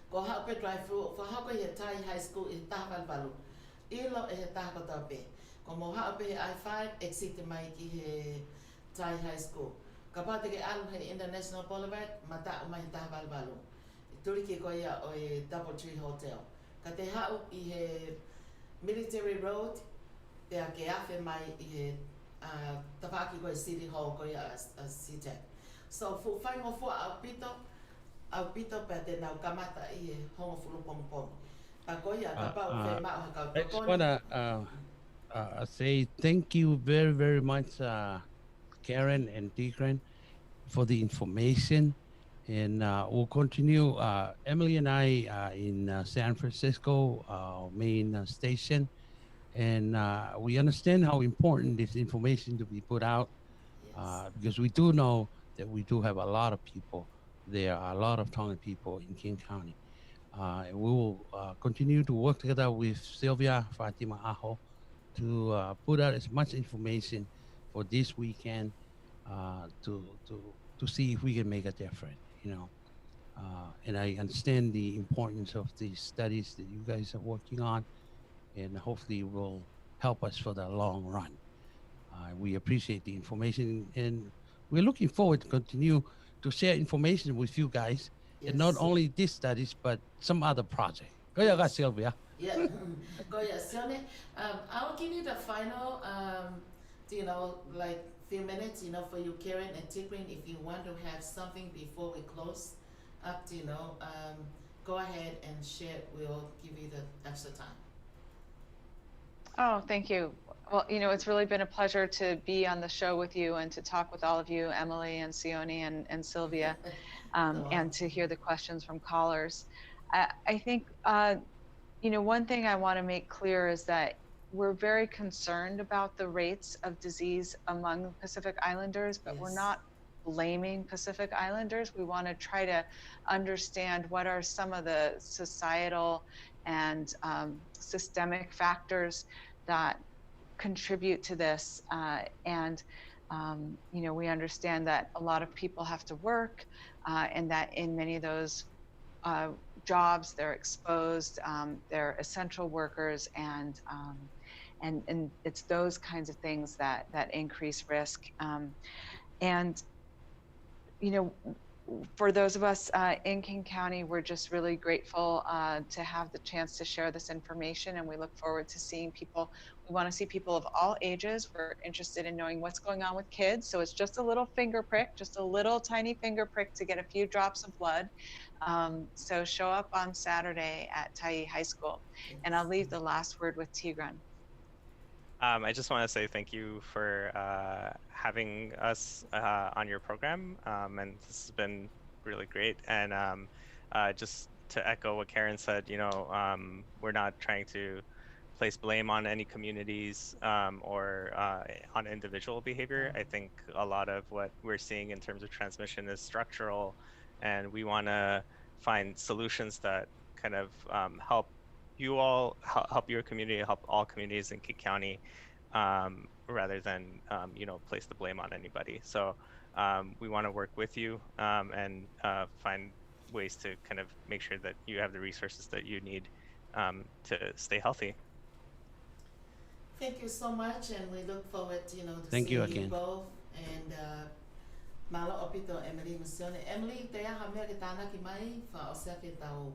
Ko haupe drive through, for haupe he Tai High School i taha valvalu. Ilo e he taha kota pe. Ko mo haupe he I-5, exit mai ki he Tai High School. Ka pate ke alu he International Boulevard, mata o mai he taha valvalu. I turi ki ko ia o e Doubletree Hotel. Ka te hau I he Military Road, te a ke afe mai I he Tawhaki koe City Hall koe a CTEC. So fu whaingo fua au pito pa te nau kamata I he hongo fulu pongpong. Pa koe a ka pau whai mao haka I just want to say thank you very, very much, Karen and Tigran, for the information. And we'll continue. Emily and I are in San Francisco, main station. And we understand how important this information to be put out, because we do know that we do have a lot of people. There are a lot of Tongan people in King County. And we will continue to work together with Sylvia Fatima Aho to put out as much information for this weekend to see if we can make a difference, and I understand the importance of the studies that you guys are working on, and hopefully will help us for the long run. We appreciate the information, and we're looking forward to continue to share information with you guys, and not only these studies, but some other project. Go ahead, Sylvia. Yeah, go ahead, Sione. I'll give you the final, like few minutes, for you, Karen and Tigran, if you want to have something before we close up, go ahead and share. We'll give you the extra time. Oh, thank you. Well, it's really been a pleasure to be on the show with you and to talk with all of you, Emily and Sione and Sylvia, and to hear the questions from callers. I think, one thing I want to make clear is that we're very concerned about the rates of disease among Pacific Islanders, but we're not blaming Pacific Islanders. We want to try to understand what are some of the societal and systemic factors that contribute to this. We understand that a lot of people have to work, and that in many of those jobs, they're exposed, they're essential workers, and it's those kinds of things that increase risk. For those of us in King County, we're just really grateful to have the chance to share this information, and we look forward to seeing people. We want to see people of all ages. We're interested in knowing what's going on with kids, so it's just a little finger prick, just a little tiny finger prick to get a few drops of blood. So show up on Saturday at Tai High School, and I'll leave the last word with Tigran. I just want to say thank you for having us on your program, and this has been really great. And just to echo what Karen said, we're not trying to place blame on any communities or on individual behavior. I think a lot of what we're seeing in terms of transmission is structural, and we want to find solutions that kind of help you all, help your community, help all communities in King County, rather than place the blame on anybody. So we want to work with you and find ways to kind of make sure that you have the resources that you need to stay healthy. Thank you so much, and we look forward to Thank seeing you again. both. And malo opito Emily Musione. Emily, te aha mea ke tāna ki mai wha o sea ke tau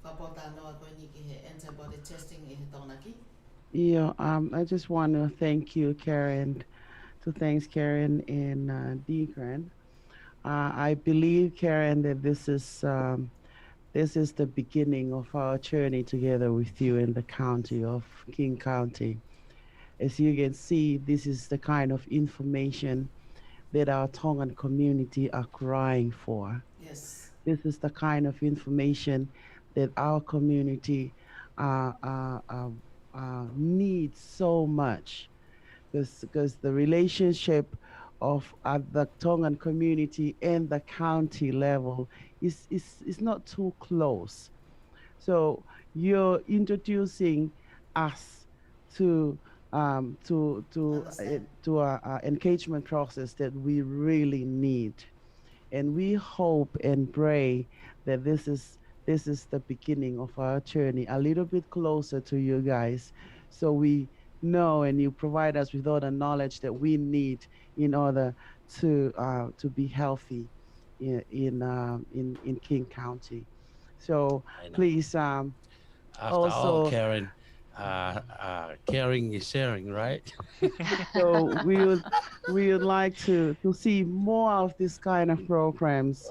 whapota noa koe ni ki he antibody testing I he taunaki. Yeah, I just want to thank you, Karen, thanks Karen and Tigran. I believe, Karen, that this is the beginning of our journey together with you in the county of King County. As you can see, this is the kind of information that our Tongan community are crying for. Yes. This is the kind of information that our community needs so much, because the relationship of the Tongan community and the county level is not too close. So you're introducing us to a engagement process that we really need, and we hope and pray that this is the beginning of our journey a little bit closer to you guys, so we know and you provide us with all the knowledge that we need in order to be healthy in King County. So I know. please After all, also Karen, caring is sharing, right? so we would like to see more of this kind of programs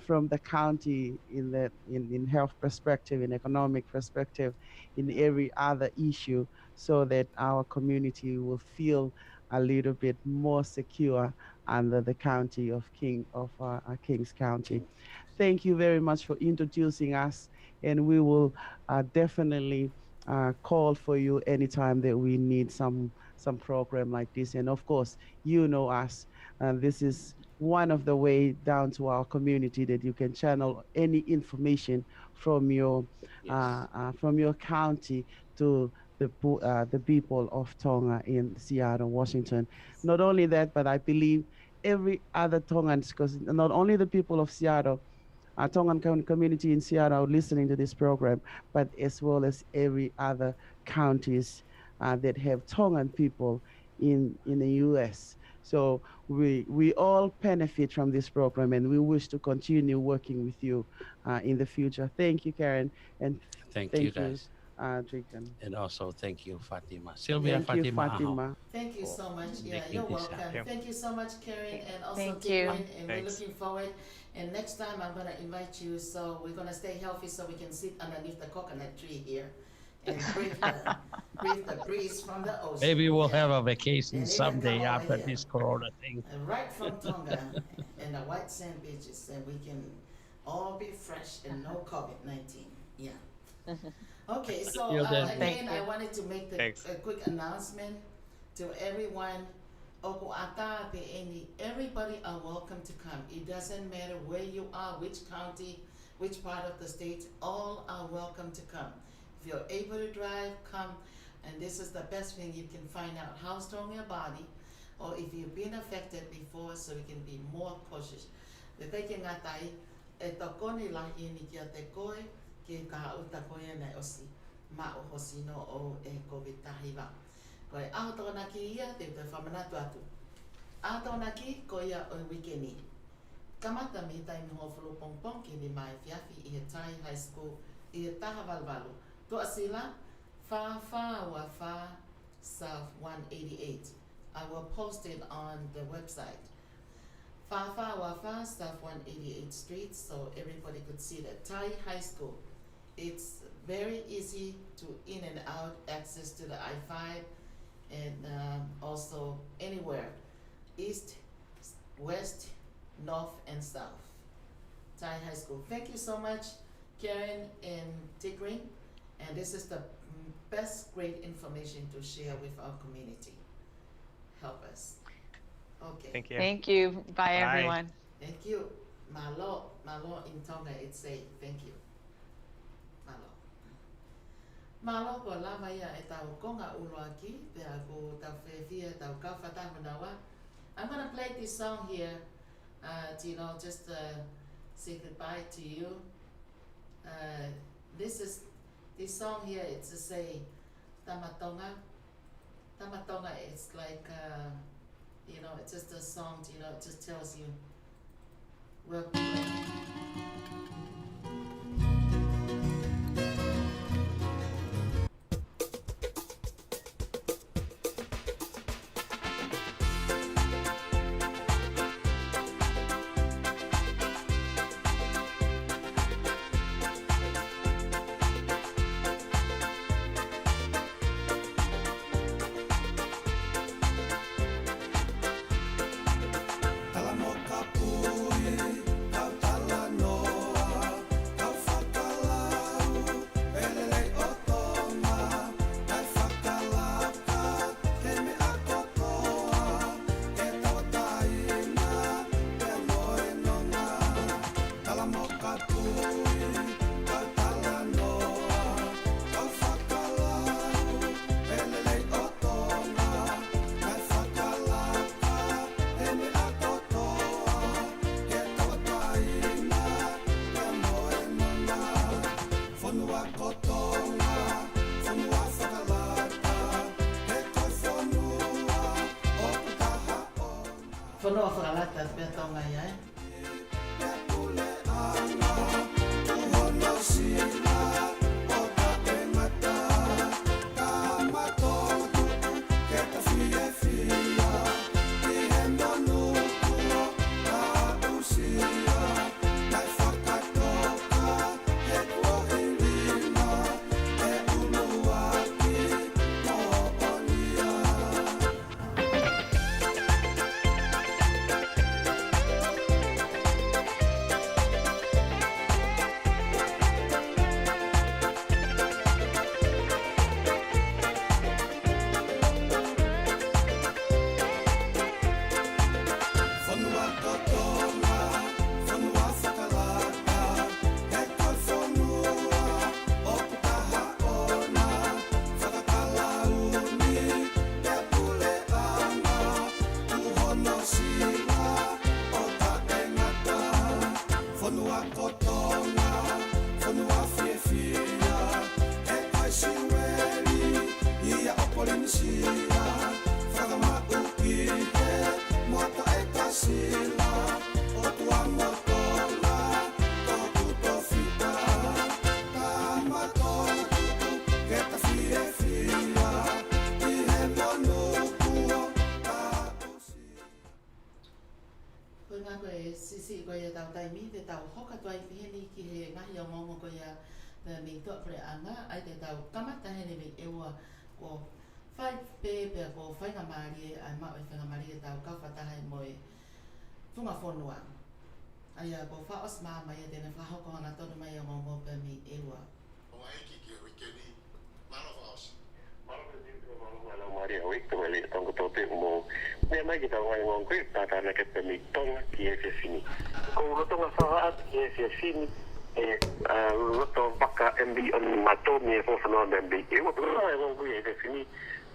from the county in health perspective, in economic perspective, in every other issue, so that our community will feel a little bit more secure under the county of Kings County. Thank you very much for introducing us, and we will definitely call for you anytime that we need some program like this. And of course, you know us, and this is one of the way down to our community that you can channel any information from your county to the people of Tonga in Seattle, Washington. Not only that, but I believe every other Tongans, because not only the people of Seattle, Tongan community in Seattle listening to this program, but as well as every other counties that have Tongan people in the U.S. So we all benefit from this program, and we wish to continue working with you in the future. Thank you, Karen, and Thank you, guys. Draken. And also thank you, Fatima. Sylvia, Thank you, Fatima. Fatima. Thank you so much. Yeah, making you're this welcome. happen. Thank you so much, Karen, and also Thank Tigrin, you. and Thanks. we're looking forward. And next time I'm gonna invite you, so we're gonna stay healthy, so we can sit underneath the coconut tree here and breathe the breeze from the ocean. Maybe we'll Yeah. have a vacation And even someday come over after here. this Corona thing. Right from Tonga and the white sand beaches, and we can all be fresh and no COVID-19. Yeah. Okay, so Till then. again, I wanted to make Thanks. a quick announcement to everyone. Everybody are welcome to come. It doesn't matter where you are, which county, which part of the state, all are welcome to come. If you're able to drive, come. And this is the best thing, you can find out how strong your body, or if you've been affected before, so you can be more cautious. The taking a tai, e tokoni lahi ni kia te koe, ki ka uta koe nei osi, ma o hosino o e COVID tahiwa. Koe aho tōna ki ia, te whamanatu atu. Aho tōna ki, ko ia o wikeni. Kamata me taimi ho whulu pongpong ki ni mai whiawhi i he Tai High School i he taha walwalu. Toa sila, Wha South 188. I will post it on the website. Wha South 188 Street, so everybody could see that. Tai High School. It's very easy to in and out, access to the I-5, and also anywhere, east, west, north, and south. Tai High School. Thank you so much, Karen and Tigrin. And this is the best great information to share with our community. Help us. Okay. Thank you. Thank you. Bye, everyone. Thank you. Malo in Tonga, it's say thank you. Malo. Malo ko lava ia e tau konga ulo aki, pe ako tau whewhia, tau kawhata manawa. I'm gonna play this song here, to just say goodbye to you. This song here, it's to say Tamatonga. Tamatonga, it's like, it's just a song, it just tells you welcome. Kala mo kapui, kau whanua whakalata pia tonga iai. Sisi ko ia tau taimi te tau hoka tuai piheni ki he ngahi o ngongo ko ia te mi tua pre anga ai te tau kamata hene mi ewa ko whai pepe ko whainga maari ai mau e whainga maari e tau kawhataha e moe tunga whonua ai a ko whaos mama ia tēne whahoko hana tonu mai o ngongo pe mi ewa o aiki ki a wikeni malo whaos Maria Wik tu meli tong ko te mo ne mai kita ngai ngong ko ta ta na ke pe mi tong ki e se sini ko ro tonga fa ki e se sini e ro to baka mb on mato mi fo no mb e wo ro ai ngong ko e se sini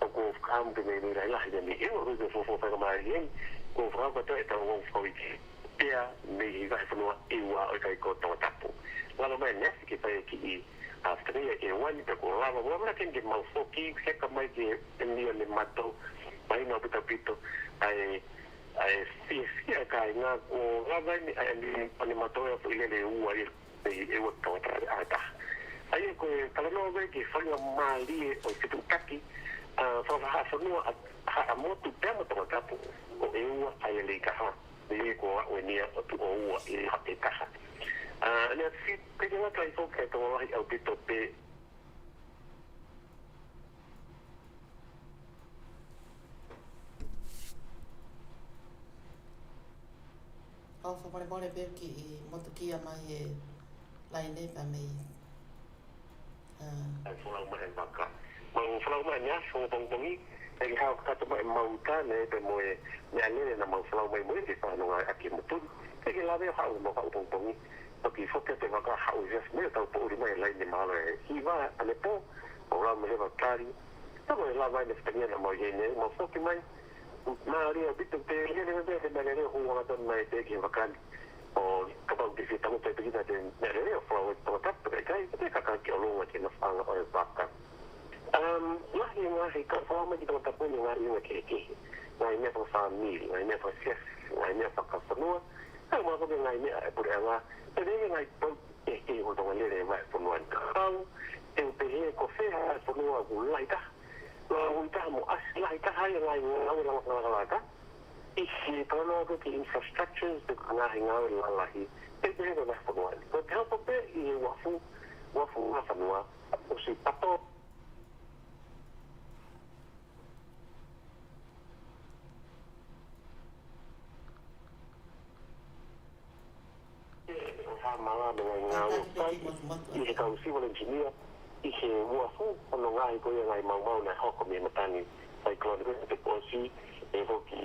ko kam de me ni la ya ni e wo ro fo fa ma yen ko fra ko te ta ngong ko ki pia me ga fa no e wa o kai ko to tapu wala mai ne ki pa ki after e wani te ko lava wala ken ke mau foki se ka mai ke ni le mato mai no pito ai si ka nga o lava ni ani mato e ile le u ai e o to ata ai ko kala no ve ke fa nga mali o se tu taki fa fa no a mo tu te mo to tapu o e u ai le ka ha ni ko o ni o tu o e ha te ka le fi ke nga kai fo ke to ai au pito pe au whapare more peo ki i motukia mai e laine pa mei ai folau mai baka mau folau mai nya so bongbongi e ha ka to mai mau ta ne pe mo e ne ale na mau folau mai mo e fa no aki mutu ke la ve ha mo ka bongbongi ki foke te waka hau jes me tau po uri mai lai ni malo e hiwa ane po o la me heva kari tamo e la vai ne stania na mo yene mo foki mai ma ria bitu te yene me te me ne hu wa ton mai te ki wakani o kapa ki fi tamu te te kita te me ne o fo to tap te kai te ka ka ki o longa ki na fanga o e baka la hi nga hi ka fo ma ki to tapu ni nga ri ke ki ngai me fo famili ngai me fo chef ngai me fo ka fonua ai mo ko ngai me e pure anga e ngai po e o to le le vai fonua kau e pe he ko fe ha fonua ku laita lo ta mo as laita ha ngai ngai la ka i si tono ko ki infrastructures de nga hinga la la hi e pe no na fonua ko te ho pe i wa fu na fonua o si pato mala dengan ngau tai i ka usi wala engineer i se wa fu ono ngai ko ngai mau na ho ko mi matani sai ko de te posi e ho ki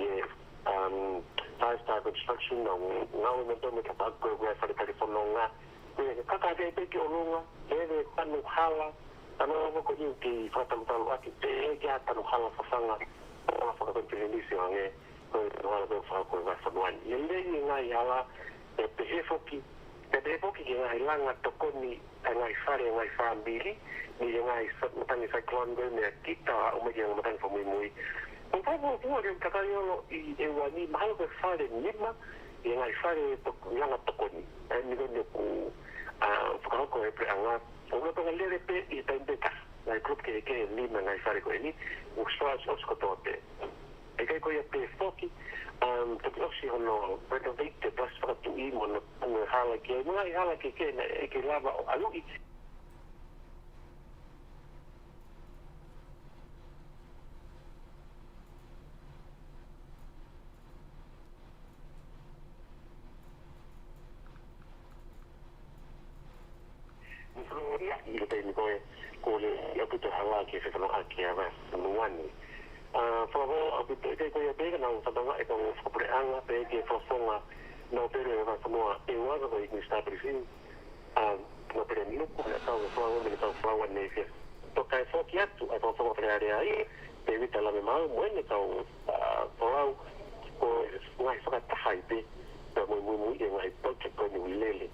five star construction no ngau me to me ka pa ko ga fa de telefono nga e ka ka de pe ki olunga e de tanu hala ano ko ni ki fa tam tam ati te ya tanu hala fa sanga fa fa ko te ni se nge ko no ala fa ko va fa wan yende ni ngai hala e pe he fo ki te poki ki ngai langa toko ni ngai whare ngai whambili ni ngai matangi cyclone go me kita o me ki matangi whamui mui o pāpua pua ke kakaiolo I e wani mahalo ke whare nima I ngai whare langa tokoni ni kone ku whakahoko e preanga o tonga lere pe I taimeta ngai grup ke nima ngai whare ko e ni u soas oskotote e kai ko ia pe foki toki osi hono Vake Tali plus whakatu I mono punga hala ke ngai hala ke e ke lava o alui I te ni koe ko le apito hala ke se kano aki ava nuani whakawo apito ke koe pega na whatanga e kong whakapreanga pe ke whafonga na pere e whafonga e waga koe I stabilisi na pere nuku na tau whawa me tau whawa nefia to kai whoki atu a tau whawa prearea ai pe wita lame mau moene tau Folau ko ngai whakatahai pe na mui e ngai poche koe ni wilele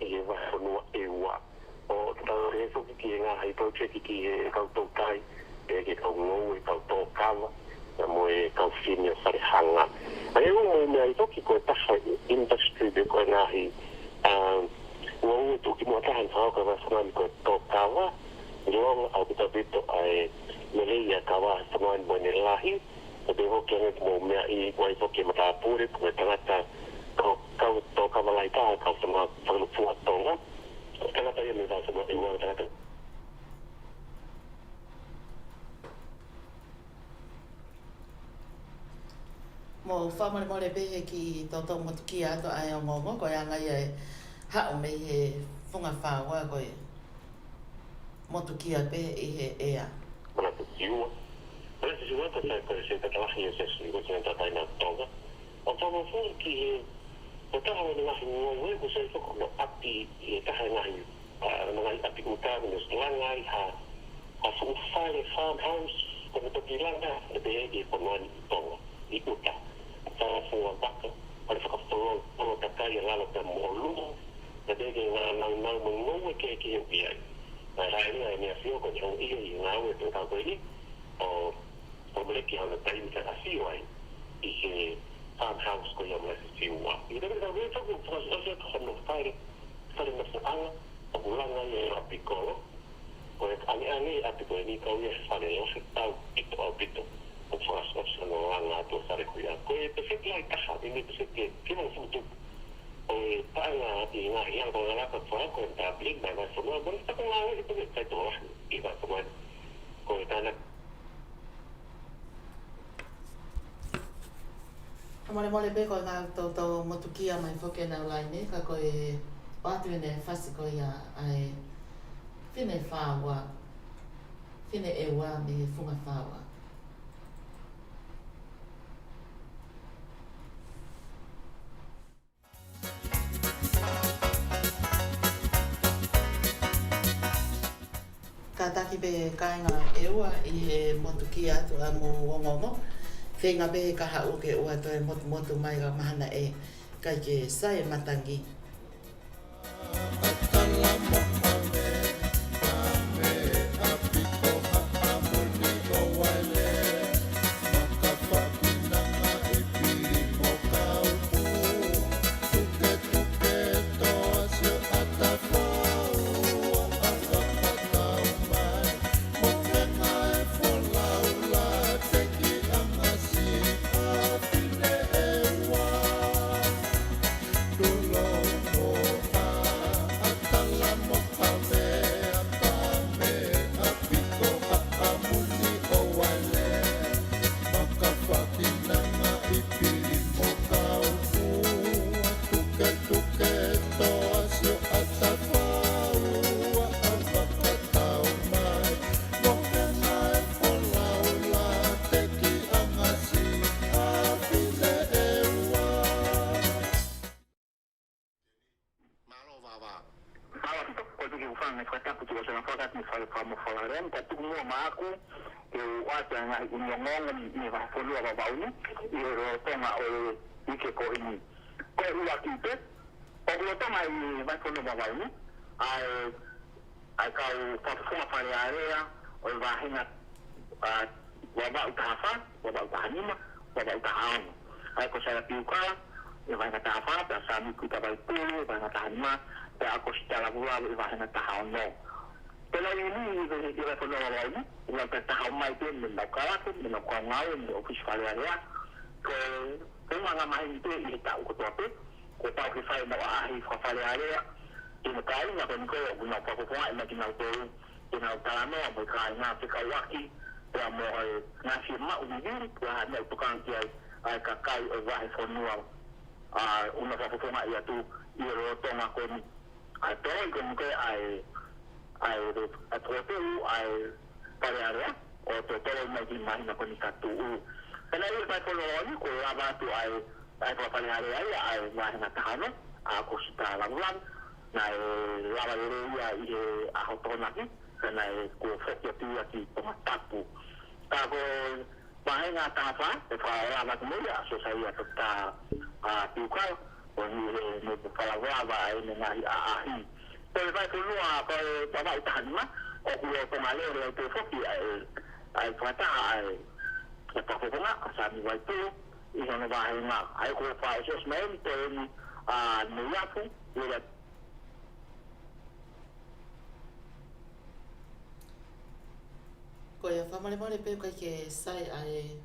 I e whafonua e wa o tau e whoki ki e ngā hai project ki e kau tau tai e ke kau ngou e kau tō kawa na mo e kau whinia wharehanga a e umo mea I whoki koe taha industry de koe ngā hai ngou e tuki mua tahan whauka whanami koe tō kawa I longa au pita vito ai melei a kawa whanami mo ne lahi o te hoki anget mo mea I wai whoki mata apure koe tangata kau tō kawa lai taha kau whanupua tonga Tangata ia me whāsama e wā tangata. Mo whamare more behe ki tōtō motu ki ato ai o ngongo, koe anga ia e hao me he whunga whāua koe motu ki a behe I he ea. Mana tu kiua. Mana tu kiua ta sai koe se tatalahi e se sui ko tina tatai nā tonga. O tōma whunga ki he o taha o ngahi ngongo e ko se whako no api I e taha ngahi ngai api kutāmi nos langai ha whare farmhouse ko me toki langa e behe I ponoani I tonga I uta whawhunga waka pare whakawhoro takai e lalo te mōlunga e behe ngā nau mongou e ke he upi ai ngai haere ai mea whio ko te hong ia I ngā ue te kako I o mereki hana taimi ka asio ai I he farmhouse ko ia mea se whiua I rewe ka wea taku whakasosea ka hono whaere na whaanga o ulanga I e apikolo ko e ane apiko e ni kau ia whare lohe tau pito au pito o whakasosea no langa ato whare kuia ko e pefeki ai taha I me pefeki kima futu o e paanga I ngā hianga ko ngā raka whara ko e tablik mai vai whanua mora tako ngā ue I peke kai tō rahi I vai whanua ko e tāna Mole be ko ngā tōtō motu ki a mai whoke nau lai ne, ka koe wātu ne whasiko ia ai whine whāua, whine e wā me he whunga whāua. Ka taki be kāinga e ua I he motu ki atu a mō ngongo. Whenga behe ka hau ke ua toi motu mai ka mahana e kai ke sai matangi. pada tahun. Aku saya piuka, ia nak tahap, asami kita berpuluh, ia nak tahma, dan aku secara gula ia nak tahun no. Kalau ini ia perlu lagi, ia nak tahun mai tu menakar, menakar ngau, ofis kalian. Kau mana main itu ia tahu kau apa? Kau tahu kisah nak ahli kalian. Ini kali nak kau nak apa-apa, nak kena tahu. Ina talano mo kai na te kawaki ya mo na firma unigiri ya na tukang kia ai kakai o wa fonua una fa fonga ya tu i ro tonga ko ni ai to ko mo ai ai pare area o to mai di mai na ko ni katu kana i ba ko ni ko aba tu ai pa pare area ai wa na tahano ko sita lang na lava ya i a hotona ki kana ko fokia tu aki tomatapu tago bahenga tafa e fa lava kumoya so sai ata tuka oni no fala lava ai na ahi pero vai tu lua ko baba itanma o ku ko male ro to fokia ai fata ai ta ko na asami vai tu i no bahenga ai ko fa assessment ni no yafu ira Ko ia whamare pe kai ke sai ai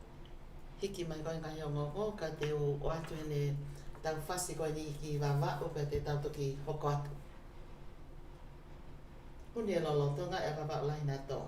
hiki mai koe ngai o ngoko ka te o atu ene tau whasi koe ni ki wawa o pe te tau toki hoko atu. Huni e lolo tonga e papa o lai nā tō.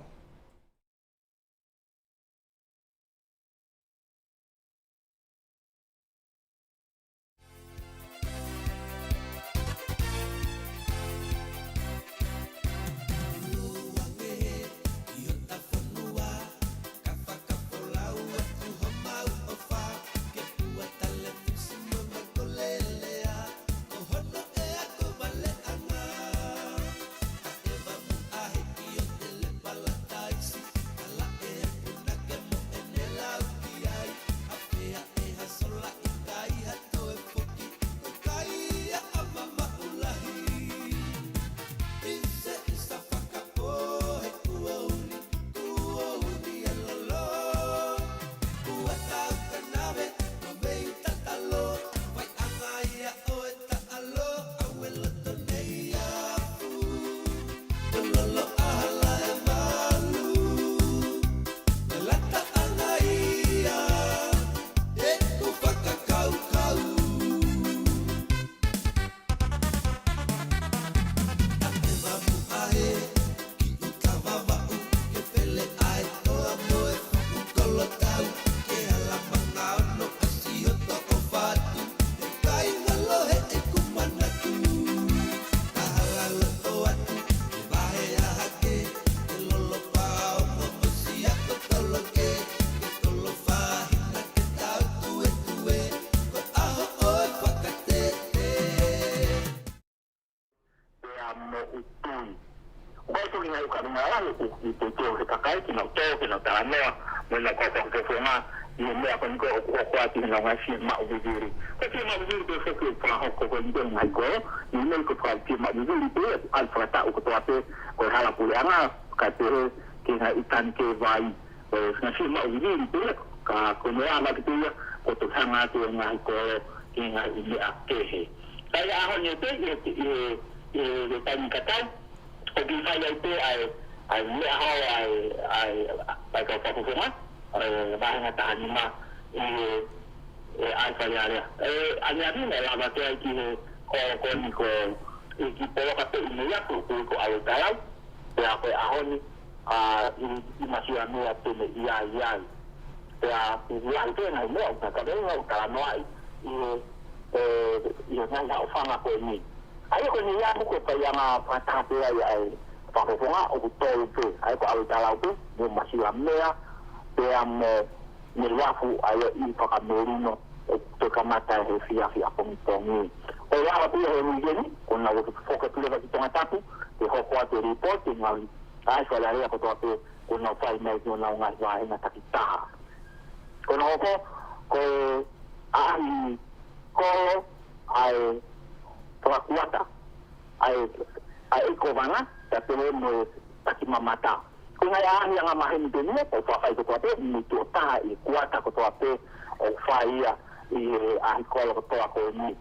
o whaia i ahi kola ko toa ko ni.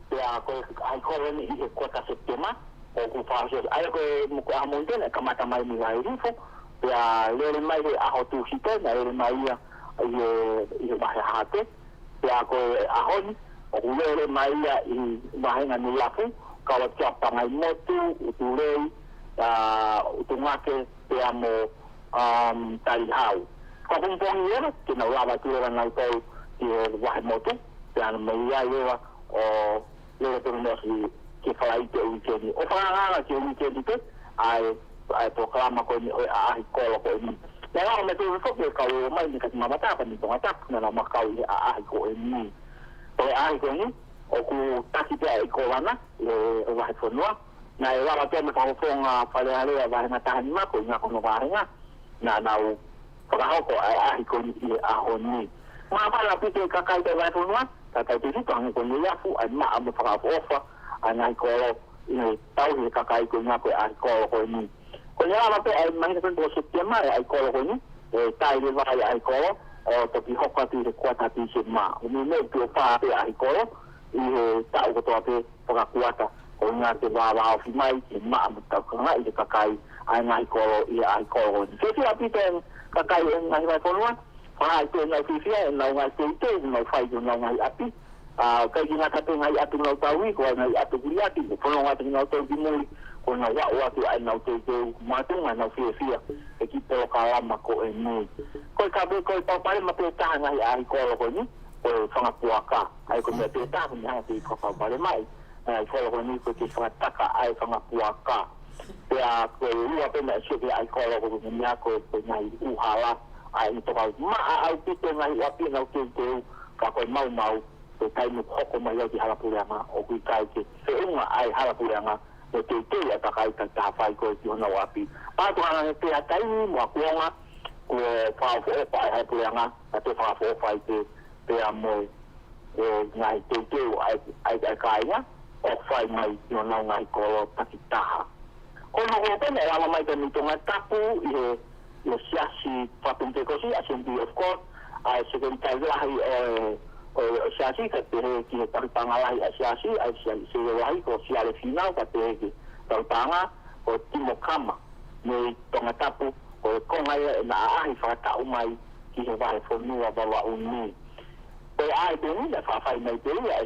Pea ko ahi kola ni i kota septema o ku whaasio. Ai ko muko a montena kamata mai mi vai rifo. Pea lere mai he aho tu hito na lere mai ia i mahe hate. Pea ko ahoni o ku lere mai ia i mahenga ni lafu. Kawa kia pangai motu, uturei, utungake pea mo tali hau. Kapungpongi era, kina ulava tura nau tau ki wahe motu, pea na maia iwa o lere turumosi ki whalaite o wikendi. O whanganga ki o wikendi te, ai proklama ko ni ahi kolo ko ni. Nā ngā me tūru whoki e kau mai ni kati mamatapa ni tonga tapu, nā makau i ahi ko e ni. Toi ahi ko ni, o ku taki pia i kolana, e wahe whanua. Nā e wala pia me whakofonga whalearea wahe ngā tahani mako i ngā kono wārenga. Nā nau whakahoko ai ahi ko ni i aho ni. Ngā wala pite kakai te wahe whanua, kakai te rito hangi ko ni iafu, ai maa me whakafofa, ai ngā i kolo, i tauhi kakai ko ngā koe ahi kolo ko ni. Ko ni ala pe ai mahina kwenpo septiema e ai kolo ko ni, e tai le vai ai kolo, o toki hoka ti re kuata ti se maa. Umi me pio paa pe ahi kolo, i he tau kotoa pe whakakuata o ngā te wāwā o whimai ki maa mutakanga i te kakai ai ngāhi kolo i ai kolo ni. Se whia pita kakai e ngāhi vai whanua, whahai te ngāi whiwhia e ngāi ngāi te ite, ngāi whai te ngāi api. Kai ki ngā kate ngāi atu ngāi taui, ko ai ngāi atu kuri ati, ko whanau ngāi te ngāi tau ki mui, ko ngā wā atu ai ngāi te te mātunga ngāi whiwhia, e ki polo ka lama ko e mui. Koi ka be, koi paupare ma pe taha ngāhi ai kolo ko ni, o whangapuaka, ai ko mea te tahu ni hanga te i whakapare mai, ai kolo ni ko te whangataka ai whangapuaka. Pea ko rua pena e suke ai kolo ko ni mea ko ngai uhala, ai ni toka maa au pito ngai wapi ngau te teu, ka koe mau mau, ko tai mu hoko mai au ki halapureanga, o kui kai ke whiunga ai halapureanga, o te teu a takai ka tāwhai koe ki hona wapi. Pātu hana ne te atai mua kuonga, ko whaafoopa ai halapureanga, ka te whaafoopa i te pea moe ngai te teu ai kainga, o whai mai i o nau ngai kolo takitaha. Kono ko pene ala mai te mitonga tapu i he siasi whapente kosi, Assembly of God, ai sekretai lahi o siasi ka te he ki he taripanga lahi a siasi, ai se lahi ko siale finau ka te he ki taripanga o Timo Kama, me tonga tapu o kongai e na ahi whakatau mai ki he wahe whanua wawa uni. Pe ai te ni, na whawhai mai te ia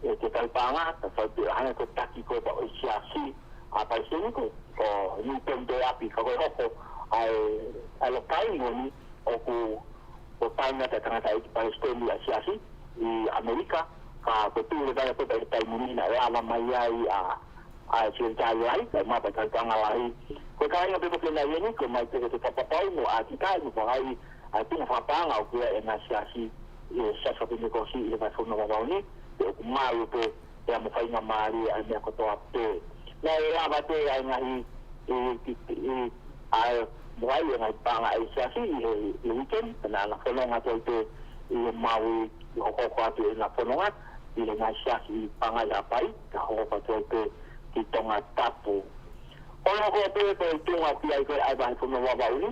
e te taipanga, ta whautu hana ko taki ko pa o siasi a pai seniko, ko ni tente api ka koe hoko ai lokai ngoni o ku tainga te tangata i Palestini a siasi i Amerika, ka ko tūre kai ko tai munina e ala mai ai a sientai lai, kai mata kai tanga lai. Ko kai o pepo kena ieni, ko mai te papapau mo a tikai mo whakai a tina whapanga o kia e ngā siasi e sasa pene kosi i vai whuna wawauni, te o kumau pe e amo whainga maari ai mea kotoa pe. Nā e rāwa te ai ngahi ai mwai e ngai panga ai siasi i weekend, nā na whanonga toi te i maui i hokoko atu e nā whanonga, i le ngai siasi i panga i apai, ka hokoko toi te ki tonga tapu. Ono ko pe te tunga ki ai koe ai vai whuna wawauni,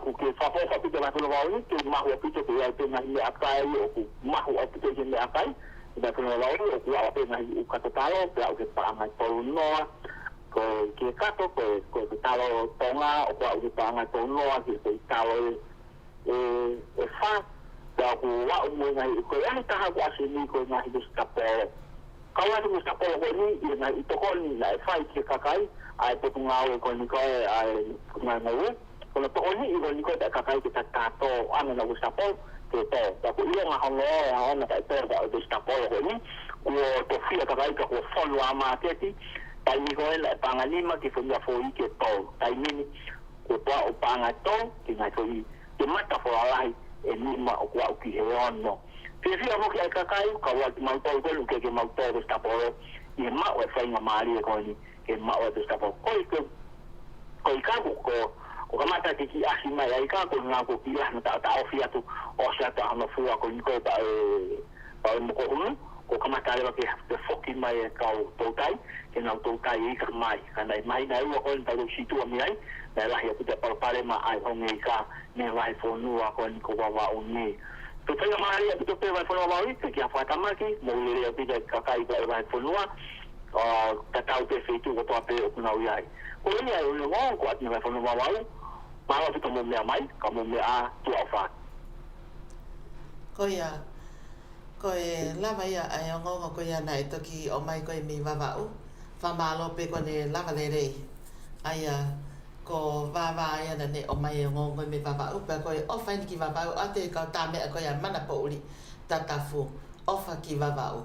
ku ke whawhawha pite vai whuna wawauni, ke mahu a pite ke ai te ngahi le akai, o ku mahu a pite ke le akai, i vai whuna wawauni, o ku ala pe ngahi u katatalo, pe au ke paanga i tolu noa, ko ke kato, ko ke talo tonga, o ku au ke paanga i tolu noa, ke talo e wha, pe au ku wau mui ngahi, ko e ahi taha ku ase ni ko ngahi de stapolo. Kau atu ku stapolo ko ni, i ngahi i tokoni, na e whai ke kakai, ai te punga au e ko ni koe, ai ngai ngai kono tokoni i ko ni koe te kakai ke tatato, ane na ku stapolo, ke to. Ta ku ia ngā hongo e hana ka e to, ka o te stapolo ko ni, kua to whia kakai ka kua wholu a māteti, tai ni koe la e panga lima ki whunia fo i ke to. Tai nini, kua toa o panga to, ki ngai fo i te mata fo alai e lima o kua o ki he ono. Whia mo ki ai kakai, ka wati mautau kolu ke mautau ke stapolo, i he mao e whainga maari e koe ni, ke mao e te stapolo. Koi kaku ko kamata ki asi mai ai ka ko ngā ko ki ana ta ofi atu o sia ta ana fua ko ni ko pa e mo ko ko kamata le ke te foki mai e ka o totai ke na totai i ka mai kana mai na u ko ta lo situ mi ai na la ya te pare ma ai o ngai ka ne vai fo nu a ko ni ko wa o ni Ke kai mai ia to pe vai fono mai ke kia fa tamaki mo le ia pide ka kai vai fono ka tau pe fitu ko to pe o na uai ko ia o le wa ko ati vai fono mai ma wa to mo me mai ka mo me a tu afa ko ia ko e lava ia ai ngo ko ia nai to ki o mai ko mi va va u fa ma lo pe ko ne lava le re ai ko va ia ne o mai ngo ko mi va va u pe ko o fa ki va va u ate ka ta me ko ia mana po uli tata fu o fa ki va va u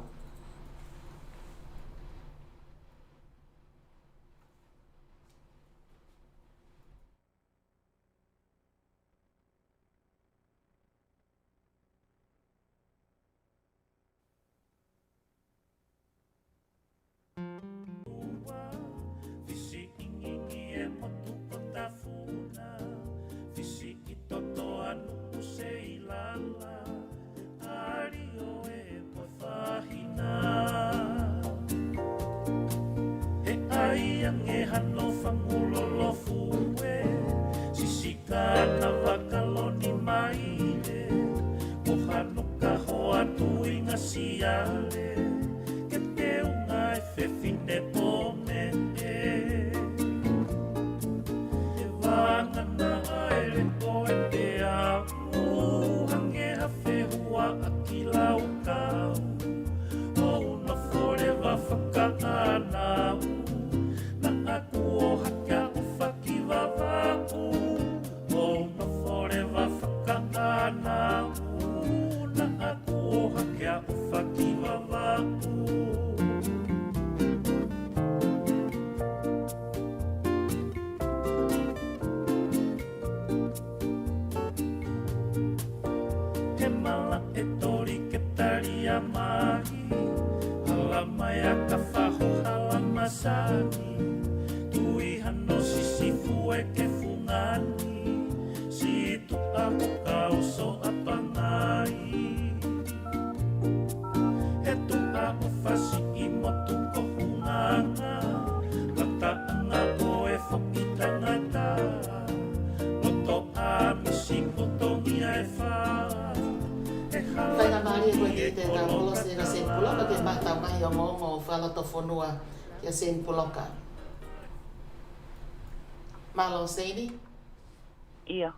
fonua ya sen puloka malo seini ia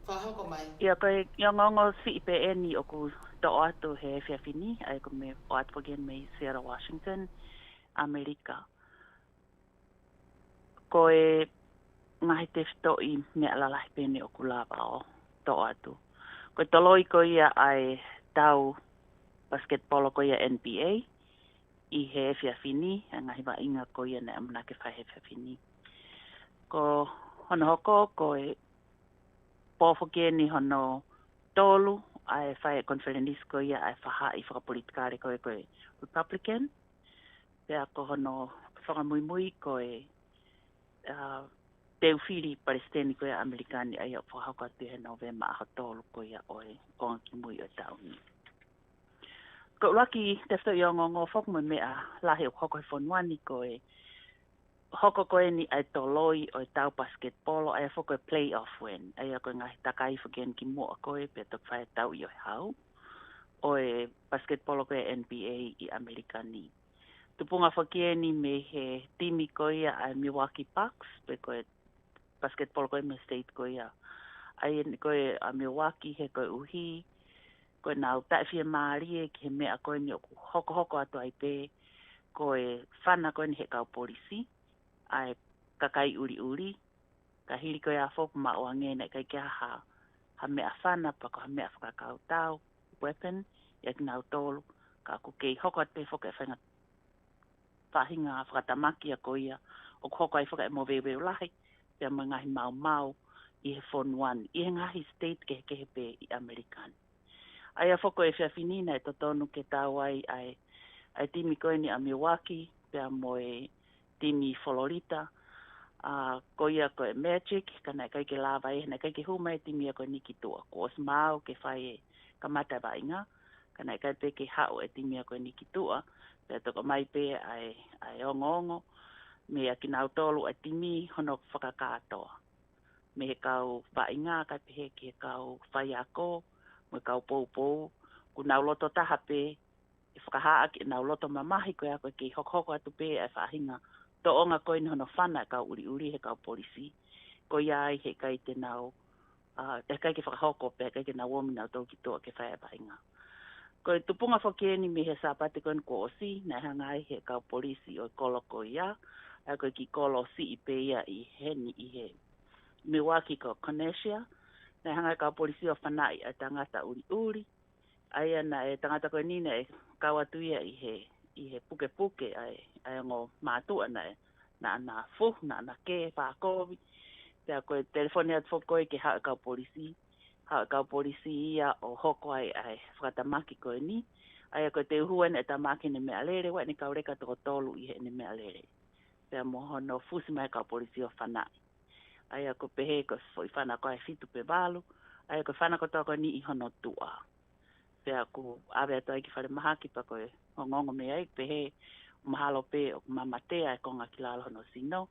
fa hoko mai ia kai ngongo CPN o ku to atu he fini ai ko me o atu gen me Seattle Washington America ko e ngai te sto I me ala la pene o ku lava o to atu ko toloi ko ia ai tau basketball ko ia NBA I he fini ngahi wa inga ko ia na amana ke fai he fini ko hono hoko ko e pofo ni hono tolu ai fai conference ko ia ai faha I fa politikare ko e Republican pe ko hono fa muy ko e teu fili palestini ko ia americani ai fa ha ko te November ha tolu ko ia oi ko ki muy o tauni ko laki te sto yo ngo fok me a la he hoko fonwani ko e hoko ko ni ai toloi o tau basketball ai foko playoff win ai ko ngai takai fogen ki mo ko e pe to fai tau yo hau o e basketball ko NBA I americani tupunga fokieni me he timi ko ia ai Milwaukee Bucks pe ko basketball ko me state ko ia ai ko e Milwaukee he ko uhi ko nau ta fie mari ke me a ko ni hoko atu ai pe ko e fana ko ni he ka polisi ai kakai uri ka hiri ko ya fok ma o ngene kai kia ha me a fana pa ko me a ka tau weapon ya nau tolu ka ku ke hoko te fok e fanga fahinga whakatamaki a ko ia o hoko ai whaka e mo wewe ulahi pe mangahi mau I he phone one I he ngahi state ke he pe I American ai a foko e whiawhinina e totonu ke tāwai ai timi koe ni a Milwaukee, pia mo e timi Florida, ko ia koe Magic, kana kai ke lava e, na kai ke huma e timi a koe Niki Tua, ko os mau ke whai e kamata vainga, kana kai pe ke hao e timi a koe Niki Tua, pia toko mai pe ai ongo, me a kinau tolu a timi hono whakakatoa. Me he kau vainga, kai pe he ke kau whai ako, mo kau pou ku nau loto taha pe e whakahaa ki nau loto mamahi koe a koe ki hoko atu pe e whahinga to onga koe ni hono whana e kau uri he kau polisi ko iai he kai te nau e kai ke whakahoko pe kai ke nau omi nau tau ki toa ke whae whainga ko tupunga whake ni me he sapate koe ko osi na hangai he kau polisi o kolo ko ia a koe ki kolo si i pe ia i heni i he Milwaukee ko Conesia na hangai kau polisi o whanai a tangata uri aia na e tangata koe nina e kau atu ia i he puke ai ngo mātua na fu na ke whakovi pea koe telefoni atu koe ke hao kau polisi ia o hoko ai whakatamaki koe ni aia koe te uhuan e tamaki ne mea lere wai ni kau reka toko tolu i he ne mea lere pea mohono fusi mai kau polisi o whanai aia ko pehe ko i whana koe fitu pe walu aia ko whana ko toko ni i hono tua pea ku awe atu ai ki whare mahaki pa koe ngongo me ai pehe mahalo pe o mamatea e konga ki lalo hono sino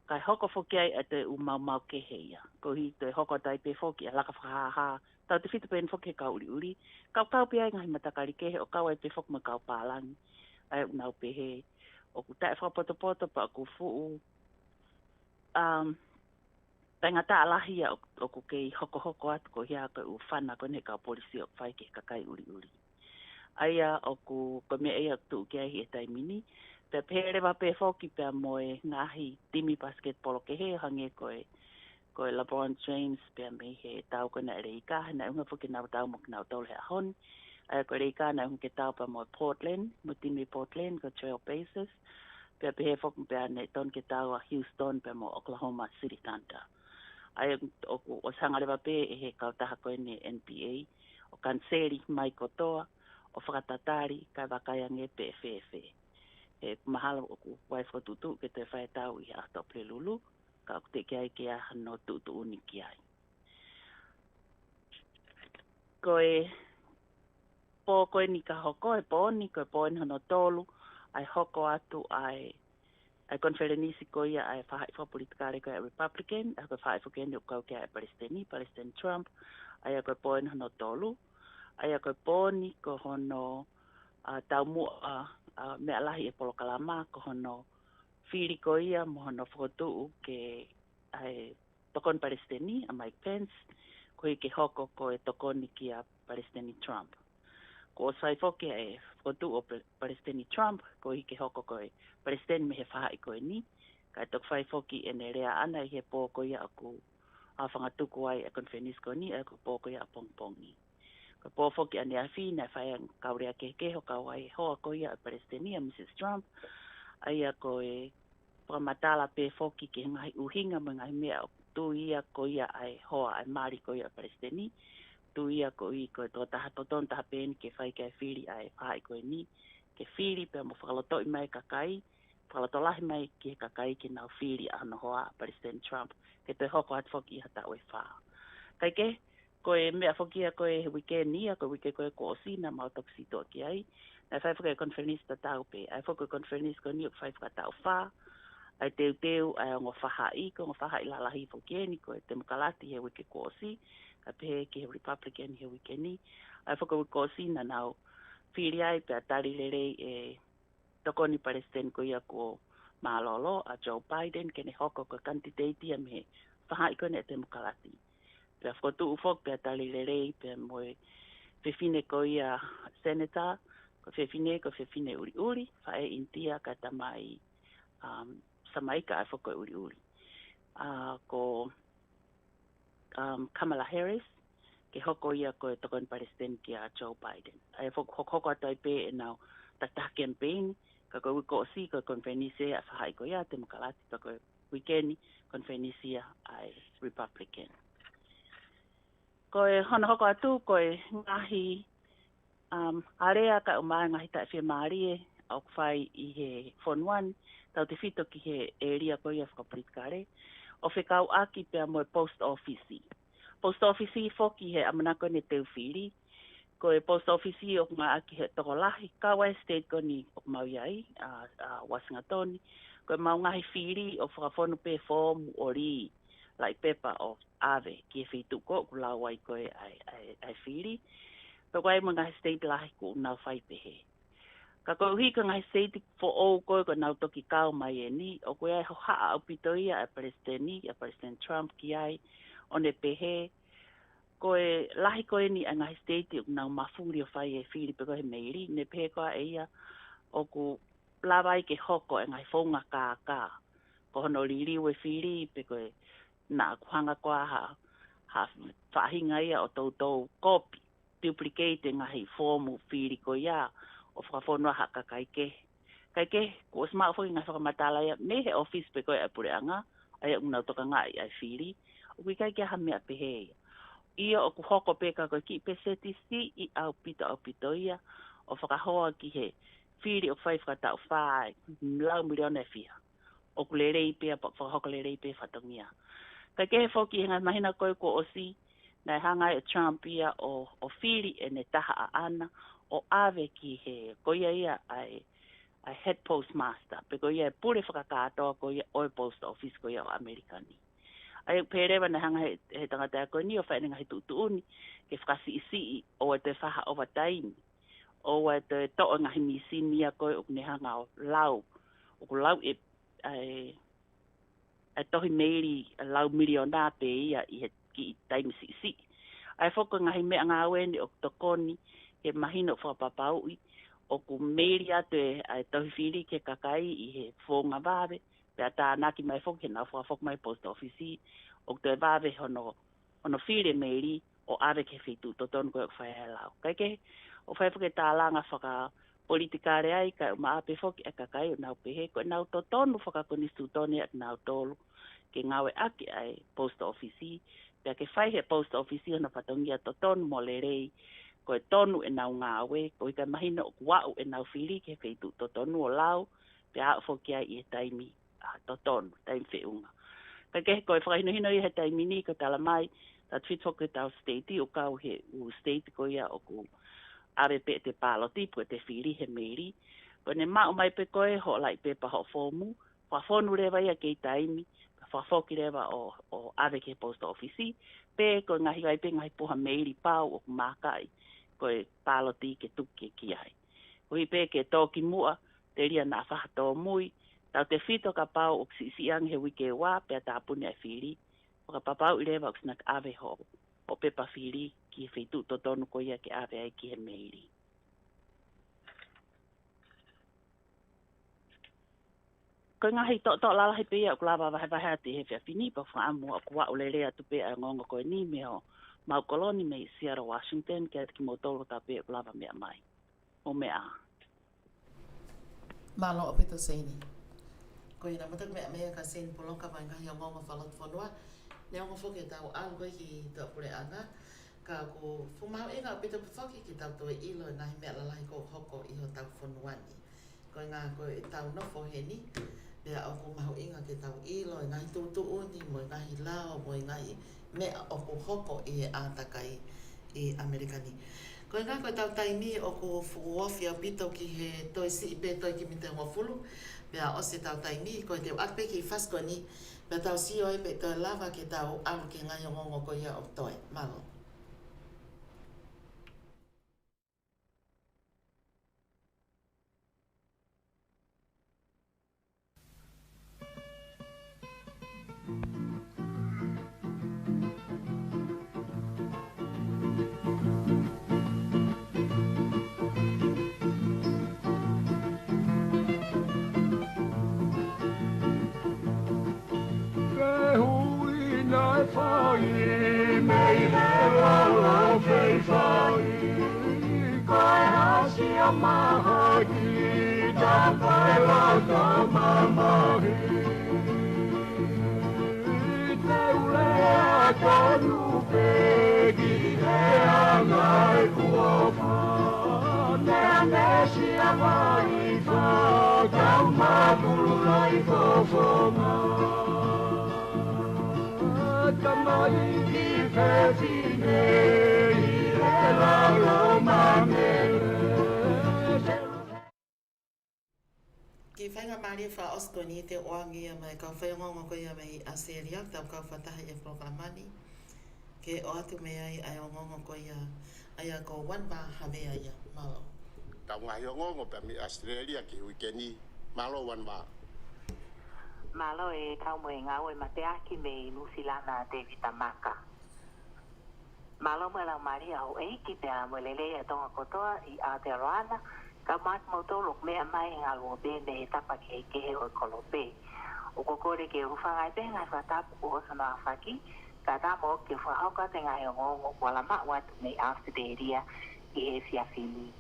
kai hoko foki ai ate u mau ke heia ko hi te hoko tai pe foki ala ka ha tau te fitu pe foki ka uri kau pe ai ngai matakari ke o kau ai pe foki ma kau palang ai nau pe he o ku tai poto pa ku fu tangata alahia o ku ke hoko atu ko hia ko u fana ko ne ka polisi o fai ke kakai uri aia o ku ko me ia tu ke ai e tai mini pe pere va pe foki pe moe ngahi timi basketball ke he hange ko LeBron James pe me he tau ko na reika na unga foki na tau mo na tau le hon ai ko reika na unga ke tau pa mo Portland mo timi Portland ko Trail Blazers pe he foki pe ne ton ke tau a Houston pe mo Oklahoma City Thunder ai o sanga le va pe he ka ta ko ni NBA o kanseri mai ko toa o whakatatari kai wakaya nge PFF. E mahalo o ku waifo tutu ke te whae tau i ato plelulu, ka te kia ke aha no tutu uni ki ai. Koe ni ka hoko, koe pōni hono tolu, ai hoko atu ai konferenisi ko ia ai whahaifo politikare ko ai Republican, ai koe whahaifo keni o kau ke ai Palestine Trump, ai koe pōni hono tolu, ai koe pōni ko hono tau mua mea lahi e polo kalama ko hono whiri ko ia mo hono whakotuu ke ai tokon Palestini a Mike Pence ko i ke hoko ko e tokoni ki a Palestini Trump. Ko o sai foke e whakotuu o Palestini Trump ko i ke hoko ko e Palestini me he whahai ko e ni ka e tok whai foki e ne rea ana i he pō ko ia aku a whangatuku ai a konfenis ko ni e ko pō ko ia a pongpongi. Ko pō foki ane a whi na whai ang kaurea ke ho kau ai hoa ko ia a Palestini a Mrs. Trump ai a ko e whamatala pē foki ke ngai uhinga mo ngai mea tu ia ko ia ai hoa ai mari ko ia a Palestini tu ia ko i ko to taha toton taha pēni ke whai ke whiri ai whai ko ni ke whiri pē mo whakaloto i mai kakai whakaloto lahi mai ke kakai ke nau whiri ano hoa a Palestini Trump ke te hoko at foki hata oi wha kai ke ko e mea fokia ko e weekend nia ko wike ko e ko osina mau toksi to ki ai na fai fokia conference ta tau pe ai fokia conference ko ni fai fokia tau fa ai teu ai ngo whahai la lahi fokia ni ko e te mukalati he wike ko osi ka pe ke Republican he wike ni ai fokia ko osina nau whiri ai pe atari lere e toko ni Palestine ko ia ko malolo a Joe Biden ke ne hoko ko candidate ia me whahai ko ne te mukalati pe fotu ufok pe tali lere pe moe fefine ko ia senator ko fefine uri fa e intia ka tamai samaika ai foko uri ko Kamala Harris ke hoko ia ko tokon Palestine ki a Joe Biden ai hoko atai pe nau tata campaign ka ko si ko konferenisi a fa ko ia te mukalati ko weekend konferenisi ai Republican ko e hono hoko atu ko e ngahi area ka umai ngahi ta whi marie au whai i he phone one tau te whito ki he area ko ia whakapritkare o whikau aki pia mo e post office foki he amanako ne teu whiri ko e post office o ngā aki he toko lahi kawa state ko ni o mau iai Wasingatoni ko e mau ngahi whiri o whakawhonu pe form ori lai pepa o ave ki fitu ko la wai ko ai fili pe wai mga state la ku na fai pe he ka ko hi ka ngai state for o ko na to ki ka mai ni o ko ai ha o pitoia a president Trump ki ai on e pe he ko e lahi ko ni ngai state na mafuri o fai e fili pe ko he meiri ne pe ko ai o ku lawai ke hoko ngai fonga ka ko no lili we fili pe ko na kuhanga kwa ha whahinga ia o tau copy duplicate ngahi formu fili ko ia o whakafonua haka kai ke ko smartphone ngai whakamatala ia me he office pe ko e pureanga ai unau toka ngai ai fili o kui kai ke ha mea pe he ia o ku hoko pe ka ko ki pe seti si I au pito ia o whakahoa ki he fili o whai whakatau whai lau miliona e fia o ku lerei pe pa whakahoko lerei pe whatongia ka ke foki ngai mahina koe ko osi na hanga e Trump ia o fili e ne taha a ana o ave ki he ko ia ai head postmaster pe ko ia pure whakakatoa ko ia o post office ko ia o Amerikani ai perewa na hanga he tangata ko ni o whae ngai tutuuni ke whakasi isi o te whaha overtime o te toa ngahi misinia koe o ne hanga o lau e ai tohi meiri lau miliona pe ia I he ki time si ai foko ngahi mea ngā wene o tokoni he mahino whakapapaui o ku meiri atu ai tohi whiri ke kakai I he whonga wawe pe a tānaki mai foko he nā whakafoko mai post office o te wawe hono whiri meiri o ave ke whitu totonu koe o whae lau kaike o whae fuke tālanga whaka politikare ai ka ma ape foki e kakai o nau pehe ko nau totonu whakakonistu tone at nau tolu ke ngawe ake ai post office pe ke whai he post office na patongia totonu mo lerei ko e tonu e nau ngawe ko I ka mahina o kuau e nau whiri ke whitu totonu o lau pe a foki ai I e taimi totonu taimi whiunga ka ke ko e whakahinohino I he taimi ni ko tala mai ta twito ke tau state o kau he u state ko ia o ku are pe te palo tipo te whiri he meiri ko ne mau mai pe koe ho lai pe pa ho fomu pa fonu rewa ia ke taimi pa foki rewa o ave ke post office pe ko ngahi vai pe ngahi poha meiri pau o makai ko e palo ti ke tuke ki ai ko I pe ke toki mua te ria na whahato mui tau te whito ka pau o si ang he wike wā pe ta pune ai whiri o ka papau I rewa o snak ave ho o pe pa whiri ki whitu totonu ko ia ke ave ai ki he meiri. Ko ngahi to lala he pe ia o klava vahe ati he whiawhini pa whaamu o kua o lelea tu pe a ngonga koe ni me ho mau koloni me Seattle, Washington ke ati ki motolo ta pe o klava mea mai. O mea. Malo o pito seini. Ko ina matak mea ka seini polonka mai ngahi o ngonga whalot whanua. Nea ngo whoke tau alu koe ki tau pure anga. Ka ko fumau inga o pito whoki ki tau toe ilo na hi mea lalahi ko hoko I ho tau whanuani. Ko ngā ko e tau nofo he ni. Pea o ko mahu inga ke tau ilo I ngahi tutuuni mo I ngahi lao mo I ngahi mea o ko hoko I he ātakai I Amerikani. Ko ngā ko tau taimi o ko fuofi o pito ki he toi si I pe toi ki mite ngofulu. Pea o se tau taimi ko te akpe ki fasko ni. Pea tau si oi pe toi lava ke tau alu ke ngahi ngongo ko ia o toi. Malo. Ki whai Venga Maria fa ostoni te oangi mai ka whaionga ko ia mai Australia tau ka whataha ia programani ke o atu me ai o ngongo ko ia ai a ko wan ba have ia malo. Tau ngai o ngongo pe mi Australia ki weekend malo wan ba. Malo e tau mo ngā o e mateaki me Nusilana David Tamaka. Malo mo la Maria o e ki te a mo lele e tonga kotoa i Aotearoa. Ka mat mo tolok mea mai ngā lua bende he tapa ke he o kolope. O kokore ke uwhangai pe ngai whatapu o sana awhaki, ka tamo ke whahauka te ngai o ngongo wala maa watu nei Australia i he fiafini.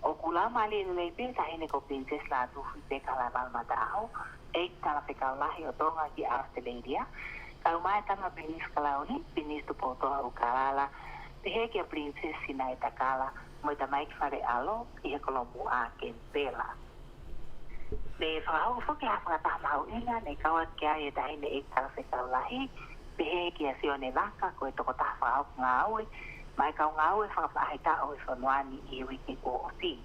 O kula mali lelei pe tahine ko princess la tuwhi pe kalawal matao, e tala pe kaulahi o tonga ki Australia, ka umai tanga pinis kalauni, pinis tu potoa o kalala, te he ke princess sinai takala, mo ta mai fare alo i he kolombu a ken pela. Le whakau whuki a whakatahmau inga ne kawat kia e tahine e tala se kaulahi, pe he kia sione laka ko e toko taha whakau ngā aue, mai kau ngā aue whakapahita o e whanuani i wiki o o si.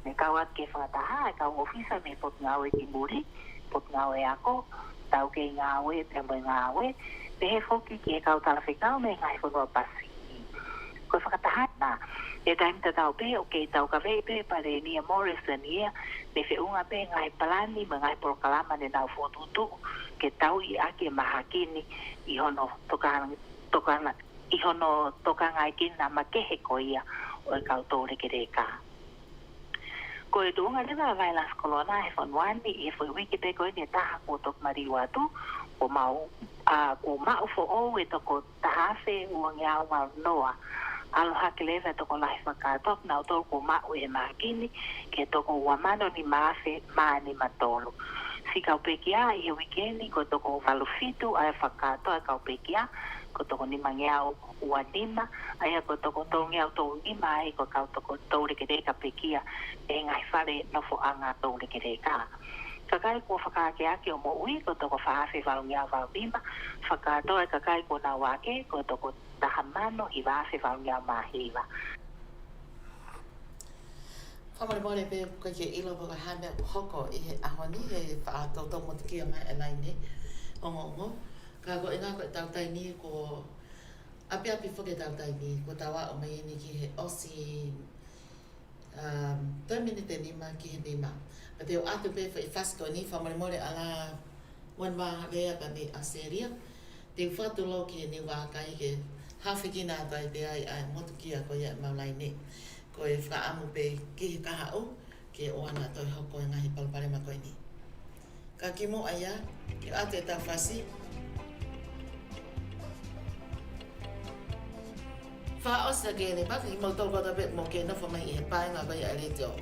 Ne kawat ke whakataha e kau ofisa me pot ngā aue ki muri, pot ngā aue ako, tau ke ngā aue, pembo ngā aue, pe he foki ki e kau tala whekau me ngai whanua pasi. Ko whakataha nā, e taimita tau pe o ke tau ka vei pe pare Nia Morrison ia, me whiunga pe ngai palani me ngai prokalama ne nau whotutu, ke tau i ake mahakini i hono toka ngai kina makehe ko ia o e kau tōre ke reka. Ko e tuunga rewa vailas kolona he whanuani i e whiwiki pe koe ne taha ko tok mariwa tu, ko mau fo o e toko tahawhe ua ngiau mau noa. Aloha ke lewa toko lahi whakatok na o toko mau e mahakini ke toko ua mano ni maafe maani matolo. Si kau pekia i he wikendi ko toko walufitu ai whakato ai kau pekia ko toko ni mangiau ua nima ai ko toko tongiau tau nima ai ko kau toko taure ke reka pekia e ngai whare nofo anga taure ke reka. Kakai ko whakaake ake o mo ui ko toko whaafe waungia waunima, whakato e kakai ko na wake ko toko tahamano i waafe waungia mahiwa. Whamare pe kai ke ilo waka hame hoko i he ahoni he whaatauto mo te kia mai e laine ongo. Ka ko inga ko tautaini ko api whake tautaini ko tawa o mai ni ki he osi 2 minute nima ki he nima. Pa te o atu pe whai whasko ni whamare ala wanwa vea pa me Australia. Te whatu lo ki he ni wakai ke hawhiki nā tai te ai motu kia ko ia maulaine. Ko e whaamu pe ki he kaha o ke o ana toi hoko e ngahi palpare ma koe ni. Ka kimo aia, ki atu e tau whasi. Whaosa ke ne paki mo toko ta pe mo ke nofo mai i he paenga koe a le teo.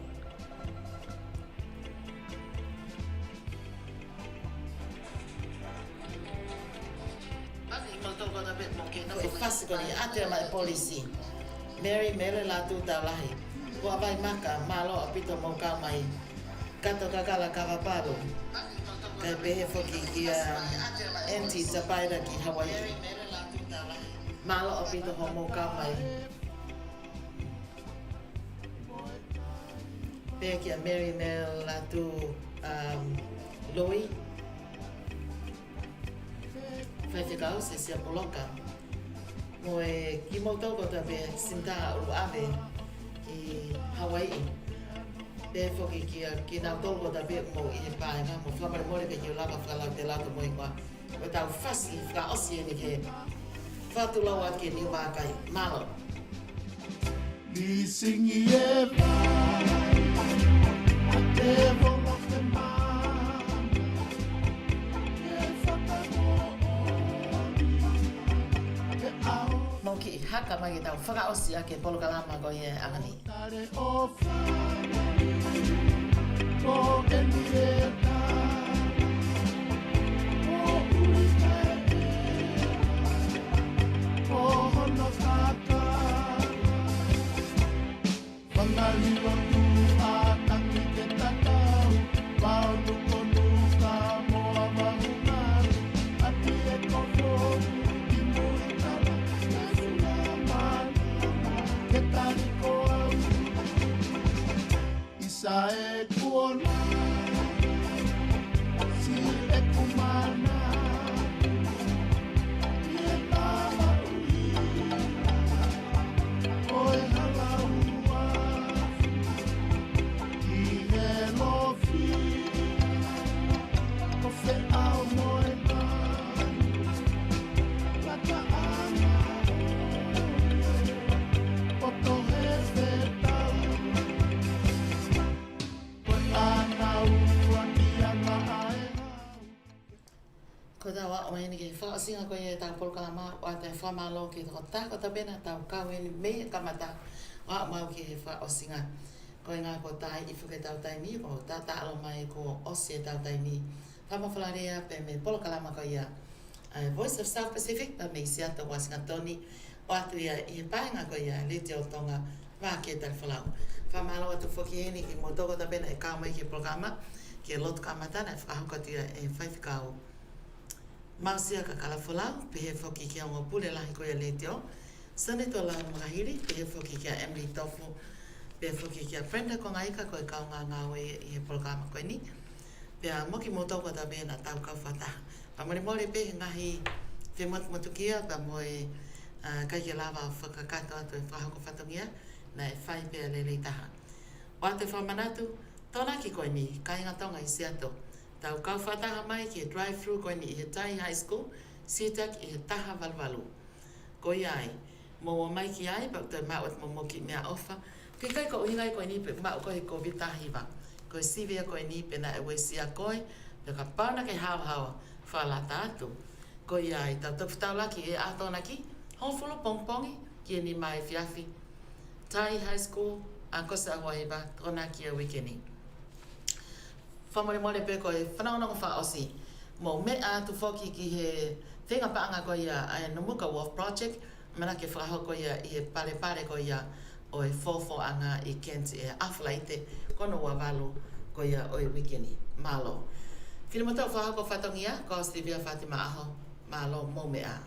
E whasi ko ni ate mai polisi. Mary Mele la tu tau lahi. Kua vai maka, malo apito mo kau mai. Kato kakala kawapalo. Kai pehe foki ki enti tapaira ki Hawaii. Malo apito mo kau mai. Pehe ki a Mary Mele la tu Louis. Fai whikau se sia poloka. Mo e ki mo toko ta pe sinta u ave ki Hawaii. Pe foki ki na toko ta pe mo i he paenga mo whamare more ke ki o lava whalau te lato mo i kwa. O tau whasi whaka osi e ni ke whatu lau ake ni wakai. Malo. Ni singi e vai, a te volo te mai. Mo ki haka mai tau whakaosi ake polokalama ko i e angani. Ke tali ko au singa ko ye tau pol kalama o te whamalo ki toko tā, ko ta bena tau kau eni me kamata o mau ki he wha o singa. Ko ngā ko tai i whuke tau taimi, ko tā alo mai ko osi e tau taimi. Whamawhalarea pe me pol kalama ko ia Voice of South Pacific, pa me Seattle Wasinga Tony, o atu ia i he paenga ko ia Liti o Tonga Vake Tali Folau. Whamalo atu whoki eni ki mo toko ta bena e kau mai ki programa, ki e lotu kamatana, e whakahukatu ia e whaiwhikau. Mausia ka kala Folau, pe he whoki ki a ngō pule lahi ko ia Liti o. Senator Lau Makahiri, pe he whoki ki a Emily Tofu, pe he whoki ki a Brenda Kongaika ko e kau ngā i he programa koe ni. Pe a moki mo toko ta bena tau kau whata. Pa mori mori pe ngahi te matukia pa mo e kai ke lava whakakato atu e whahako whatongia na e whai pe a lele taha. O ate whamanatu, tōna ki koe ni, kai ngā tonga i Seattle. Tau kau whataha mai ki e drive-thru koe ni i he Tai High School, Sitak i he taha walwalu. Ko i ai, mo o mai ki ai, pa te mau at mo moki mea ofa, ki kai ko uhingai koe ni pe mau koe ko vitahiwa. Ko e sivia koe ni pe na e wesia koe, pe ka pauna ke hawa whalata atu. Ko i ai, tau tau laki e ātona ki, hōwhulu pongpongi, ki e ni mai fiafi. Tai High School, a kosa awaiwa, tōna ki a wikeni. Whamore more pe koe, whanaononga wha osi. Mo me atu whoki ki he whenga paanga ko ia a Namuka Wharf Project, mana ke whakaho ko ia i he pare ko ia o e fōwho anga i Kent e awhalaite, kono wa walu ko ia o e wikeni. Malo. Whina mo tau whahako whatongia, ko Stevia Fatima Aho, malo mo mea.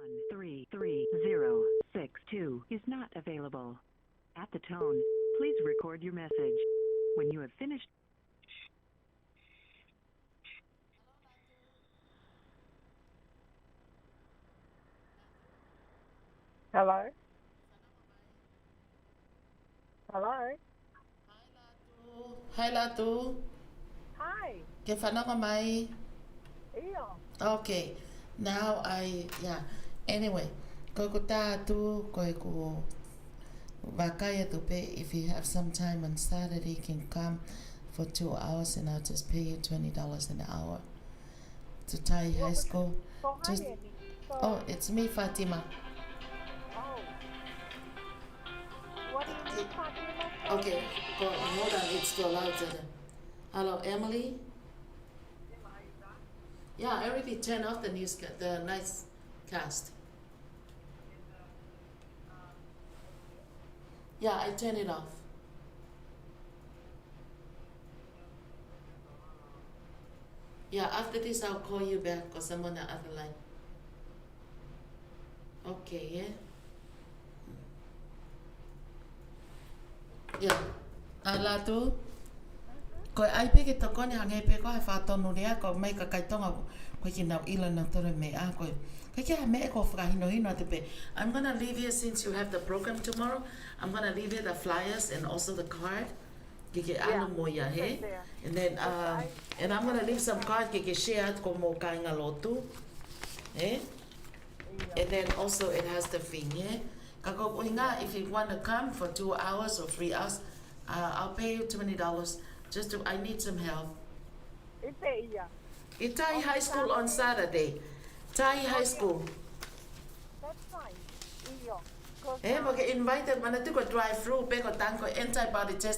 One 33062 is not available. At the tone, please record your message. When you have finished. Hello? Hello? Hi Latu. Hi. Ke whanaka mai? Ia. Okay. Now anyway, koe ko tātu, koe ko wakaya tu pe, if you have some time on Saturday, you can come for 2 hours and I'll just pay you $20 an hour to Tai High School. It's me, Fatima. What is it, Fatima? Okay, hold on, it's too loud. Hello, Emily? Yeah, I already turned off the nice Cast. Yeah, I turn it off. Yeah, after this I'll call you back because I'm on the other line. Okay, yeah? Yeah. Latu, ko ai pe ke toko ni hangai pe ko ai fa tonu rea ko mai ka kai tonga ko ki na ila na tore me a ko ke me ko fra hino te pe. I'm going to leave here since you have the program tomorrow. I'm going to leave here the flyers and also the card. Ke anu mo ya he. And then and I'm going to leave some card ke share ko mo ka nga lotu. Eh? And then also it has the thing, yeah? Kako inga, if you want to come for 2 hours or 3 hours, I'll pay you $20. I need some help. Itai High School on Saturday. Tai High School. That's fine. Eh, okay, invited mana tu ko drive through, pe ko tang ko antibody test.